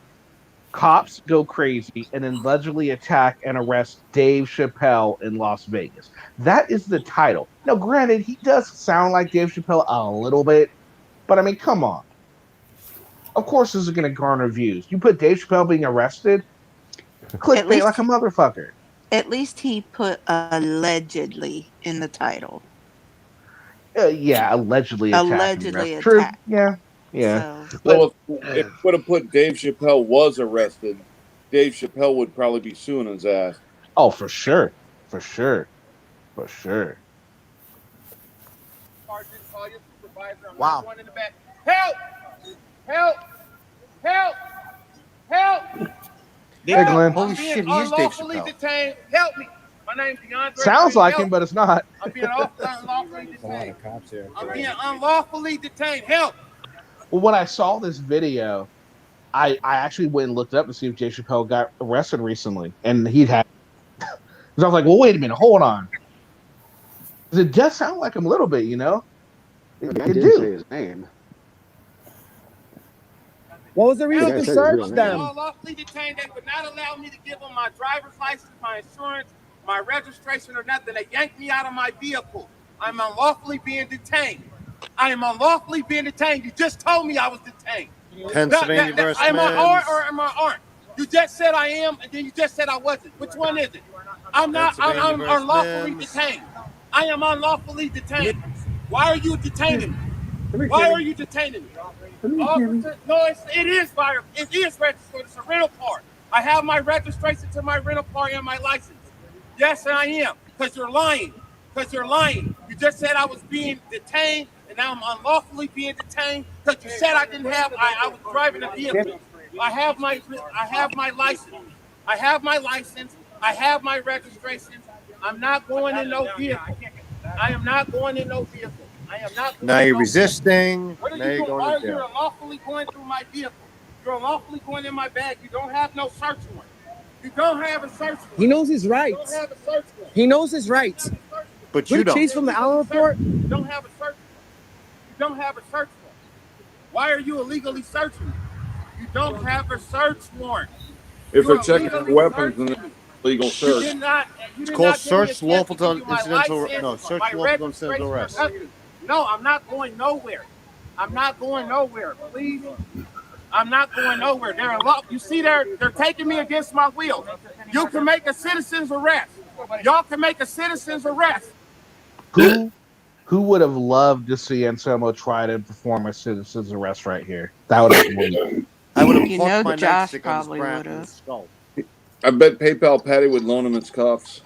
Cops go crazy and then allegedly attack and arrest Dave Chappelle in Las Vegas. That is the title. Now, granted, he does sound like Dave Chappelle a little bit, but I mean, come on. Of course, this is going to garner views. You put Dave Chappelle being arrested, clickbait like a motherfucker. At least he put allegedly in the title. Yeah, allegedly attacked. Allegedly arrested. True. attacked. Yeah. Well, if it would have put Dave Chappelle was arrested, Dave Chappelle would probably be suing his ass. Oh, for sure. For sure. Wow. Help! Help! Help! Help! Hey, Glenn. Holy shit, he is Dave Unlawfully Chappelle. detained. Help me. My name's DeAndre. Sounds like Help. him, but it's not. I'm being unlawfully There's a lot detained. of cops here. I'm being unlawfully detained. Help! Well, when I saw this video, I actually went and looked up to see if Dave Chappelle got arrested recently, and he'd had. Because I was like, well, wait a minute, hold on. Because it does sound like him a little bit, you know? It I did do. say his name. What was the reason Yeah, to I said his search real name. them? Unlawfully detained. They would not allow me to give them my driver's license, my insurance, my registration, or nothing. They yanked me out of my vehicle. I'm unlawfully being detained. I am unlawfully being detained. You just told me I was detained. Pennsylvania versus Am I Mims. are or am I aren't? You just said I am, and then you just said I wasn't. Which one is it? I'm not. I'm Pennsylvania versus unlawfully Mims. detained. I am unlawfully detained. Why are you detaining me? Why are you detaining me? Officer, no, it is fire. It is registered. It's a rental car. I have my registration to my rental car and my license. Yes, I am. Because you're lying. Because you're lying. You just said I was being detained, and now I'm unlawfully being detained because you said I didn't have. I was driving a vehicle. I have my license. I have my license. I have my registration. I'm not going in no vehicle. I am not going in no vehicle. I am not. Now you're resisting. What are Now you you're doing? going Why to are you jail. unlawfully going through my vehicle? You're unlawfully going in my bag. You don't have no search warrant. You don't have a search warrant. He knows his You rights. don't have a search warrant. He knows his rights. But you Good don't. chase from the Allen report. You don't have a search warrant. You don't have a search warrant. Why are you illegally searching me? You don't have a search warrant. If You're they're checking illegally weapons, then searching it's me. legal You search. did not. You It's did called not give me a search chance to lawful give you my incidental. license, No, search my lawful incidental registration, arrest. or nothing. No, I'm not going nowhere. I'm not going nowhere. Please. I'm not going nowhere. They're you see, they're taking me against my will. You can make a citizen's arrest. Y'all can make a citizen's arrest. Who would have loved to see Anselmo try to perform a citizen's arrest right here? That would have been. I would have You plucked know, my Josh nightstick on his probably brown would have. skull. I bet PayPal Patty would loan him his cuffs.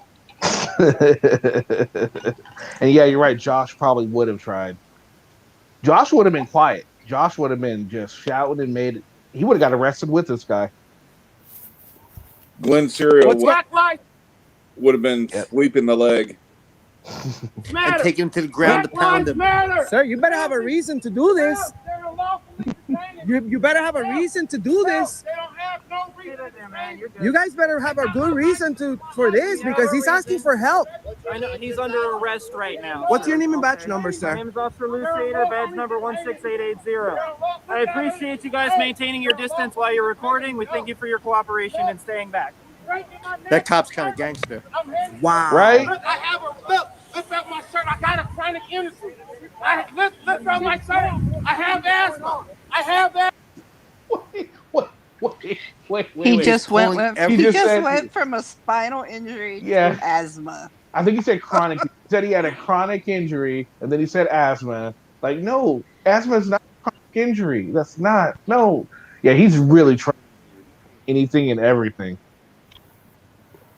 And yeah, you're right. Josh probably would have tried. Josh would have been quiet. Josh would have been just shouting and made. He would have got arrested with this guy. Glenn Serial Black lives would have been sweeping the leg. And matter. take him to the ground to Black pound lives him. matter. Sir, you better have a reason to do this. They're unlawfully detaining me. You better have a reason to do this. They don't have no reason to detain me. You guys better have a good reason for this because he's asking for help. I know he's under arrest right now. What's your name and badge number, My sir? name is Officer Luciator, badge number 16880. I appreciate you guys maintaining your distance while you're recording. We thank you for your cooperation and staying back. That cop's kind of gangster. Wow. Right? Look, I have a look. Lift up my shirt. I got a chronic illness. Lift up my shirt. I have asthma. I have asthma. Wait. He just went said- from a spinal injury Yeah. to asthma. I think he said chronic. He said he had a chronic injury, and then he said asthma. Like, no, asthma is not a chronic injury. That's not. No. Yeah, he's really trying anything and everything.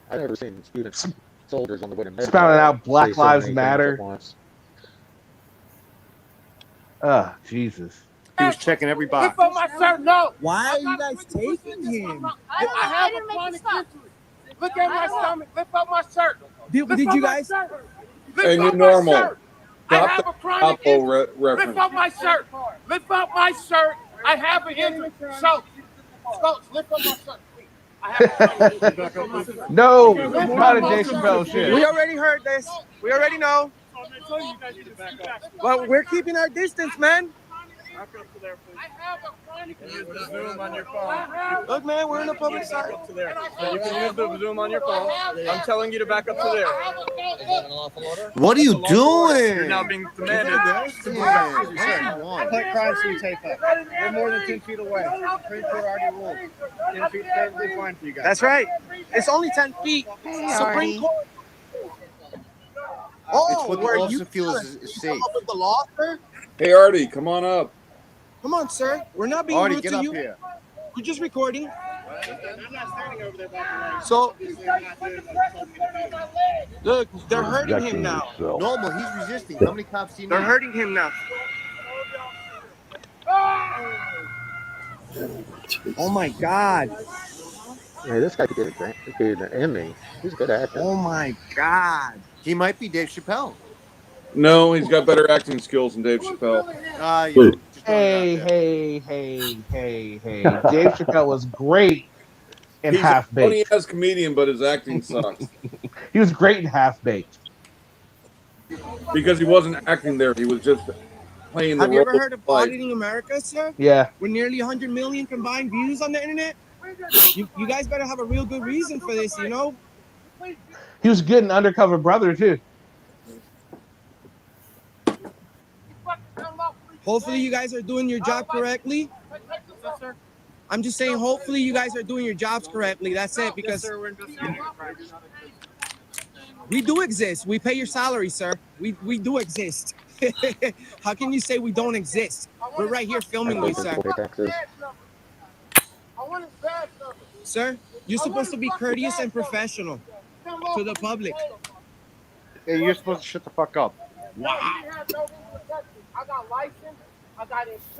I've never seen students, soldiers on the way to med Spouting out say Black so Lives many things Matter. at once. Jesus. He was checking every box. Lift up my shirt. No. Why are you guys taking him? I have a chronic injury. Look at my stomach. Lift up my shirt. Did Lift you up my guys? shirt. Hey, Lift you're up my normal. shirt. I Drop have the a chronic Apple injury. Lift reference. up my shirt. Lift up my shirt. I have an injury. So, lift up my shirt, please. No, not a Dave Chappelle shit. We already heard this. We already know. But we're keeping our distance, man. Use the Zoom on your phone. Look, man, we're in the public side. To there. So you can use the Zoom on your phone. I'm telling you to back up to there. What are you You're doing? now being demanded to move back. Put crime scene tape up. We're more than 10 feet away. Supreme Court already ruled. 10 feet perfectly fine for you guys. That's right. It's only 10 feet. Supreme Court. It's what the officer feels is safe. Up with the law, sir? Hey, Artie, come on up. Come on, sir. We're not being Artie, rude get to up you. here. We're just recording. So, look, they're hurting him now. Normal, he's resisting. How many cops do you need? They're hurting him now. Oh my God. Hey, this guy could get a grant, could get an Emmy. He's a good actor. Oh my God. He might be Dave Chappelle. No, he's got better acting skills than Dave Chappelle. Hey. Dave Chappelle was great in He's Half a funny Baked. ass comedian, but his acting sucks. He was great in Half Baked. Because he wasn't acting there, he was just playing the Have you role. ever heard of like, Auditing America, sir? Yeah. With nearly 100 million combined views on the internet? You guys better have a real good reason for this, you know? He was good in Undercover Brother too. Hopefully you guys are doing your job correctly. I'm just saying, hopefully you guys are doing your jobs correctly. That's it, because we do exist. We pay your salary, sir. We do exist. How can you say we don't exist? We're right here filming you, sir. Sir, you're supposed to be courteous and professional to the public. Hey, you're supposed to shut the fuck up.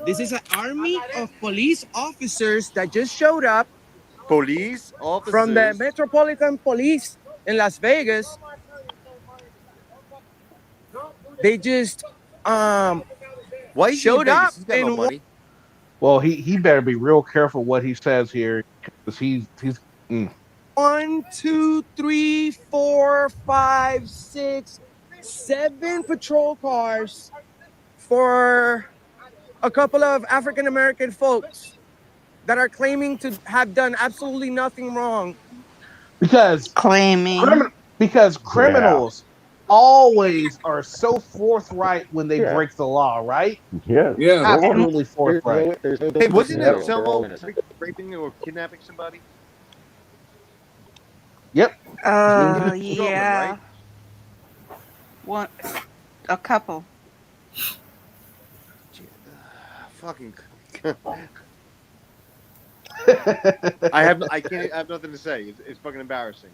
This is an army of police officers that just showed up Police officers from the Metropolitan Police in Las Vegas. They just Why is he showed in up Vegas? He's got no and money. Well, he better be real careful what he says here, because he's 1, 2, 3, 4, 5, 6, 7 patrol cars for a couple of African American folks that are claiming to have done absolutely nothing wrong. because Claiming. criminals always are so forthright when they break the law, right? Yeah. Absolutely forthright. Hey, wasn't that Selma raping or kidnapping somebody? Yep. Yeah. One, a couple. Fucking. I have nothing to say. It's fucking embarrassing.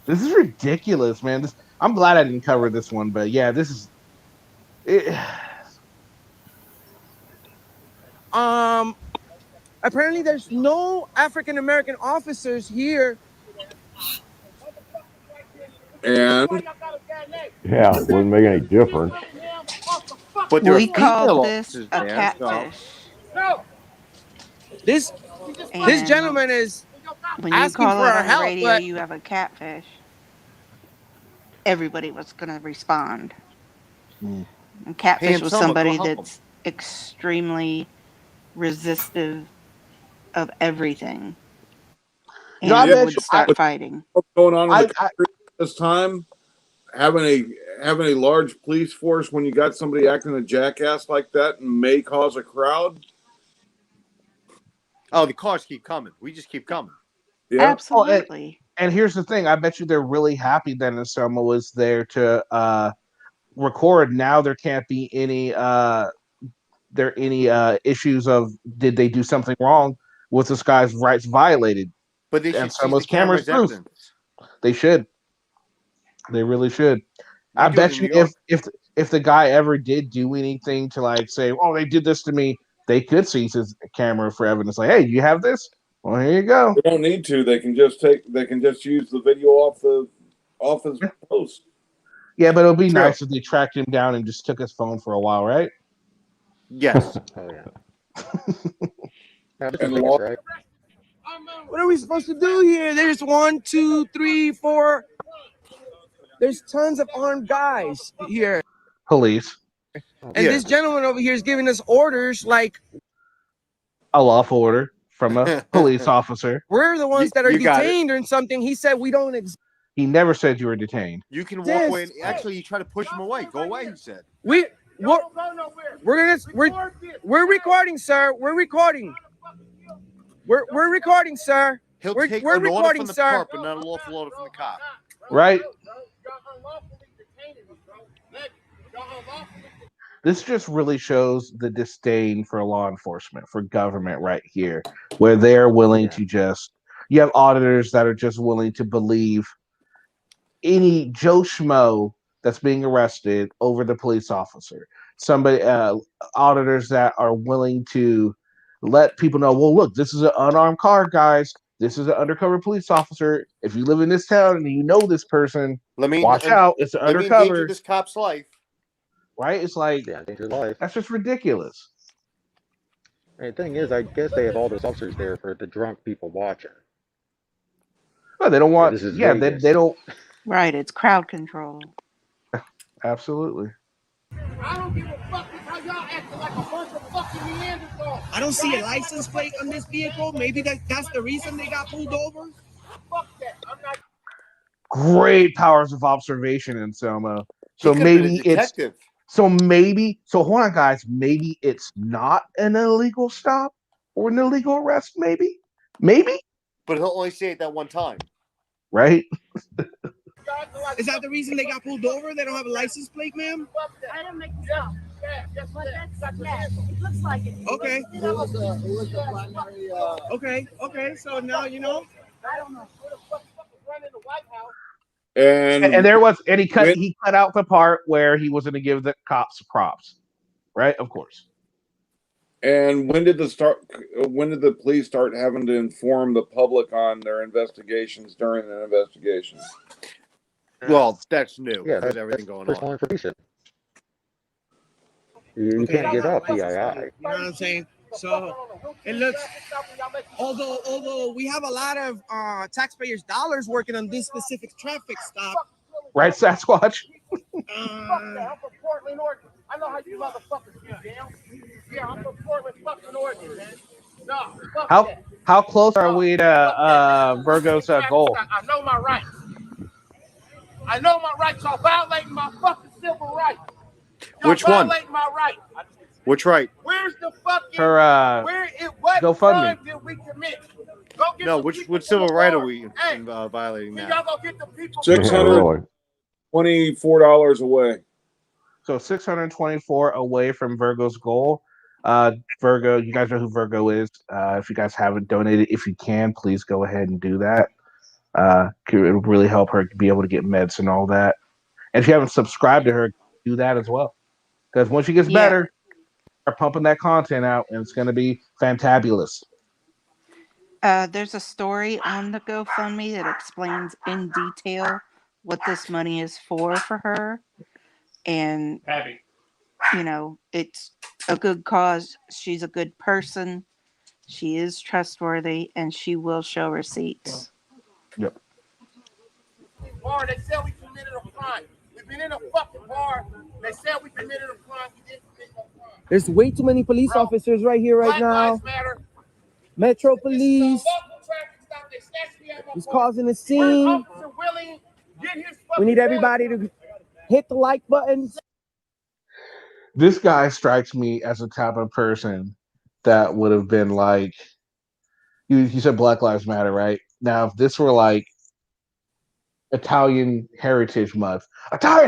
This is ridiculous, man. I'm glad I didn't cover this one, but yeah, this is. Apparently there's no African American officers here. And Yeah, wouldn't make any difference. But there We are female call this officers a there, so- catfish. This And gentleman is when you asking call for it our on the help, radio, but you have a catfish. Everybody was going to respond. And catfish Hey, was Selma, go somebody help 'em. that's extremely resistive of everything. And No, I bet would you- start fighting. what's going on in I- the country at this time? Having a large police force when you got somebody acting a jackass like that may cause a crowd. Oh, the cars keep coming. We just keep coming. Yeah. Absolutely. And here's the thing: I bet you they're really happy that Anselmo was there to record. Now there can't be any issues of did they do something wrong with this guy's rights violated. But they should Anselmo's seize the camera's proof. evidence. They should. They really should. They I do it bet in you New York. if the guy ever did do anything to like say, oh, they did this to me, they could seize his camera for evidence. Like, hey, do you have this? Well, here you go. They don't need to. They can just use the video off his post. Yeah, but it'll be nice if they tracked him down and just took his phone for a while, right? Yes. Oh yeah. And law, right? What are we supposed to do here? There's 1, 2, 3, 4. There's tons of armed guys here. Police. And this gentleman over here is giving us orders like A lawful order from a police officer. we're the ones that are you got it. detained or something. He said we don't exist. He never said you were detained. You can walk away. And, actually, you try to push him away. Go away, he said. We're recording, sir. We're recording. We're recording, sir. He'll take we're an order recording, from the sir. perp, but not a lawful order from the cop. Right? This just really shows the disdain for law enforcement, for government right here, where they're willing to just, you have auditors that are just willing to believe any Joe Schmo that's being arrested over the police officer. Somebody, auditors that are willing to let people know, well, look, this is an unarmed car, guys. This is an undercover police officer. If you live in this town and you know this person, watch out. It's an Let me undercover. endanger this cop's life. Right? It's like, endanger life. That's just ridiculous. And the thing is, I guess they have all those officers there for the drunk people watching. Well, they don't want, This is they Vegas. don't. Right, it's crowd control. Absolutely. I don't give a fuck how y'all acting like a bunch of fucking Neanderthals. I don't see a license plate on this vehicle. Maybe that's the reason they got pulled over. Fuck that. I'm not. Great powers of observation in Selma. So He could've been a maybe it's detective. so hold on, guys. Maybe it's not an illegal stop or an illegal arrest. Maybe. But he'll only say it that one time. Right? Is that the reason they got pulled over? They don't have a license plate, ma'am? I didn't make this up. But it looks like it. Okay. It was a primary, Okay. So now you know. I don't know. And there was, and he cut out the part where he was going to give the cops props, right? Of course. And when did the police start having to inform the public on their investigations during an investigation? Well, that's new. Yeah, There's everything going personal on. information. You can't give out PII. You know what I'm saying? So it looks, although we have a lot of taxpayers' dollars working on this specific traffic stop. Right, Sasquatch? I'm from Portland, Oregon. I know how you motherfuckers get down. Yeah, I'm from Portland, fucking Oregon, man. No, fuck that. How close are we to Virgo's goal? I know my rights. I know my rights. Y'all violating my fucking civil rights. Y'all Which one? violating my rights. Which right? Where's the fucking? What GoFundMe. crime did we commit? Go get No, the which people civil from right are Florida. we Hey, violating can now? y'all go get the people? $624 away. So 624 away from Virgo's goal. Virgo, you guys know who Virgo is. If you guys haven't donated, if you can, please go ahead and do that. It would really help her be able to get meds and all that. And if you haven't subscribed to her, do that as well. Because once she gets better, start pumping that content out, and it's going to be fantabulous. There's a story on the GoFundMe that explains in detail what this money is for her. And, you know, it's a good cause. She's a good person. She is trustworthy, and she will show receipts. Yep. Bar, they said we committed a crime. We've been in a fucking bar. They said we committed a crime. We didn't commit no crime. There's way too many police officers right here right Black now. Lives Matter. Metro Police Local traffic stop. They snatched me out my is car. causing a Where's scene. Officer Willie? Get his We fucking need everybody to hit the like button. This guy strikes me as the type of person that would have been like, you said Black Lives Matter, right? Now, if this were like Italian Heritage Month, arrested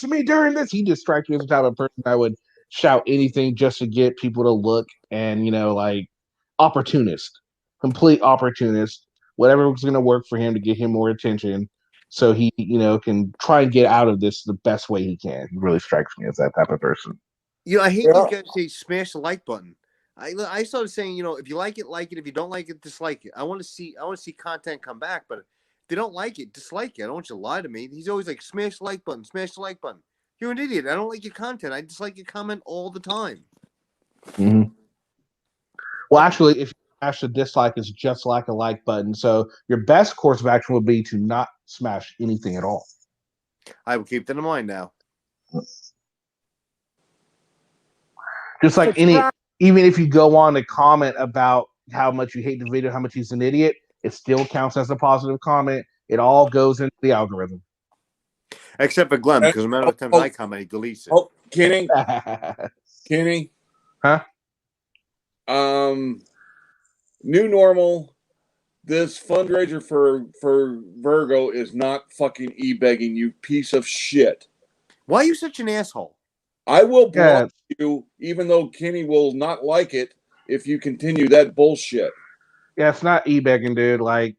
me during this, he just strikes me as the type of person that would shout anything just to get people to look, and, you know, like, opportunist, complete opportunist, whatever was going to work for him to get him more attention, so he, you know, can try and get out of this the best way he can. He really strikes me as that type of person. You know, I hate these guys say smash the like button. I started saying, you know, if you like it, like it. If you don't like it, dislike it. I want to see content come back, but if they don't like it, dislike it. I don't want you to lie to me. He's always like, smash the like button, smash the like button. You're an idiot. I don't like your content. I dislike your comment all the time. Mm-hmm. Well, actually, if smash the dislike is just like a like button. So your best course of action would be to not smash anything at all. I will keep that in mind now. Just like even if you go on to comment about how much you hate the video, how much he's an idiot, it still counts as a positive comment. It all goes into the algorithm. Except for Glenn, because no matter what time I comment, he deletes it. Oh, Kenny. Kenny. Huh? New normal. This fundraiser for Virgo is not fucking e-begging, you piece of shit. Why are you such an asshole? I will block you, even though Kenny will not like it if you continue that bullshit. Yeah, it's not e-begging, dude. Like,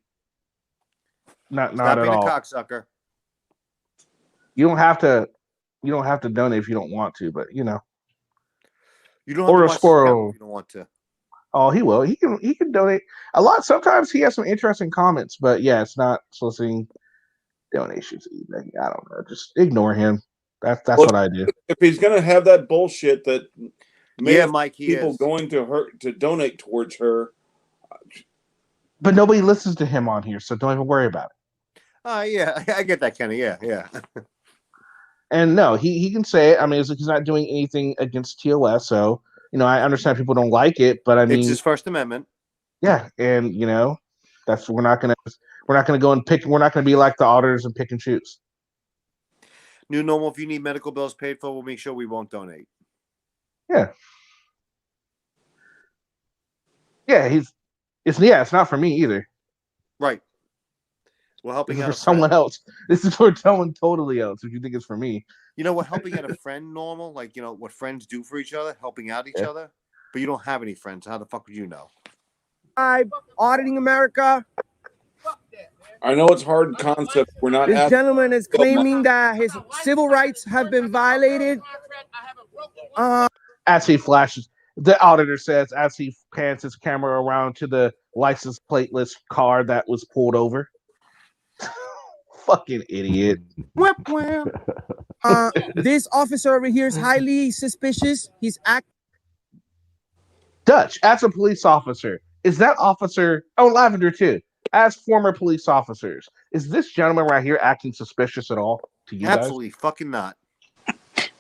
not Stop at being all. a cocksucker. You don't have to donate if you don't want to, but you know. You don't have Or to a watch squirrel. if you don't want to. Oh, he will. He can donate a lot. Sometimes he has some interesting comments, but yeah, it's not soliciting donations. E-begging. I don't know. Just ignore him. That's what I do. If he's gonna have that bullshit that Mike, he people is. going to her to donate towards her. But nobody listens to him on here, so don't even worry about it. Yeah, I get that, Kenny. Yeah. And no, he can say it. I mean, he's not doing anything against TOS, so I understand people don't like it, but I mean, It's his First Amendment. Yeah, and that's we're not gonna go and pick. We're not gonna be like the auditors and pick and choose. New normal. If you need medical bills paid for, we'll make sure we won't donate. Yeah. Yeah, it's not for me either. Right. We're helping This is out for someone else. This is for someone totally else. If you think it's for me, You know what? Helping out a friend normal, like what friends do for each other, helping out each other. But you don't have any friends. How the fuck would you know? Auditing America. I know it's hard concept. We're not. This gentleman is claiming that his civil rights have been violated. as he flashes, the auditor says as he pans his camera around to the license plateless car that was pulled over. Fucking idiot. Whip. This officer over here is highly suspicious. He's Dutch, as a police officer, is that officer? Oh, Lavender too. As former police officers, is this gentleman right here acting suspicious at all to you Absolutely fucking not.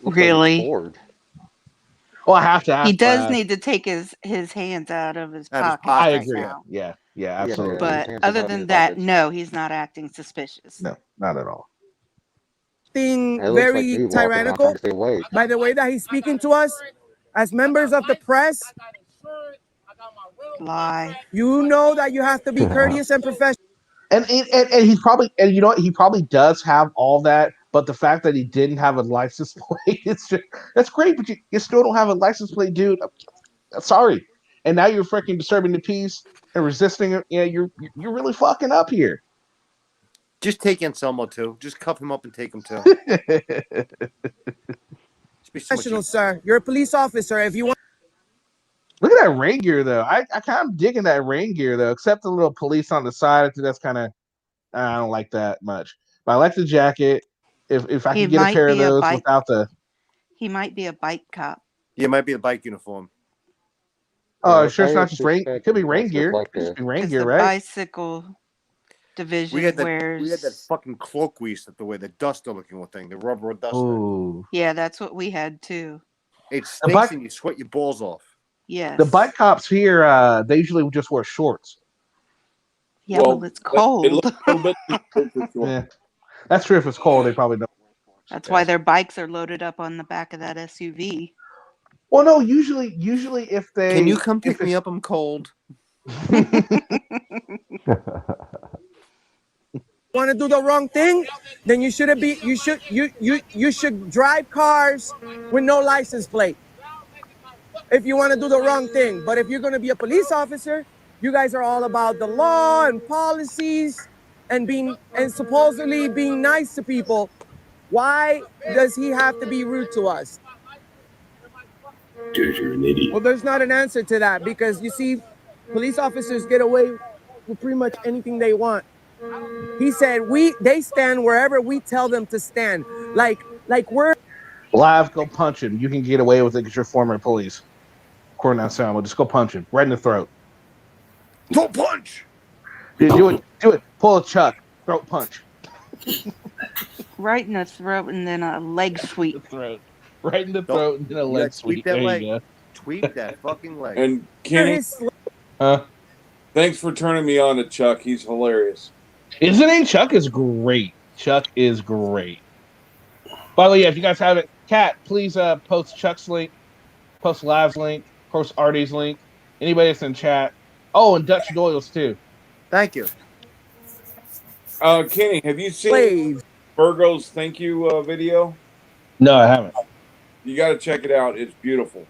Really? Well, I have to ask. He does need to take his hands out of his pocket. I right agree. now. Yeah, absolutely. But other than that, no, he's not acting suspicious. No, not at all. being It looks like very me walking around tyrannical trying to stay awake. by the way that he's speaking to us as members of the press. Lie. You know that you have to be courteous and professional. And he's probably, and you know what, he probably does have all that, but the fact that he didn't have a license plate, that's great, but you still don't have a license plate, dude. I'm sorry. And now you're freaking disturbing the peace and resisting it. Yeah, you're really fucking up here. Just take Anselmo too. Just cuff him up and take him too. Professional, sir. You're a police officer. If you want. Look at that rain gear, though. I kind of digging that rain gear, though, except the little police on the side. I think that's kind of, I don't like that much. But I like the jacket. If I could get a pair of those without the. He might be a bike cop. Yeah, it might be a bike uniform. Oh, sure, it's not just rain. It could be rain gear. It could just be rain gear, The right? bicycle division We had wears. that fucking cloak we used to wear, the duster looking thing, the rubber duster. Ooh. Yeah, that's what we had too. It stinks and you sweat your balls off. Yes. The bike cops here, they usually just wear shorts. Yeah, well, it's cold. Yeah, that's true. If it's cold, they probably don't. That's why their bikes are loaded up on the back of that SUV. Well, no, usually if they Can you come pick me up? I'm cold. Want to do the wrong thing, then you shouldn't be. You should drive cars with no license plate. If you want to do the wrong thing, but if you're going to be a police officer, you guys are all about the law and policies and supposedly being nice to people. Why does he have to be rude to us? Dude, you're an idiot. Well, there's not an answer to that because you see, police officers get away with pretty much anything they want. He said they stand wherever we tell them to stand. Like we're live, go punch him. You can get away with it because you're former police. According to Anselmo, just go punch him right in the throat. Throat punch. Dude, do it. Pull a Chuck. Throat punch. Right in the throat and then a leg sweep. Throat. Right in the throat and then a You leg gotta tweak sweep. that There leg. you go. Tweak that fucking leg. And Kenny, Huh? thanks for turning me on to Chuck. He's hilarious. Isn't he? Chuck is great. Chuck is great. By the way, if you guys haven't, Kat, please post Chuck's link, post Live's link, post Artie's link, anybody that's in chat. Oh, and Dutch Doyle's too. Thank you. Kenny, have you seen Virgo's thank you video? No, I haven't. You got to check it out. It's beautiful.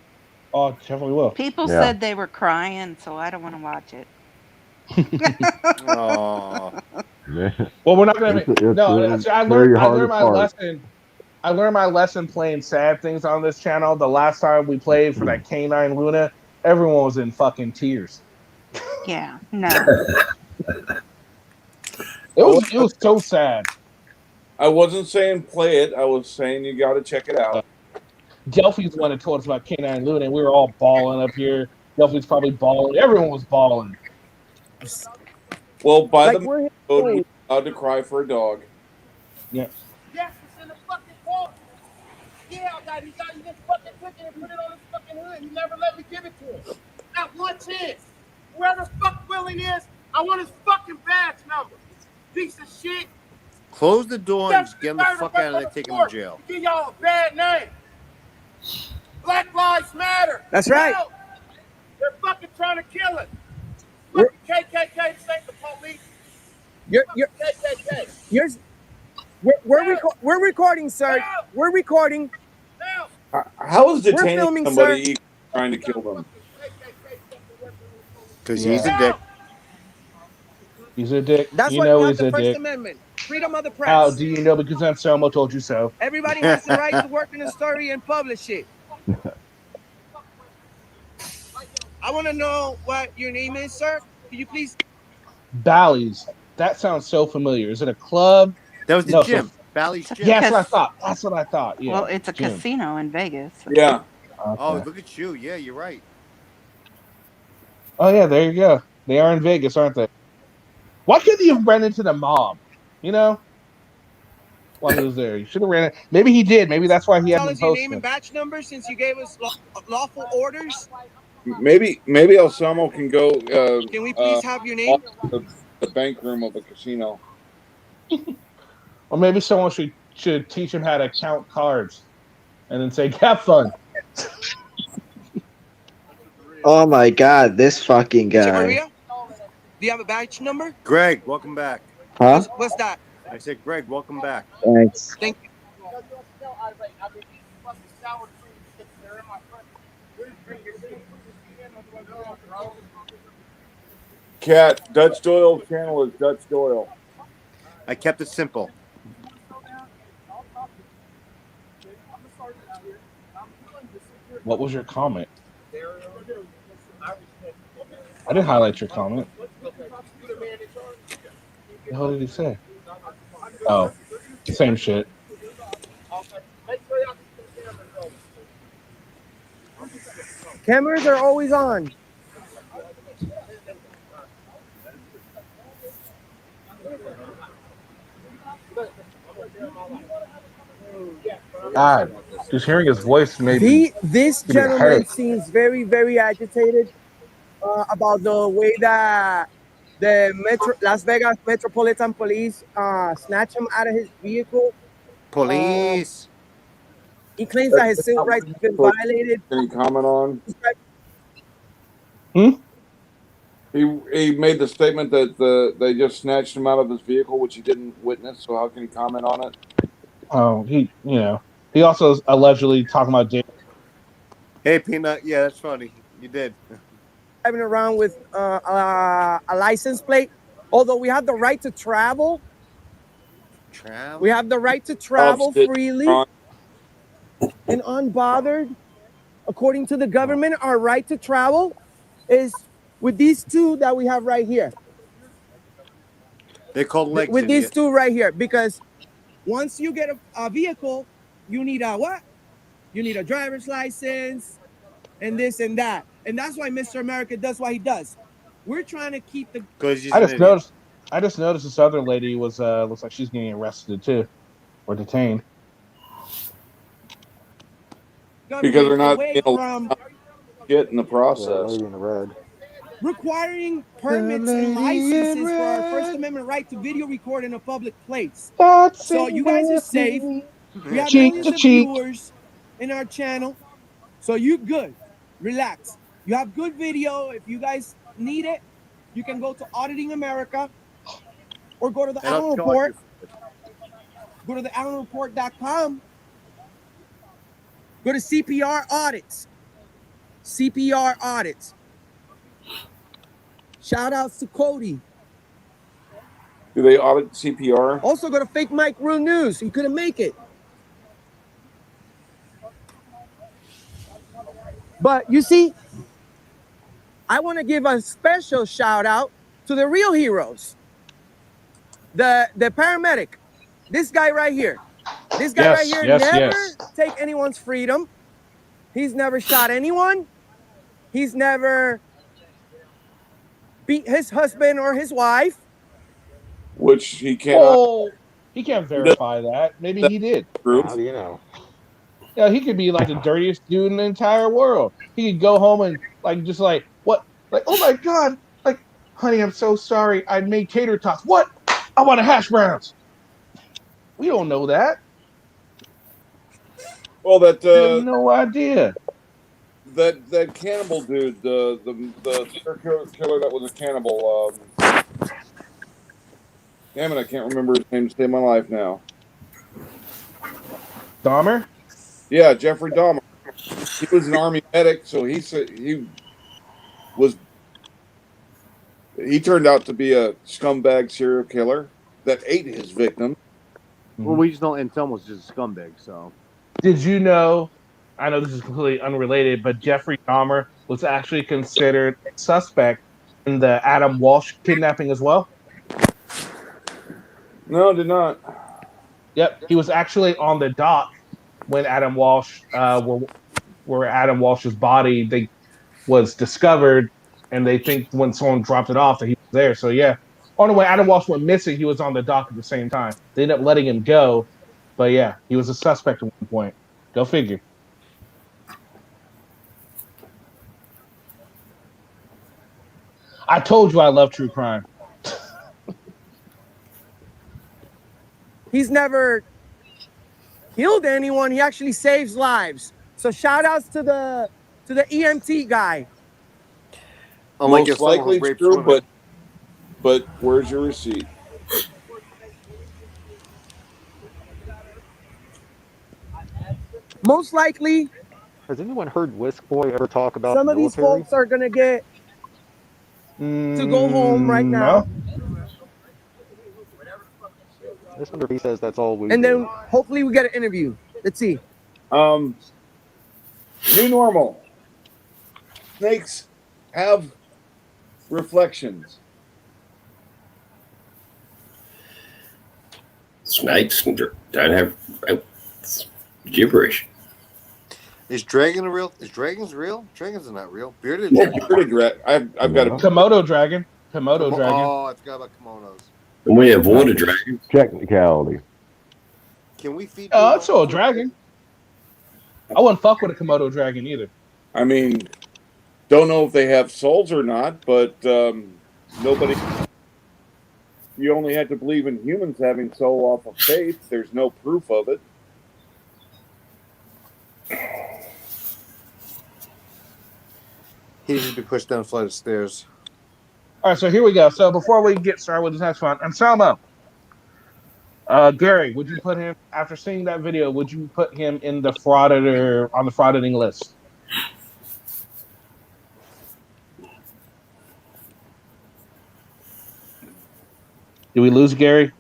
Oh, definitely will. People said they were crying, so I don't want to watch it. Oh. Well, we're not gonna. It's I very learned hard my part. lesson. I learned my lesson playing sad things on this channel. The last time we played for that Canine Luna, everyone was in fucking tears. Yeah, no. It was so sad. I wasn't saying play it. I was saying you got to check it out. Delphi's the one that told us about Canine Luna, and we were all bawling up here. Delphi's probably bawling. Everyone was bawling. Well, by Like, the we're code, we're allowed to cry for a dog. Yeah. Yes, it's in the fucking car. Yeah, I got it. He just fucking took it and put it on his fucking hood. He never let me give it to him. Not one chance. Whoever the fuck Willie is, I want his fucking badge number. Piece of shit. Close the door and get him the fuck out of there. Take him to jail. Give y'all a bad name. Black Lives Matter. That's right. No. They're fucking trying to kill us. Fucking KKK, this ain't the police. You're KKK. we're recording, sir. We're recording. How is We're detaining filming, somebody sir. equal to trying to kill them? Because he's a dick. He's a dick. That's you why know we have he's the a First dick. Amendment. Freedom of the press. How do you know? Because Anselmo told you so. Everybody has the right to work in a story and publish it. I want to know what your name is, sir. Could you please? Bally's. That sounds so familiar. Is it a club? That was the No, gym. so- Bally's gym. Yeah, that's what I thought. That's what I thought. Yeah. Well, it's a gym. casino in Vegas. Yeah. Oh, Okay. look at you. Yeah, you're right. Oh yeah, there you go. They are in Vegas, aren't they? Why couldn't he have ran into the mob? You know, while he was there, he should have ran it. Maybe he did. Maybe that's why he Tell hasn't us your name posted. and badge number since you gave us lawful orders. Maybe Anselmo can go. Can we please have your name? The bank room of a casino. Or maybe someone should teach him how to count cards, and then say, "Have fun." Oh my God, this fucking guy. Maria, do you have a badge number? Greg, welcome back. Huh? What's that? I said, Greg, welcome back. Thanks. Thank you. Cat, Dutch Doyle channel is Dutch Doyle. I kept it simple. What was your comment? I didn't highlight your comment. What the hell did he say? Oh, same shit. Cameras are always on. God, just hearing his voice maybe. This give me a gentleman headache. seems very, very agitated about the way that the Las Vegas Metropolitan Police snatched him out of his vehicle. Police. He claims that his civil rights have been violated. Can you comment on? Hmm? He made the statement that they just snatched him out of his vehicle, which he didn't witness. So how can he comment on it? Oh, he also is allegedly talking about Jay. Hey, Peanut. Yeah, that's funny. You did. Driving around with a license plate. Although we have the right to travel, we have the right to travel freely and unbothered. According to the government, our right to travel is with these two that we have right here. They call legs. With these idiot. two right here, because once you get a vehicle, you need a what? You need a driver's license and this and that. And that's why Mr. America does what he does. We're trying to keep the. Because he's I an just idiot. noticed. I just noticed this other lady was looks like she's getting arrested too, or detained. Because they're not away being allowed from to get in the Yeah, process. lady in the red. requiring permits and licenses for our First Amendment right to video record in a public place. That's So you guys are safe. We have Cheek millions to of cheek. viewers in our channel. So you good. Relax. You have good video. If you guys need it, you can go to Auditing America or go to the And I'll Allen charge Report. you. Go to the AllenReport.com. Go to CPR Audits. CPR Audits. Shout outs to Cody. Do they audit CPR? Also go to Fake Mike Real News. He couldn't make it. But you see, I want to give a special shout out to the real heroes. The paramedic. This guy right here. This guy right here never take anyone's freedom. He's never shot anyone. He's never beat his husband or his wife. Which he cannot. Oh, he can't verify that. Maybe he did. How do you know? Yeah, he could be like the dirtiest dude in the entire world. He could go home and just what? Like, oh my God! Like, honey, I'm so sorry. I made tater tots. What? I want a hash browns. We don't know that. Well, that We have no idea. that cannibal dude, the serial killer that was a cannibal. Damn it, I can't remember his name to save my life now. Dahmer? Yeah, Jeffrey Dahmer. He was an army medic, so he turned out to be a scumbag serial killer that ate his victim. Well, we just know Anselmo's just a scumbag, so. Did you know? I know this is completely unrelated, but Jeffrey Dahmer was actually considered a suspect in the Adam Walsh kidnapping as well. No, did not. Yep, he was actually on the dock when Adam Walsh, where Adam Walsh's body was discovered, and they think when someone dropped it off that he was there. So yeah, on the way Adam Walsh went missing, he was on the dock at the same time. They ended up letting him go, but yeah, he was a suspect at one point. Go figure. I told you I love true crime. He's never killed anyone. He actually saves lives. So shout outs to the EMT guy. Most likely true, but where's your receipt? Most likely, Has anyone heard Whisk Boy ever talk about some of these military? folks are gonna get to go home right now. I just wonder if he says that's all we And do. then hopefully we get an interview. Let's see. New normal. Snakes have reflections. Snakes don't have it's gibberish. Is Dragon real? Is Dragons real? Dragons are not real. Bearded Well, dragon. bearded dragon. I've got a Komodo dragon. Komodo dragon. Oh, I forgot about kimonos. And we have water dragon. Technicality. Can we feed? Oh, it's still a dragon. I wouldn't fuck with a Komodo dragon either. I mean, don't know if they have souls or not, but nobody. You only had to believe in humans having soul off of faith. There's no proof of it. He needs to be pushed down a flight of stairs. All right, so here we go. So before we get started with this next one, Anselmo, Gary, would you put him, after seeing that video, would you put him in the frauditor on the frauditing list? Did we lose Gary?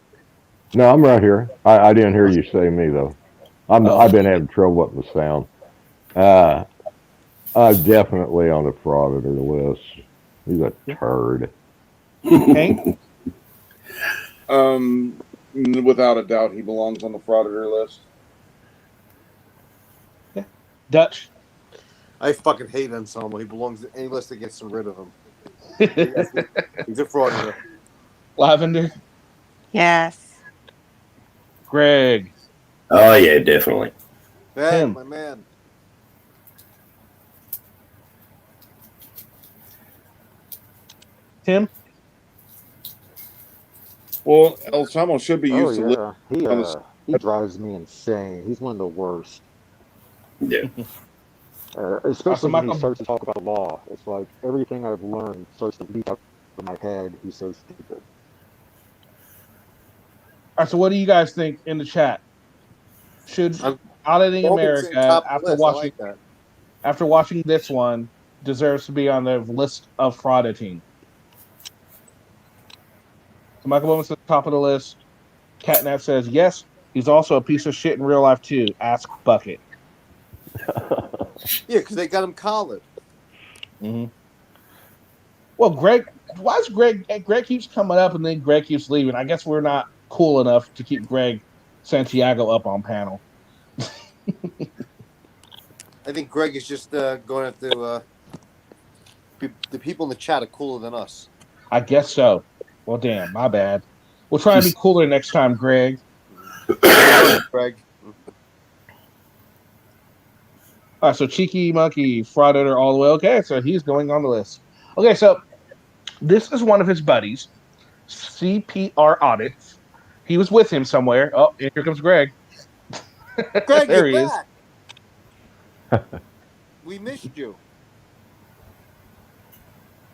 No, I'm right here. I didn't hear you say me though. I've been having trouble with the sound. I'm definitely on the frauditor list. He's a turd. Hank? Without a doubt, he belongs on the frauditor list. Dutch? I fucking hate Anselmo. He belongs to any list that gets rid of him. He's a fraud. Lavender, Yes. Greg, Oh yeah, definitely. Hey, Tim. my man. Tim. Well, El Samo should be Oh used to living yeah, on the. he drives me insane. He's one of the worst. Yeah. Especially when he Michael. starts to talk about the law. It's like everything I've learned starts to leak out of my head. He's so stupid. All right, so what do you guys think in the chat? Should Auditing Roman's in America, top of the after list. I watching like that. after watching this one, deserves to be on the list of frauditing? So Michael Bowman's at the top of the list. Catnap says yes. He's also a piece of shit in real life too. Ask Bucket. Yeah, because they got him collared. Mm-hmm. Well, Greg, why is Greg? Greg keeps coming up and then Greg keeps leaving. I guess we're not cool enough to keep Greg Santiago up on panel. I think Greg is just going to have to. The people in the chat are cooler than us. I guess so. Well, damn, my bad. We'll try and be cooler next time, Greg. Greg. All right, so Cheeky Monkey, frauditor all the way. Okay, so he's going on the list. Okay, so this is one of his buddies, CPR Audits. He was with him somewhere. Oh, here comes Greg. Greg, there you're he is. back. We missed you.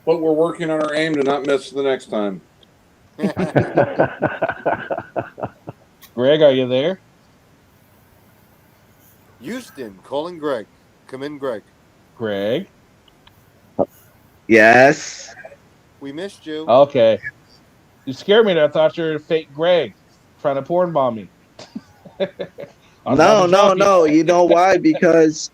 But we're working on our aim to not miss the next time. Greg, are you there? Houston, calling Greg. Come in, Greg. Greg? Yes. We missed you. Okay. You scared me there. I thought you were fake Greg trying to porn bomb me. No. You know why? Because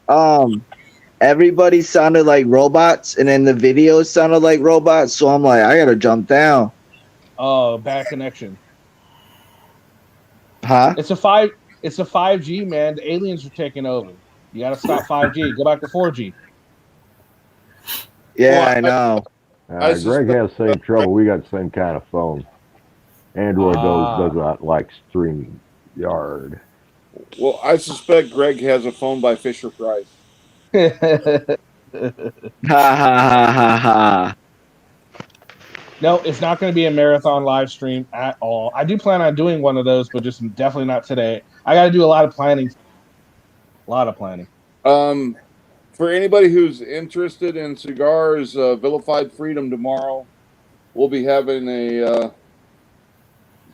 everybody sounded like robots, and then the videos sounded like robots. So I'm like, I gotta jump down. Oh, bad connection. Huh? It's a 5G, man. The aliens are taking over. You gotta stop 5G. Go back to 4G. Yeah, I know. Greg has the same trouble. We got the same kind of phone. Android does not like StreamYard. Well, I suspect Greg has a phone by Fisher Price. Ha ha. No, it's not going to be a marathon live stream at all. I do plan on doing one of those, but just definitely not today. I got to do a lot of planning. For anybody who's interested in cigars, Vilified Freedom tomorrow, we'll be having a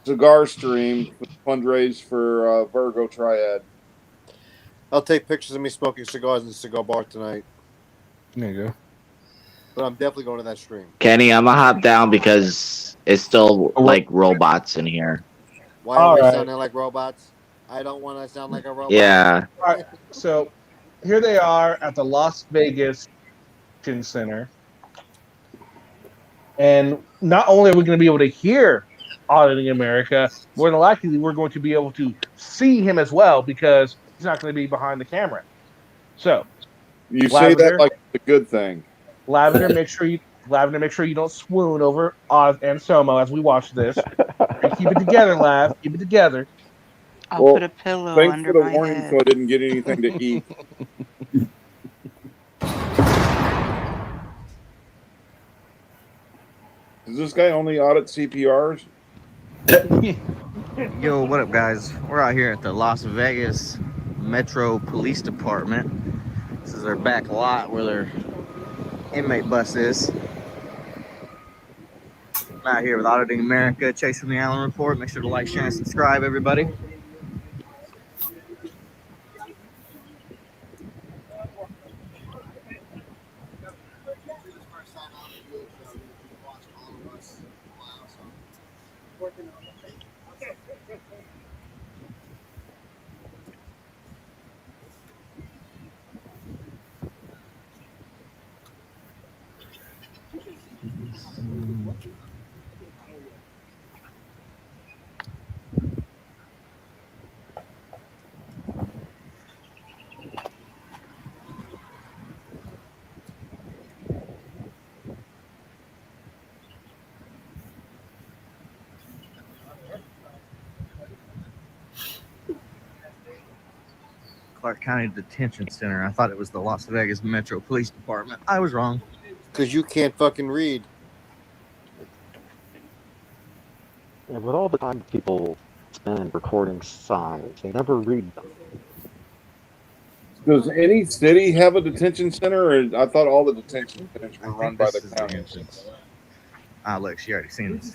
cigar stream fundraise for Virgo Triad. I'll take pictures of me smoking cigars in the cigar bar tonight. There you go. But I'm definitely going to that stream. Kenny, I'm gonna hop down because it's still like robots in here. Why are we sounding like robots? I don't want to sound like a robot. Yeah. All right, so here they are at the Las Vegas Convention Center. And not only are we going to be able to hear Auditing America, more than likely we're going to be able to see him as well because he's not going to be behind the camera. So You say that like it's a good thing. Lavender, make sure you don't swoon over Oz and Somo as we watch this. And keep it together, Lav. Keep it together. I'll put a pillow Thanks under for the my warning, head. so I didn't get anything to eat. Does this guy only audit CPRs? Yo, what up, guys? We're out here at the Las Vegas Metro Police Department. This is their back lot where their inmate bus is. I'm out here with Auditing America, Chase from the Allen Report. Make sure to like, share, and subscribe, everybody. Clark County Detention Center. I thought it was the Las Vegas Metro Police Department. I was wrong. Because you can't fucking read. And with all the time people spend recording signs, they never read them. Does any city have a detention center? Or I thought all the detention centers were run by the county. Look, she already seen this.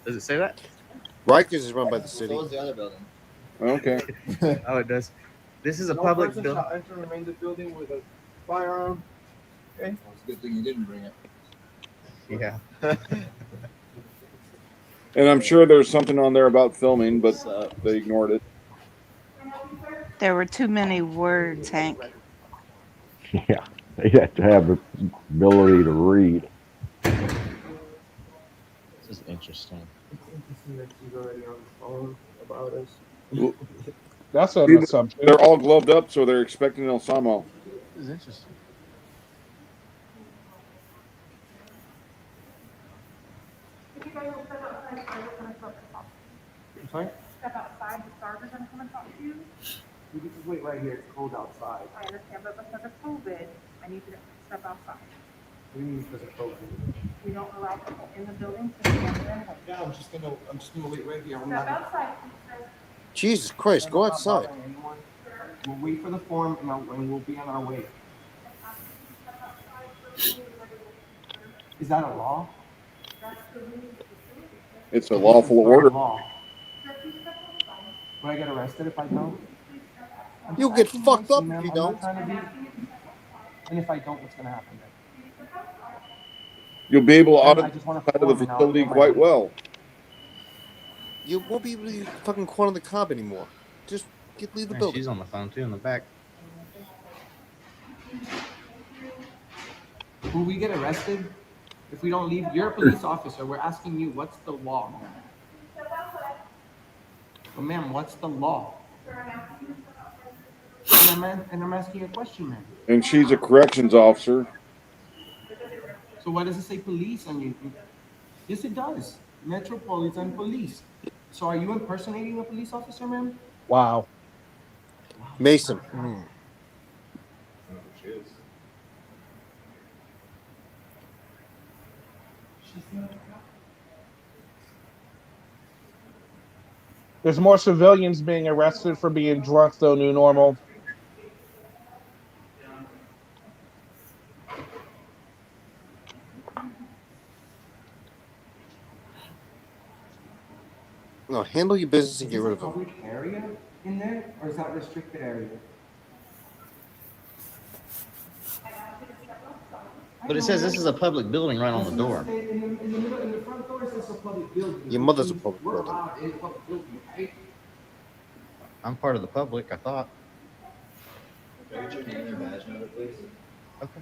Does it say that? Rikers is run by the city. So is the other building. Okay. Oh, it does. This is a public building. Enter and remain the building with a firearm. Okay. Well, it's a good thing you didn't bring it. Yeah. And I'm sure there's something on there about filming, but they ignored it. There were too many words, Hank. Yeah, they have to have the ability to read. This is interesting. It's interesting that she's already on the phone about us. That's an assumption. They're all gloved up, so they're expecting El Samo. This is interesting. I'm sorry? Step outside, the stars are gonna come and talk to you. You can just wait right here. It's cold outside. I understand, but because of COVID, I need you to step outside. What do you mean because of COVID? We don't allow people in the building to stand there. Yeah, I'm just gonna wait right here. I'm Step not. outside, please, sir. Jesus Christ, go outside. We'll wait for the form and we'll be on our way. Is that a law? It's a lawful It's not a order. law. Will I get arrested if I don't? You'll get fucked up Ma'am, if you I'm not don't. trying to be. And if I don't, what's gonna happen then? You'll be able to I audit just want the to side of the form and I'll facility go my quite way. well. You won't be able to fucking corner the cob anymore. Just leave the Man, building. she's on the phone too in the back. Will we get arrested if we don't leave? You're a police officer. We're asking you, what's the law? Well, ma'am, what's the law? And I'm asking you a question, ma'am. And she's a corrections officer. So why does it say police on you? Yes, it does. Metropolitan Police. So are you impersonating a police officer, ma'am? Wow. Mason. There's more civilians being arrested for being drunk, though, new normal. No, handle your business and get rid of them. Public area in there, or is that restricted area? But it says this is a public building right on the door. In the front door, it says a public building. Your mother's a public We're building. allowed in a public building, right? I'm part of the public, I thought. Get your name and your badge number, please. Okay.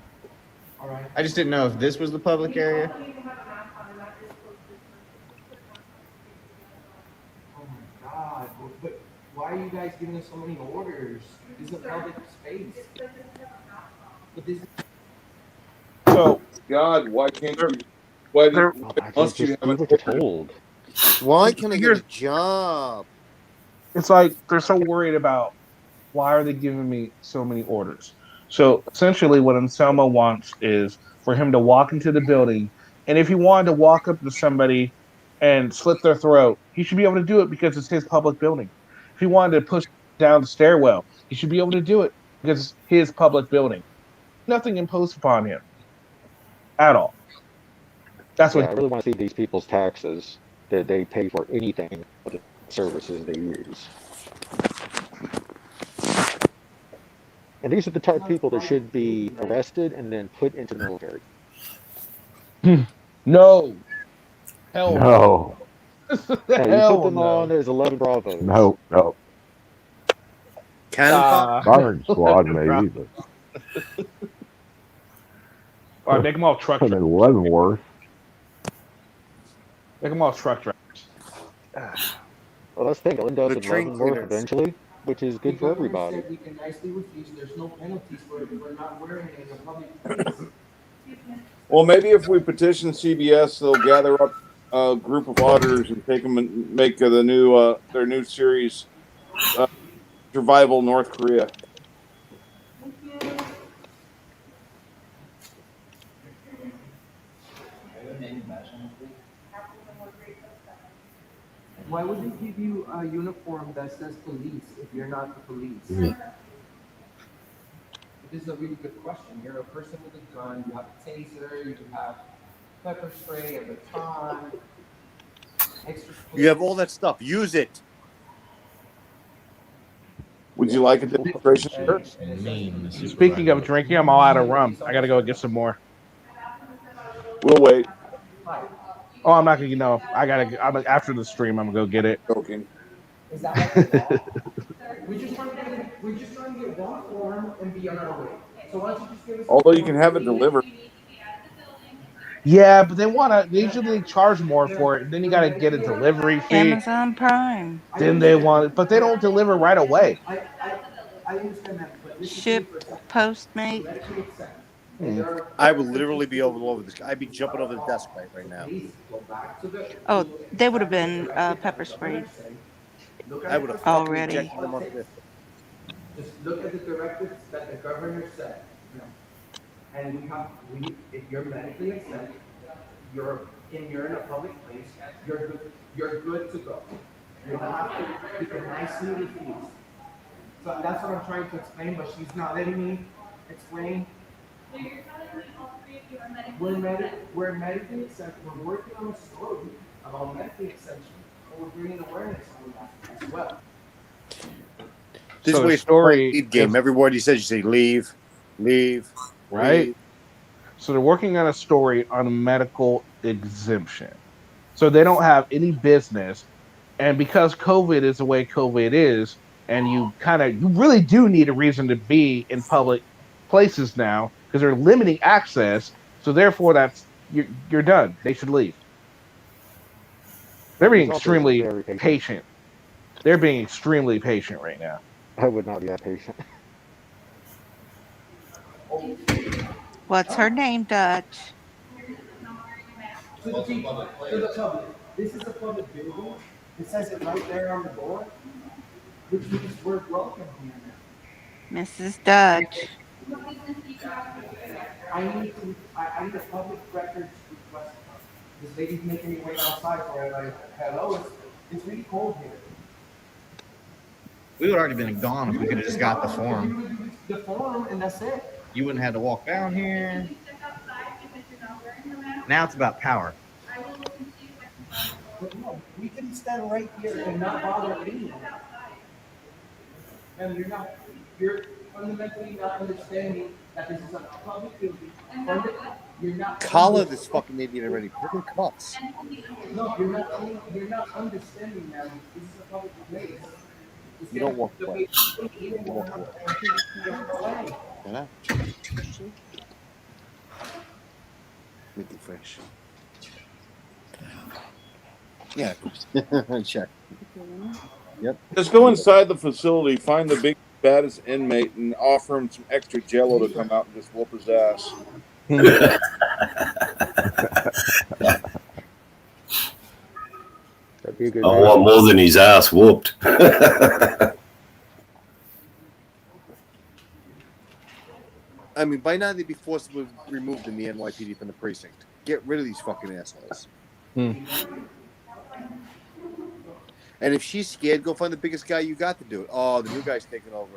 All right. I just didn't know if this was the public area. Oh my God! But why are you guys giving us so many orders? This is a public space. But this. So, God, why can't you? Why must you have an order? Told. Why can I get a job? it's like they're so worried about why are they giving me so many orders. So essentially, what Anselmo wants is for him to walk into the building, and if he wanted to walk up to somebody and slit their throat, he should be able to do it because it's his public building. If he wanted to push down the stairwell, he should be able to do it because it's his public building. Nothing imposed upon him at all. That's Yeah, what I really want to see these people's taxes that they pay for anything for the services they use. And these are the type of people that should be arrested and then put into the military. No. Hell No. Yeah, you Hell put them no. on as 11 Bravos. No. Firing squad, maybe, but All right, make them all truck put drivers. in Leavenworth. Make them all truck drivers. Well, let's think. It'll end up The in train Leavenworth cleaners. eventually, which is good for The governor everybody. said we can nicely refuse. There's no penalties for not wearing it in a public place. Well, maybe if we petition CBS, they'll gather up a group of auditors and take them and make the new their new series Survival North Korea. Why would they give you a uniform that says police if you're not the police? This is a really good question. You're a person with a gun, you have a taser, you have pepper spray, a baton, extra You have all that stuff. Use it. Would you like a demonstration, sir? Speaking of drinking, I'm all out of rum. I gotta go get some more. We'll wait. Oh, I'm not gonna. No, after the stream. I'm gonna go get it. Joking. Is that we're just trying to get one form and be on our way. So why don't you just give us Although you can have it delivered. Yeah, but they usually charge more for it. And then you gotta get a delivery fee. Amazon Prime. Then they want it, but they don't deliver right away. I understand that, but this Ship, Postmate. I would literally be all over this. I'd be jumping over the desk right now. Oh, they would have been pepper sprayed I would have already. injected them up with. Just look at the directives that the governor said. And if you're medically exempt, you're in a public place, you're good to go. You can nicely refuse. So that's what I'm trying to explain, but she's not letting me explain. We're medically exempt. We're working on a story about medical exemption, and we're bringing awareness on that as well. This So is the where story lead game. Every word he says, you say leave, leave, Right? leave. So they're working on a story on a medical exemption. So they don't have any business. And because COVID is the way COVID is, and you really do need a reason to be in public places now because they're limiting access. So therefore, you're done. They should leave. They're being It's also extremely very patient. patient. They're being extremely patient right now. I would not be that patient. What's her name, Dutch? To the people, to the public. This is a public building. It says it right there on the door, which means we're welcome here now. Mrs. Dutch. I need a public records request. This lady's making me wait outside for it. Like, hello, it's really cold here. We would already been gone if we could have just got the form. The form, and that's it. You wouldn't have to walk down here. Now it's about power. But no, we can stand right here and not bother anyone. And you're fundamentally not understanding that this is a public building. You're not Collar this fucking idiot already. Put in cuffs. No, you're not understanding that this is a public place. You don't walk The away. way you walk away. Can I? Make it fresh. Yeah. Check. Yep. Just go inside the facility, find the big baddest inmate, and offer him some extra Jello to come out and just whoop his ass. That'd be a good I want more than his ass whooped. I mean, by now they'd be forcibly removed in the NYPD from the precinct. Get rid of these fucking assholes. And if she's scared, go find the biggest guy you got to do it. Oh, the new guy's taking over.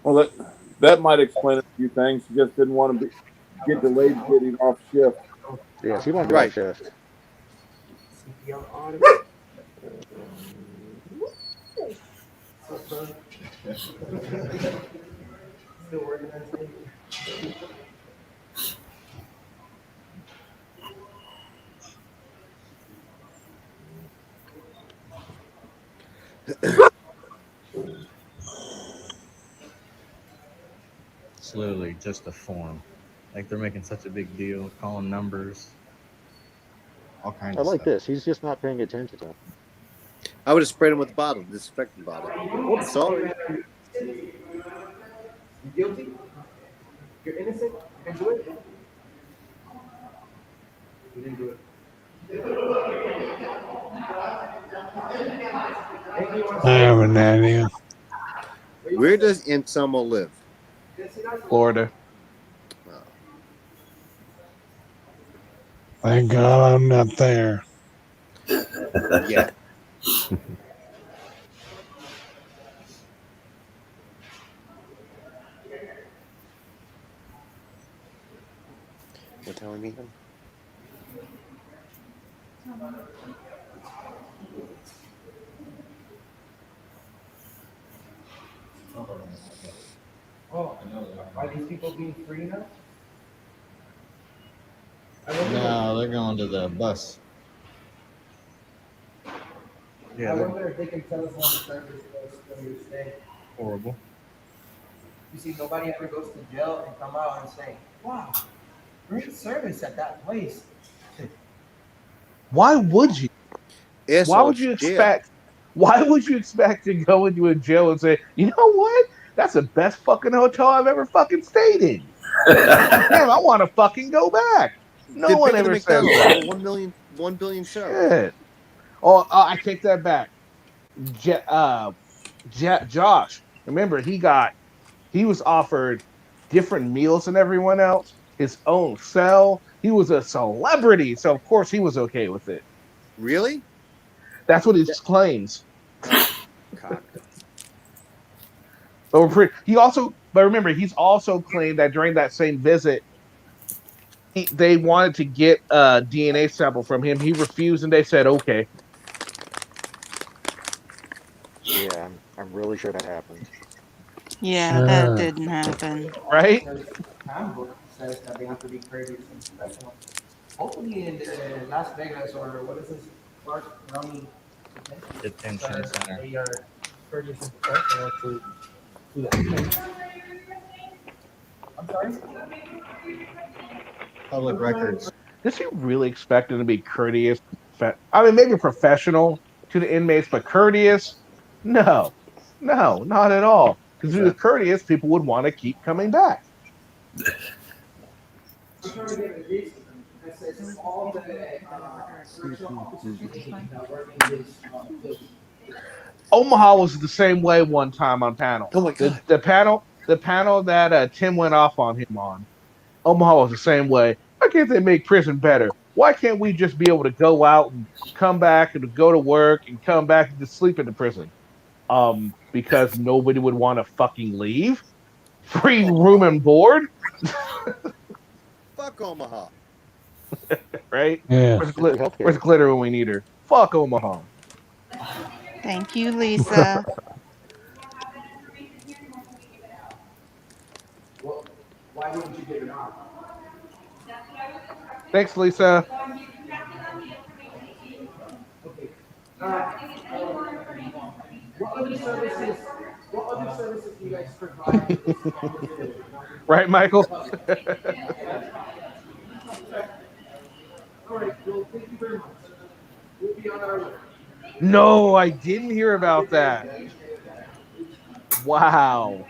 Well, that might explain a few things. She just didn't want to get delayed getting off shift. Yeah, she wanted Right. to shift. Still working on it. It's literally just a form. Like they're making such a big deal, calling numbers, all kinds I of like stuff. this. He's just not paying attention to him. I would have sprayed him with the bottle, disinfectant bottle. Oops, sorry. You're guilty? You're innocent? You can do it? You didn't do it. I have an idea. Where does Anselmo live? Florida. Thank God I'm not there. Yeah. What time we meet him? Oh, are these people being free now? No, they're going to the bus. I wonder if they can tell us how the service goes when you stay. Horrible. You see, nobody ever goes to jail and come out and say, wow, great service at that place. Why would you? It's Why all would you jail. expect? Why would you expect to go into a jail and say, you know what? That's the best fucking hotel I've ever fucking stayed in. Damn, I want to fucking go back. No They're one bigger than ever says McDonald's. that. 1 billion shells. Shit. Oh, I take that back. Josh, remember he was offered different meals than everyone else, his own cell. He was a celebrity, so of course he was okay with it. Really? That's what he claims. Cock. But remember, he's also claimed that during that same visit, they wanted to get a DNA sample from him. He refused, and they said, okay. Yeah, I'm really sure that happened. Yeah, that didn't happen. Right? Handbook says that they have to be courteous and professional. Hopefully in Las Vegas or what is this, Clark County Detention center. They are courteous and professional to the I'm sorry? Public records. Does he really expect them to be courteous? I mean, maybe professional to the inmates, but courteous? No, not at all. Because if he was courteous, people would want to keep coming back. Omaha was the same way one time on panel. Oh my God. The panel that Tim went off on him on. Omaha was the same way. Why can't they make prison better? Why can't we just be able to go out and come back and go to work and come back and just sleep in the prison? Because nobody would want to fucking leave. Free room and board. Fuck Omaha. Right? Yeah. Where's Glitter when we need her? Fuck Omaha. Thank you, Lisa. Well, why wouldn't you give it on? Thanks, Lisa. Okay. What other services do you guys provide? Right, Michael? All right, Bill, thank you very much. We'll be on our way. No, I didn't hear about that. Wow.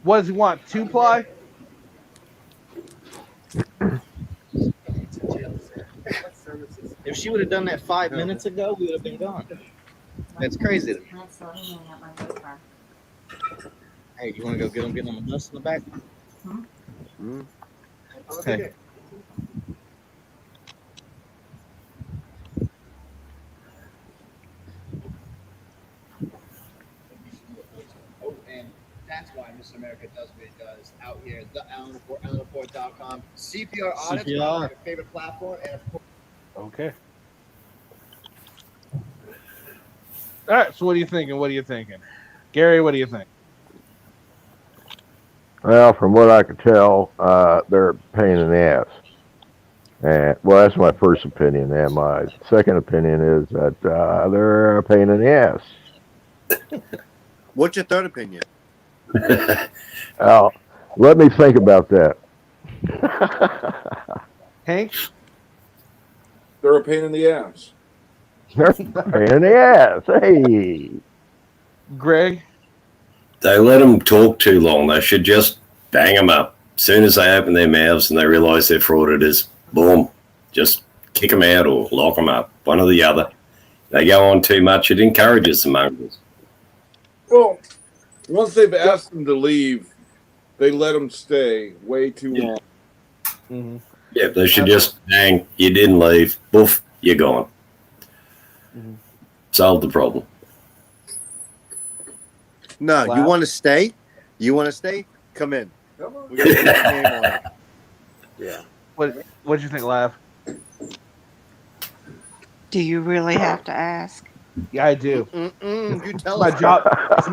What does he want? 2-ply? If she would have done that 5 minutes ago, we would have been gone. That's crazy. Hey, you want to go get them on the bus in the back? Okay. Oh, and that's why Mr. America does what he does out here. The AlanReport.com. CPR audits, CPR. your favorite platform, and of course. Okay. All right, so what are you thinking? Gary, what do you think? Well, from what I could tell, they're a pain in the ass. And well, that's my first opinion. And my second opinion is that they're a pain in the ass. What's your third opinion? Let me think about that. Hank? They're a pain in the ass. They're a pain in the ass. Hey. Greg? They let them talk too long. They should just bang them up. As soon as they open their mouths and they realize they're frauditors, boom, just kick them out or lock them up, one or the other. They go on too much, it encourages the mongrels. Well, once they've asked them to leave, they let them stay way too long. Mm-hmm. Yeah, they should just, dang, you didn't leave, boof, you're gone. Mm-hmm. Solve the problem. No, you want to stay? You want to stay? Come in. We got your name on it. Yeah. What'd you think, Lav? Do you really have to ask? Yeah, I do. You tell my us. job. It's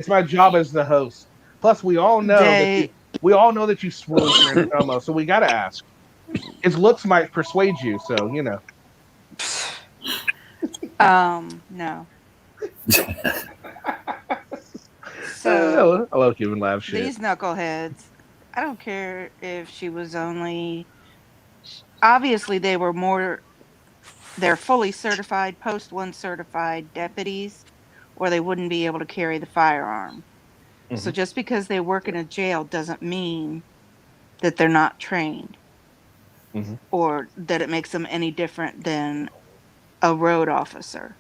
my job as the host. Plus, we all know that you swooned during the promo, so we gotta ask. His looks might persuade you, so you know. No. So I love Cuban Lav shit. these knuckleheads, I don't care if she was only. Obviously, they're fully certified, post 1 certified deputies, or they wouldn't be able to carry the firearm. So Mhm. just because they work in a jail doesn't mean that they're not trained, Mhm. or that it makes them any different than a road officer.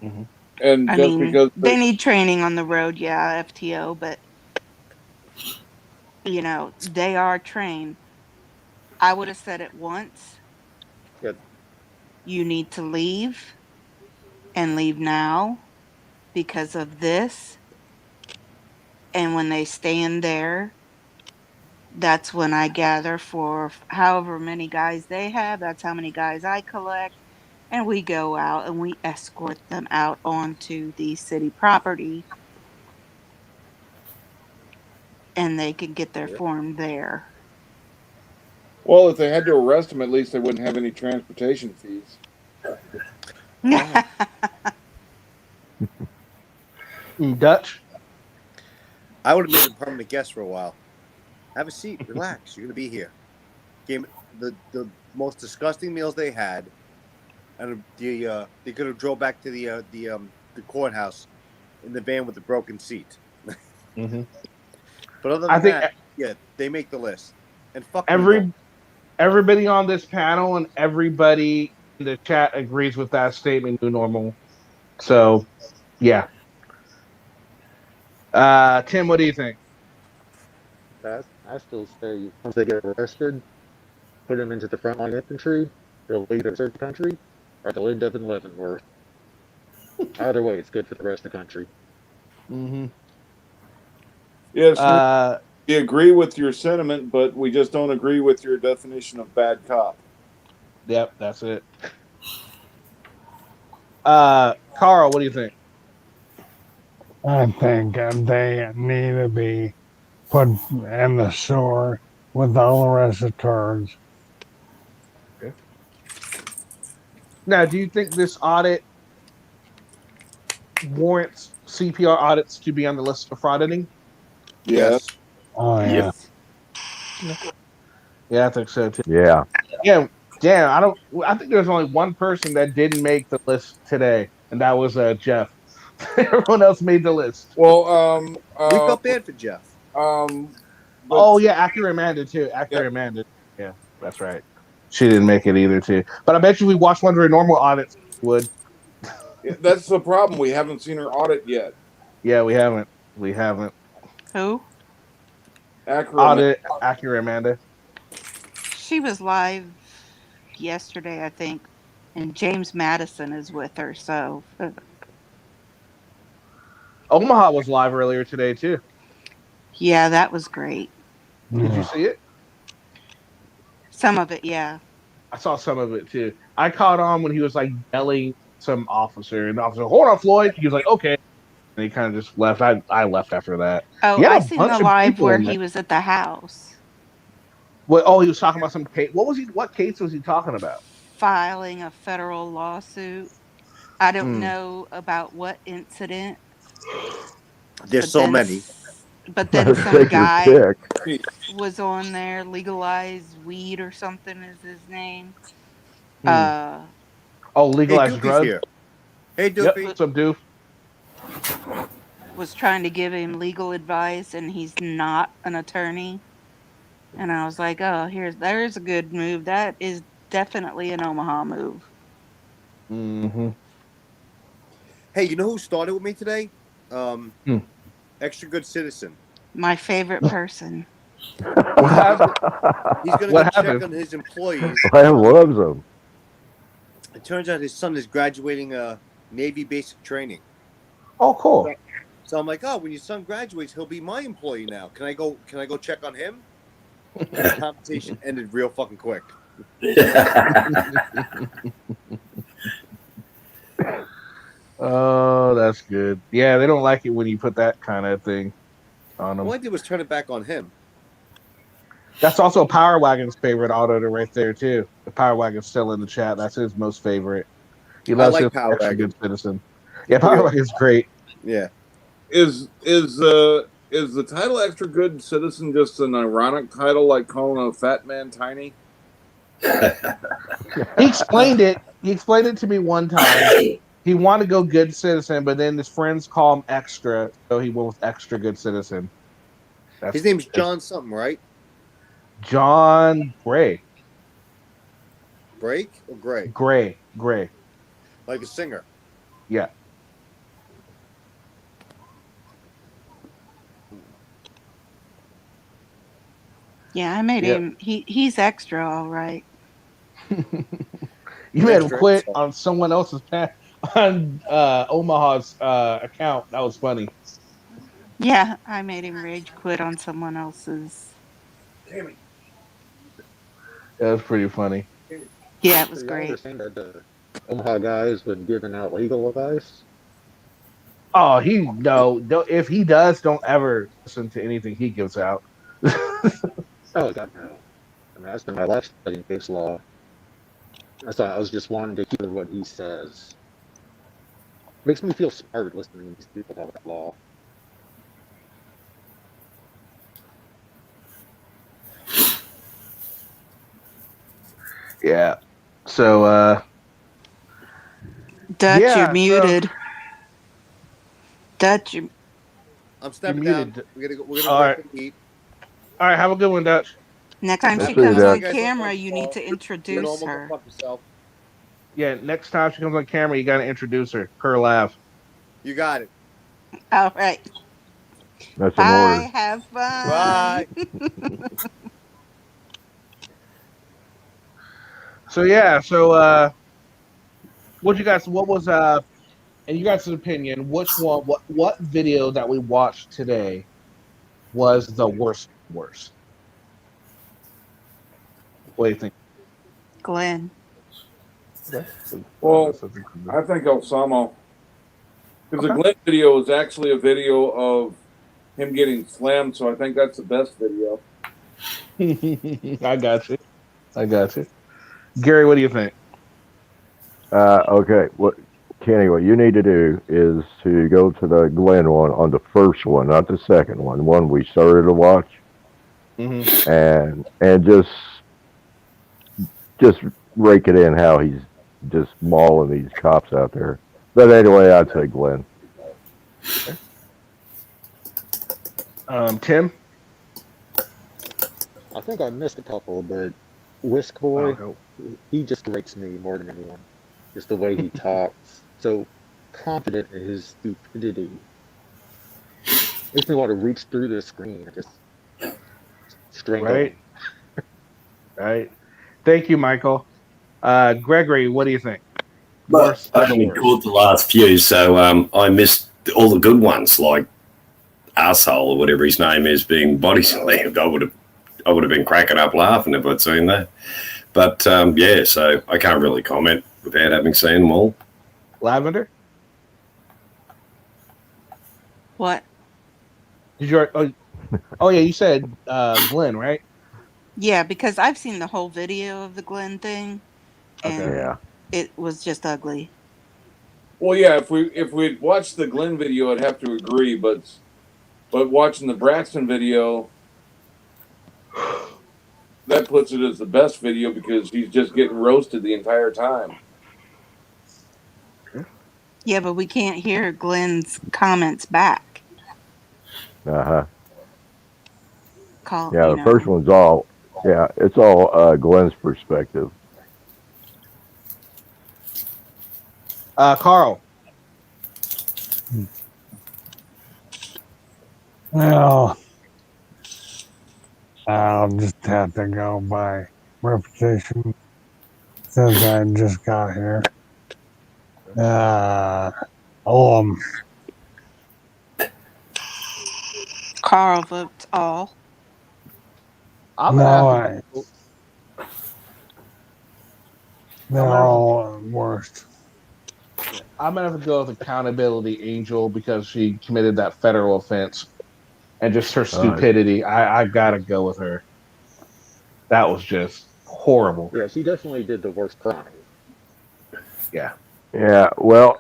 Mhm. And I just mean, because they need training on the road, yeah, FTO, but you know, they are trained. I would have said it once. Good. You need to leave, and leave now because of this. And when they stand there, that's when I gather for however many guys they have, that's how many guys I collect. And we go out and we escort them out onto the city property, and they can get their form there. Well, if they had to arrest them, at least they wouldn't have any transportation fees. Dutch? I would have made them permanent guests for a while. Have a seat, relax. You're gonna be here. Gave the most disgusting meals they had, and they could have drove back to the courthouse in the van with the broken seat. Mm-hmm. But other I than think that, yeah, they make the list. And fuck New Normal. everybody on this panel and everybody in the chat agrees with that statement. New normal. So, yeah. Tim, what do you think? I still say once they get arrested, put them into the frontline infantry, they'll either serve the country or they'll end up in Leavenworth. Either way, it's good for the rest of the country. Mm-hmm. Yes, we agree with your sentiment, but we just don't agree with your definition of bad cop. Yep, that's it. Carl, what do you think? I think they need to be put in the sewer with all the rest of the turds. Okay. Now, do you think this audit warrants CPR audits to be on the list of frauditing? Yes. Oh, yeah. Yeah, I think so too. Yeah. Yeah, damn. I think there's only one person that didn't make the list today, and that was Jeff. Everyone else made the list. Well, we felt bad for Jeff. Oh yeah, Accurate Amanda too. Accurate Amanda. Yeah, that's right. She didn't make it either too. But I bet you we watched one of her normal audits, would. That's the problem. We haven't seen her audit yet. Yeah, we haven't. We haven't. Who? Accurate Amanda. She was live yesterday, I think, and James Madison is with her, so. Omaha was live earlier today too. Yeah, that was great. Did you see it? Some of it, yeah. I saw some of it too. I caught on when he was like yelling some officer, and the officer, hold on, Floyd. He was like, okay. And he kind of just left. I left after that. Oh, I seen the live where he was at the house. What? Oh, he was talking about some case. What case was he talking about? Filing a federal lawsuit. I don't know about what incident. There's so many. But then some guy was on there, legalized weed or something is his name. Legalized drugs. Here. Hey, Doofy. Yep, what's up, Doof? Was trying to give him legal advice, and he's not an attorney. And I was like, oh, there's a good move. That is definitely an Omaha move. Mm-hmm. Hey, you know who started with me today? Hmm. Extra Good Citizen. My favorite person. What happened? He's gonna What go check happened? on his employees. I loves them. It turns out his son is graduating Navy basic training. Oh, cool. So I'm like, oh, when your son graduates, he'll be my employee now. Can I go check on him? And the conversation ended real fucking quick. Oh, that's good. Yeah, they don't like it when you put that kind of thing on them. All I did was turn it back on him. That's also Power Wagon's favorite auditor right there too. The Power Wagon's still in the chat. That's his most favorite. He loves like his Power Extra Wagon. Good Citizen. Yeah, Power Wagon's great. Yeah. Is the title Extra Good Citizen just an ironic title, like calling a fat man tiny? He explained it. He explained it to me one time. He wanted to go Good Citizen, but then his friends call him Extra, so he went with Extra Good Citizen. His name's John something, right? John Gray. Break or Gray? Gray. Like a singer. Yeah. Yeah, I made Yep. him. He's extra, all right. You made him quit on someone else's on Omaha's account. That was funny. Yeah, I made him rage quit on someone else's. That was pretty funny. Yeah, it was So y'all great. understand that the Omaha guy has been giving out legal advice? Oh, if he does, don't ever listen to anything he gives out. Oh, God, no. I mean, that's been my life studying case law. That's why I was just wanting to hear what he says. Makes me feel smart listening to these people talk about law. Yeah. So Dutch, yeah, you're so- muted. Dutch, you. I'm stepping You're down. muted. We're gonna go All right. break and eat. All right, have a good one, Dutch. Next time We'll she see you, comes Dutch. on camera, you need to introduce Normal, her. go fuck yourself. Yeah, next time she comes on camera, you gotta introduce her. Her laugh. You got it. All right. That's in Bye. order. Have fun. Bye. So yeah, what was in you guys' opinion, what video that we watched today was the worst? What do you think? Glenn. Well, I think Osama, because the Glenn video is actually a video of him getting slammed, so I think that's the best video. I got you. Gary, what do you think? Okay. Kenny, what you need to do is to go to the Glenn one on the first one, not the second one. The one we started to watch, and just rake it in how he's just mauling these cops out there. But anyway, I'd say Glenn. Tim? I think I missed a couple, but Whisk Boy, he just rakes me more than anyone. Just the way he talks. So confident in his stupidity. Makes me want to reach through the screen and just strangle him. Right. Thank you, Michael. Gregory, what do you think? But I only caught the last few, so I missed all the good ones, like Arsehole or whatever his name is being body slammed. I would have been cracking up laughing if I'd seen that. But yeah, so I can't really comment without having seen them all. Lavender? What? Did you? Oh yeah, you said Glenn, right? Yeah, because I've seen the whole video of the Glenn thing, and Yeah. it was just ugly. Well, yeah, if we'd watched the Glenn video, I'd have to agree, but watching the Braxton video, that puts it as the best video because he's just getting roasted the entire time. Yeah, but we can't hear Glenn's comments back. call. Yeah, You the first know, one's all. Yeah, it's all Glenn's perspective. Carl. Well, I'll just have to go by repetition since I just got here. Um, Carl votes all. I'm no, gonna have to. they're I'm gonna have to all worst. I'm gonna have to go with Accountability Angel because she committed that federal offense and just her stupidity. I gotta go with her. That was just horrible. Yeah, she definitely did the worst crime. Yeah. Yeah, well,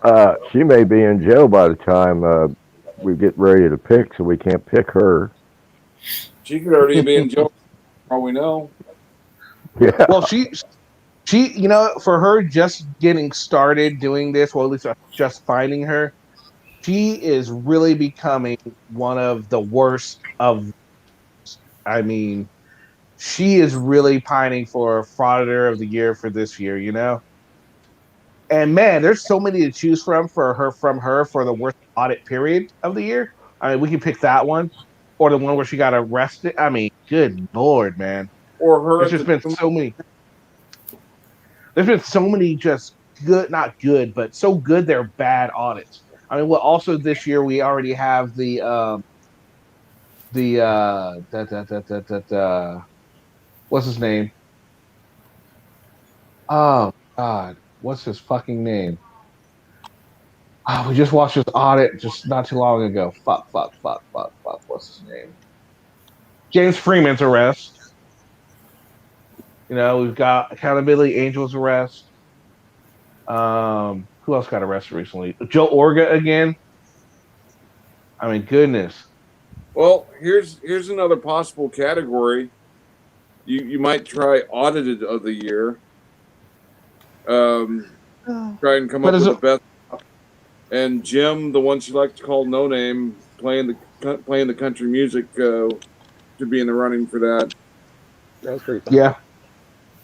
she may be in jail by the time we get ready to pick, so we can't pick her. She could already be in jail, for all we know. Yeah. Well, she, you know, for her just getting started doing this, well, at least just finding her, she is really becoming one of the worst of. I mean, she is really pining for Frauditor of the Year for this year, you know. And man, there's so many to choose from for the worst audit period of the year. I mean, we can pick that one, or the one where she got arrested. I mean, good lord, man. Or her. There's just been so many. There's been so many just good, not good, but so good they're bad audits. I mean, well, also this year we already have what's his name? Oh God, what's his fucking name? Oh, we just watched this audit just not too long ago. Fuck. What's his name? James Freeman's arrest. You know, we've got Accountability Angel's arrest. Who else got arrested recently? Joe Orga again. I mean, goodness. Well, here's another possible category. You might try Audited of the Year. Try and come up with the best. And Jim, the one she likes to call No Name, playing the country music, should be in the running for that. That was pretty funny. Yeah,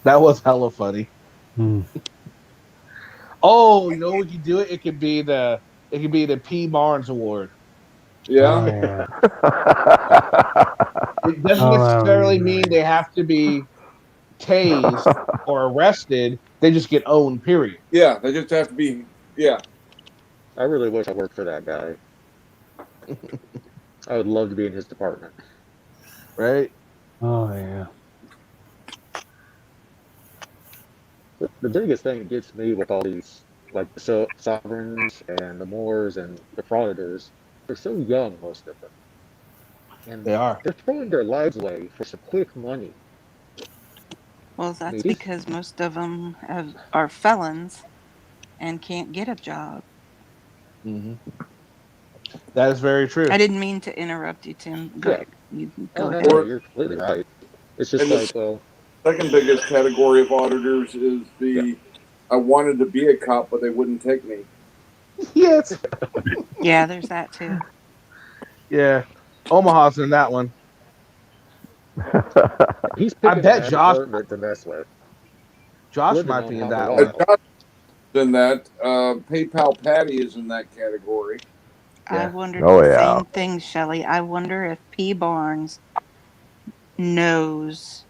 that was hella funny. Oh, you know we could do it. It could be the P. Barnes Award. Yeah. It doesn't necessarily mean they have to be tased or arrested. They just get owned. Period. Yeah, they just have to be. Yeah. I really wish I worked for that guy. I would love to be in his department. Right? Oh yeah. The biggest thing that gets me with all these, like the sovereigns and the Moors and the frauditors, they're so young, most of them. And they are. They're throwing their lives away for some quick money. Well, that's because most of them are felons and can't get a job. Mm-hmm. That is very true. I didn't mean to interrupt you, Tim. Go ahead. No, you're completely right. It's just like, well, second biggest category of auditors is I wanted to be a cop, but they wouldn't take me. Yes. Yeah, there's that too. Yeah, Omaha's in that one. He's I bet Josh to mess with. Josh might be in that one. Josh is in that. PayPal Patty is in that category. I wondered the same thing, Shelley. I wonder if P. Barnes knows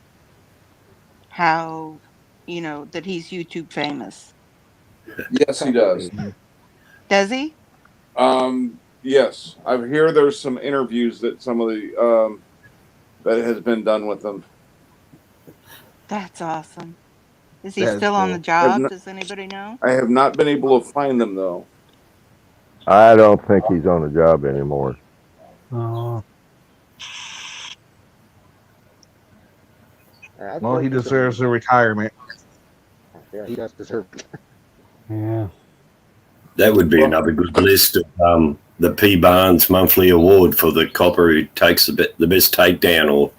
how, that he's YouTube famous. Yes, he does. Does he? Yes, I hear there's some interviews that some of the that has been done with them. That's awesome. Is he still on the job? Does anybody know? I have not been able to find them though. I don't think he's on the job anymore. Oh. Well, he deserves a retirement. Yeah, he does deserve it. Yeah. That would be another good list of the P. Barnes Monthly Award for the copper who takes the best takedown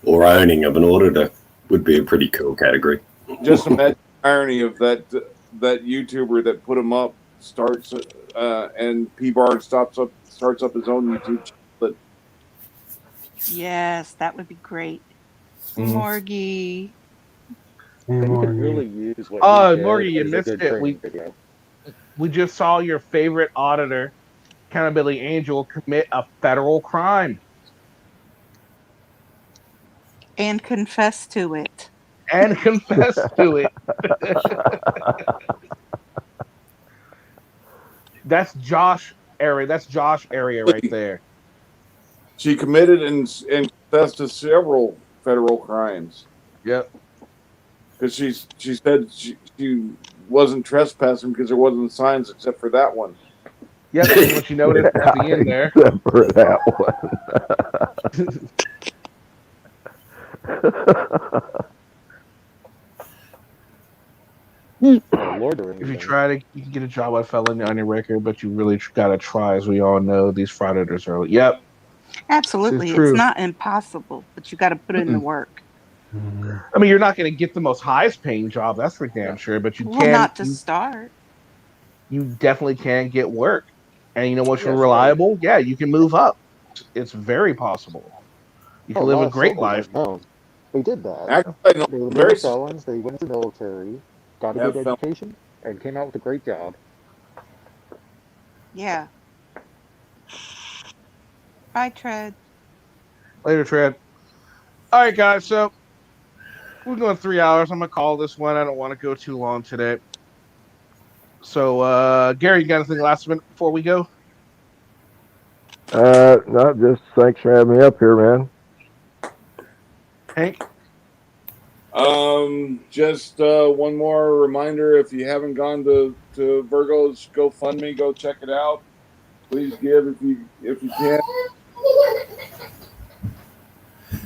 or owning of an auditor. Would be a pretty cool category. Just imagine the irony of that YouTuber that put him up starts and P. Barnes starts up his own YouTube channel Yes, that would be great. Mhm. Morgie. Hey, They could Morgan. really use what Oh, he did Morgan, you as a missed good it. training video. We just saw your favorite auditor, Accountability Angel, commit a federal crime And confess to it. and confess to it. That's Josh area. That's Josh area right there. She committed and confessed to several federal crimes. Yep. Because she said she wasn't trespassing because there wasn't signs except for that one. Yep. That's what you noticed at the end there. Except for that Loitering. If you try to, you can get a job by felony on your record, but you really gotta try, as we all know. These frauditors are. Yep. Absolutely. This is It's true. not impossible, but you got to put in the work. I mean, you're not going to get the most highest paying job, that's for damn sure. But you Well, can. not to start. You definitely can get work, and you know what's Yes, reliable? Yeah, you can move up. It's very possible. You can live a great life. No, they did that. Actually, I know They were very little felons. They went to the military, got a Have good fel- education, and came out with a great job. Yeah. Bye, Tread. Later, Tread. All right, guys. So we're going 3 hours. I'm gonna call this one. I don't want to go too long today. So, Gary, you got anything last minute before we go? No, just thanks for having me up here, man. Hank? Just one more reminder: if you haven't gone to Virgo's GoFundMe, go check it out. Please give if you can.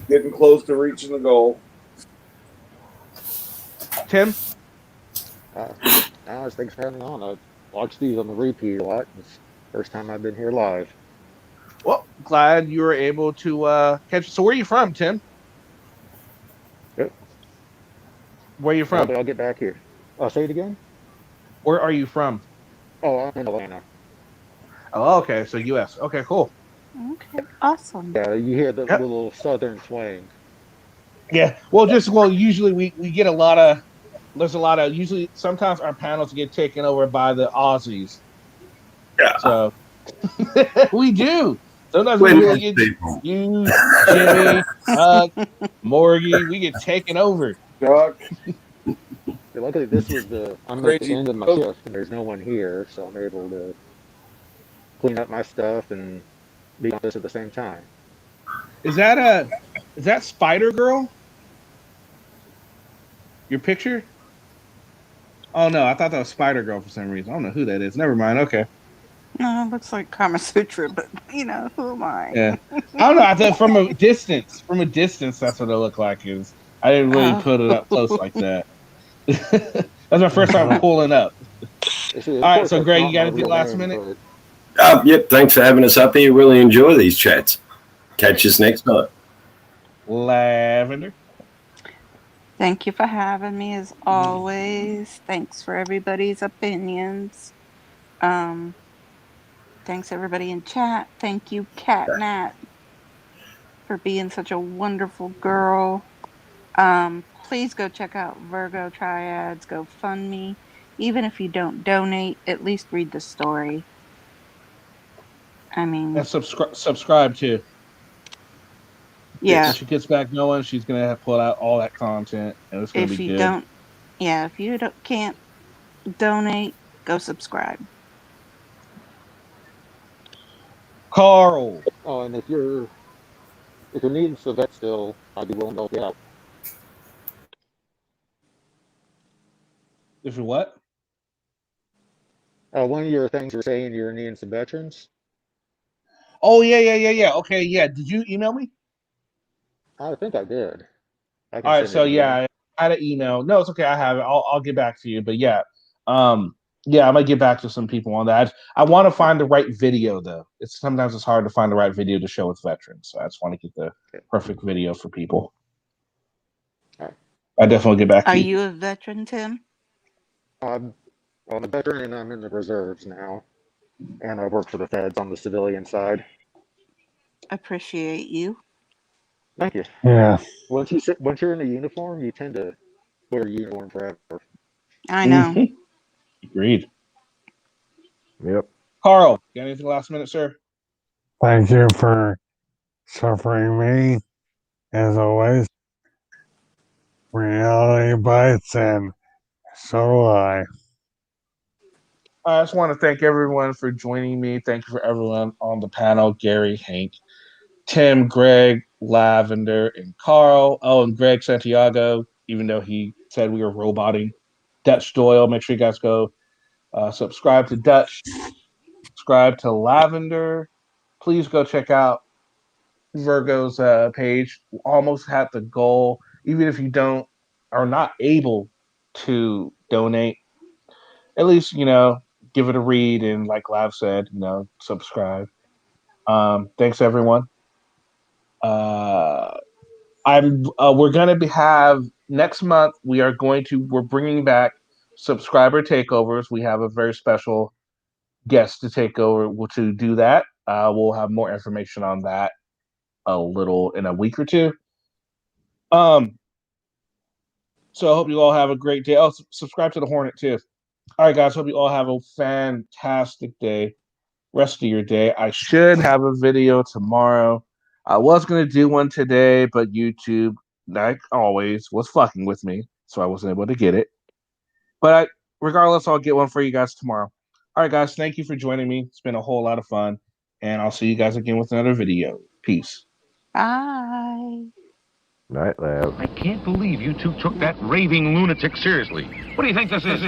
Getting close to reaching the goal. Tim? Thanks for having me on. I watched these on the repeat a lot. It's the first time I've been here live. Well, glad you were able to catch. So, where are you from, Tim? Yep. Where are you from? I'll get back here. Say it again. Where are you from? Oh, I'm in Atlanta. Oh, okay. So, U.S. Okay, cool. Okay, awesome. Yeah, you hear the little southern swing. Yeah. Well, usually we get a lot of. There's a lot of usually. Sometimes our panels get taken over by the Aussies. Yeah. So we do. Sometimes We're we really nice get people. you, Jimmy, Morgie. We get taken over. Chuck. Luckily, this was I'm at the end of my shift, and there's no one here, so I'm able to clean up my stuff and be on this at the same time. Is that Spider Girl? Your picture? Oh no, I thought that was Spider Girl for some reason. I don't know who that is. Never mind. Okay. No, it looks like Kama Sutra, but who am I? Yeah. I don't know. I thought from a distance, that's what it looked like. I didn't really put it up close like that. That's my first time pulling up. All right, so Greg, you got anything last minute? Yep. Thanks for having us up here. Really enjoy these chats. Catch us next time. Lavender. Thank you for having me as always. Thanks for everybody's opinions. Thanks everybody in chat. Thank you, Cat Nat, for being such a wonderful girl. Please go check out Virgo Triads GoFundMe. Even if you don't donate, at least read the story. I mean, And subscribe too. Yeah. When she gets back going, she's gonna have to pull out all that content, and it's gonna if be you good. if you can't donate, go subscribe. Carl. Oh, and if you're needing some vet still, I'd be willing to help you out. If you're what? One of your things you're saying you're needing some veterans. Oh yeah. Okay, yeah. Did you email me? I think I did. All right, so yeah, I had an email. No, it's okay. I have it. I'll get back to you. But yeah, yeah, I might get back to some people on that. I want to find the right video though. Sometimes it's hard to find the right video to show with veterans. So I just want to get the perfect video for people. I definitely get back to Are you. you a veteran, Tim? I'm a veteran and I'm in the reserves now, and I work for the feds on the civilian side. Appreciate you. Thank you. Yeah. Once you're in a uniform, you tend to wear a uniform forever. I know. Agreed. Yep. Carl, got anything last minute, sir? Thank you for suffering me, as always. Reality bites, and so do I. I just want to thank everyone for joining me. Thank you for everyone on the panel: Gary, Hank, Tim, Greg, Lavender, and Carl. Oh, and Greg Santiago, even though he said we were roboting. Dutch Doyle, make sure you guys go subscribe to Dutch, subscribe to Lavender. Please go check out Virgo's page. Almost had the goal. Even if you don't are not able to donate, at least give it a read and, like Lav said, subscribe. Thanks everyone. We're gonna have next month. We're bringing back subscriber takeovers. We have a very special guest to take over to do that. We'll have more information on that in a week or two. So I hope you all have a great day. Oh, subscribe to the Hornet too. All right, guys. Hope you all have a fantastic day. Rest of your day. I should have a video tomorrow. I was going to do one today, but YouTube, like always, was fucking with me, so I wasn't able to get it. But regardless, I'll get one for you guys tomorrow. All right, guys. Thank you for joining me. It's been a whole lot of fun, and I'll see you guys again with another video. Peace. Bye. Night, Lav. I can't believe you two took that raving lunatic seriously. What do you think this is?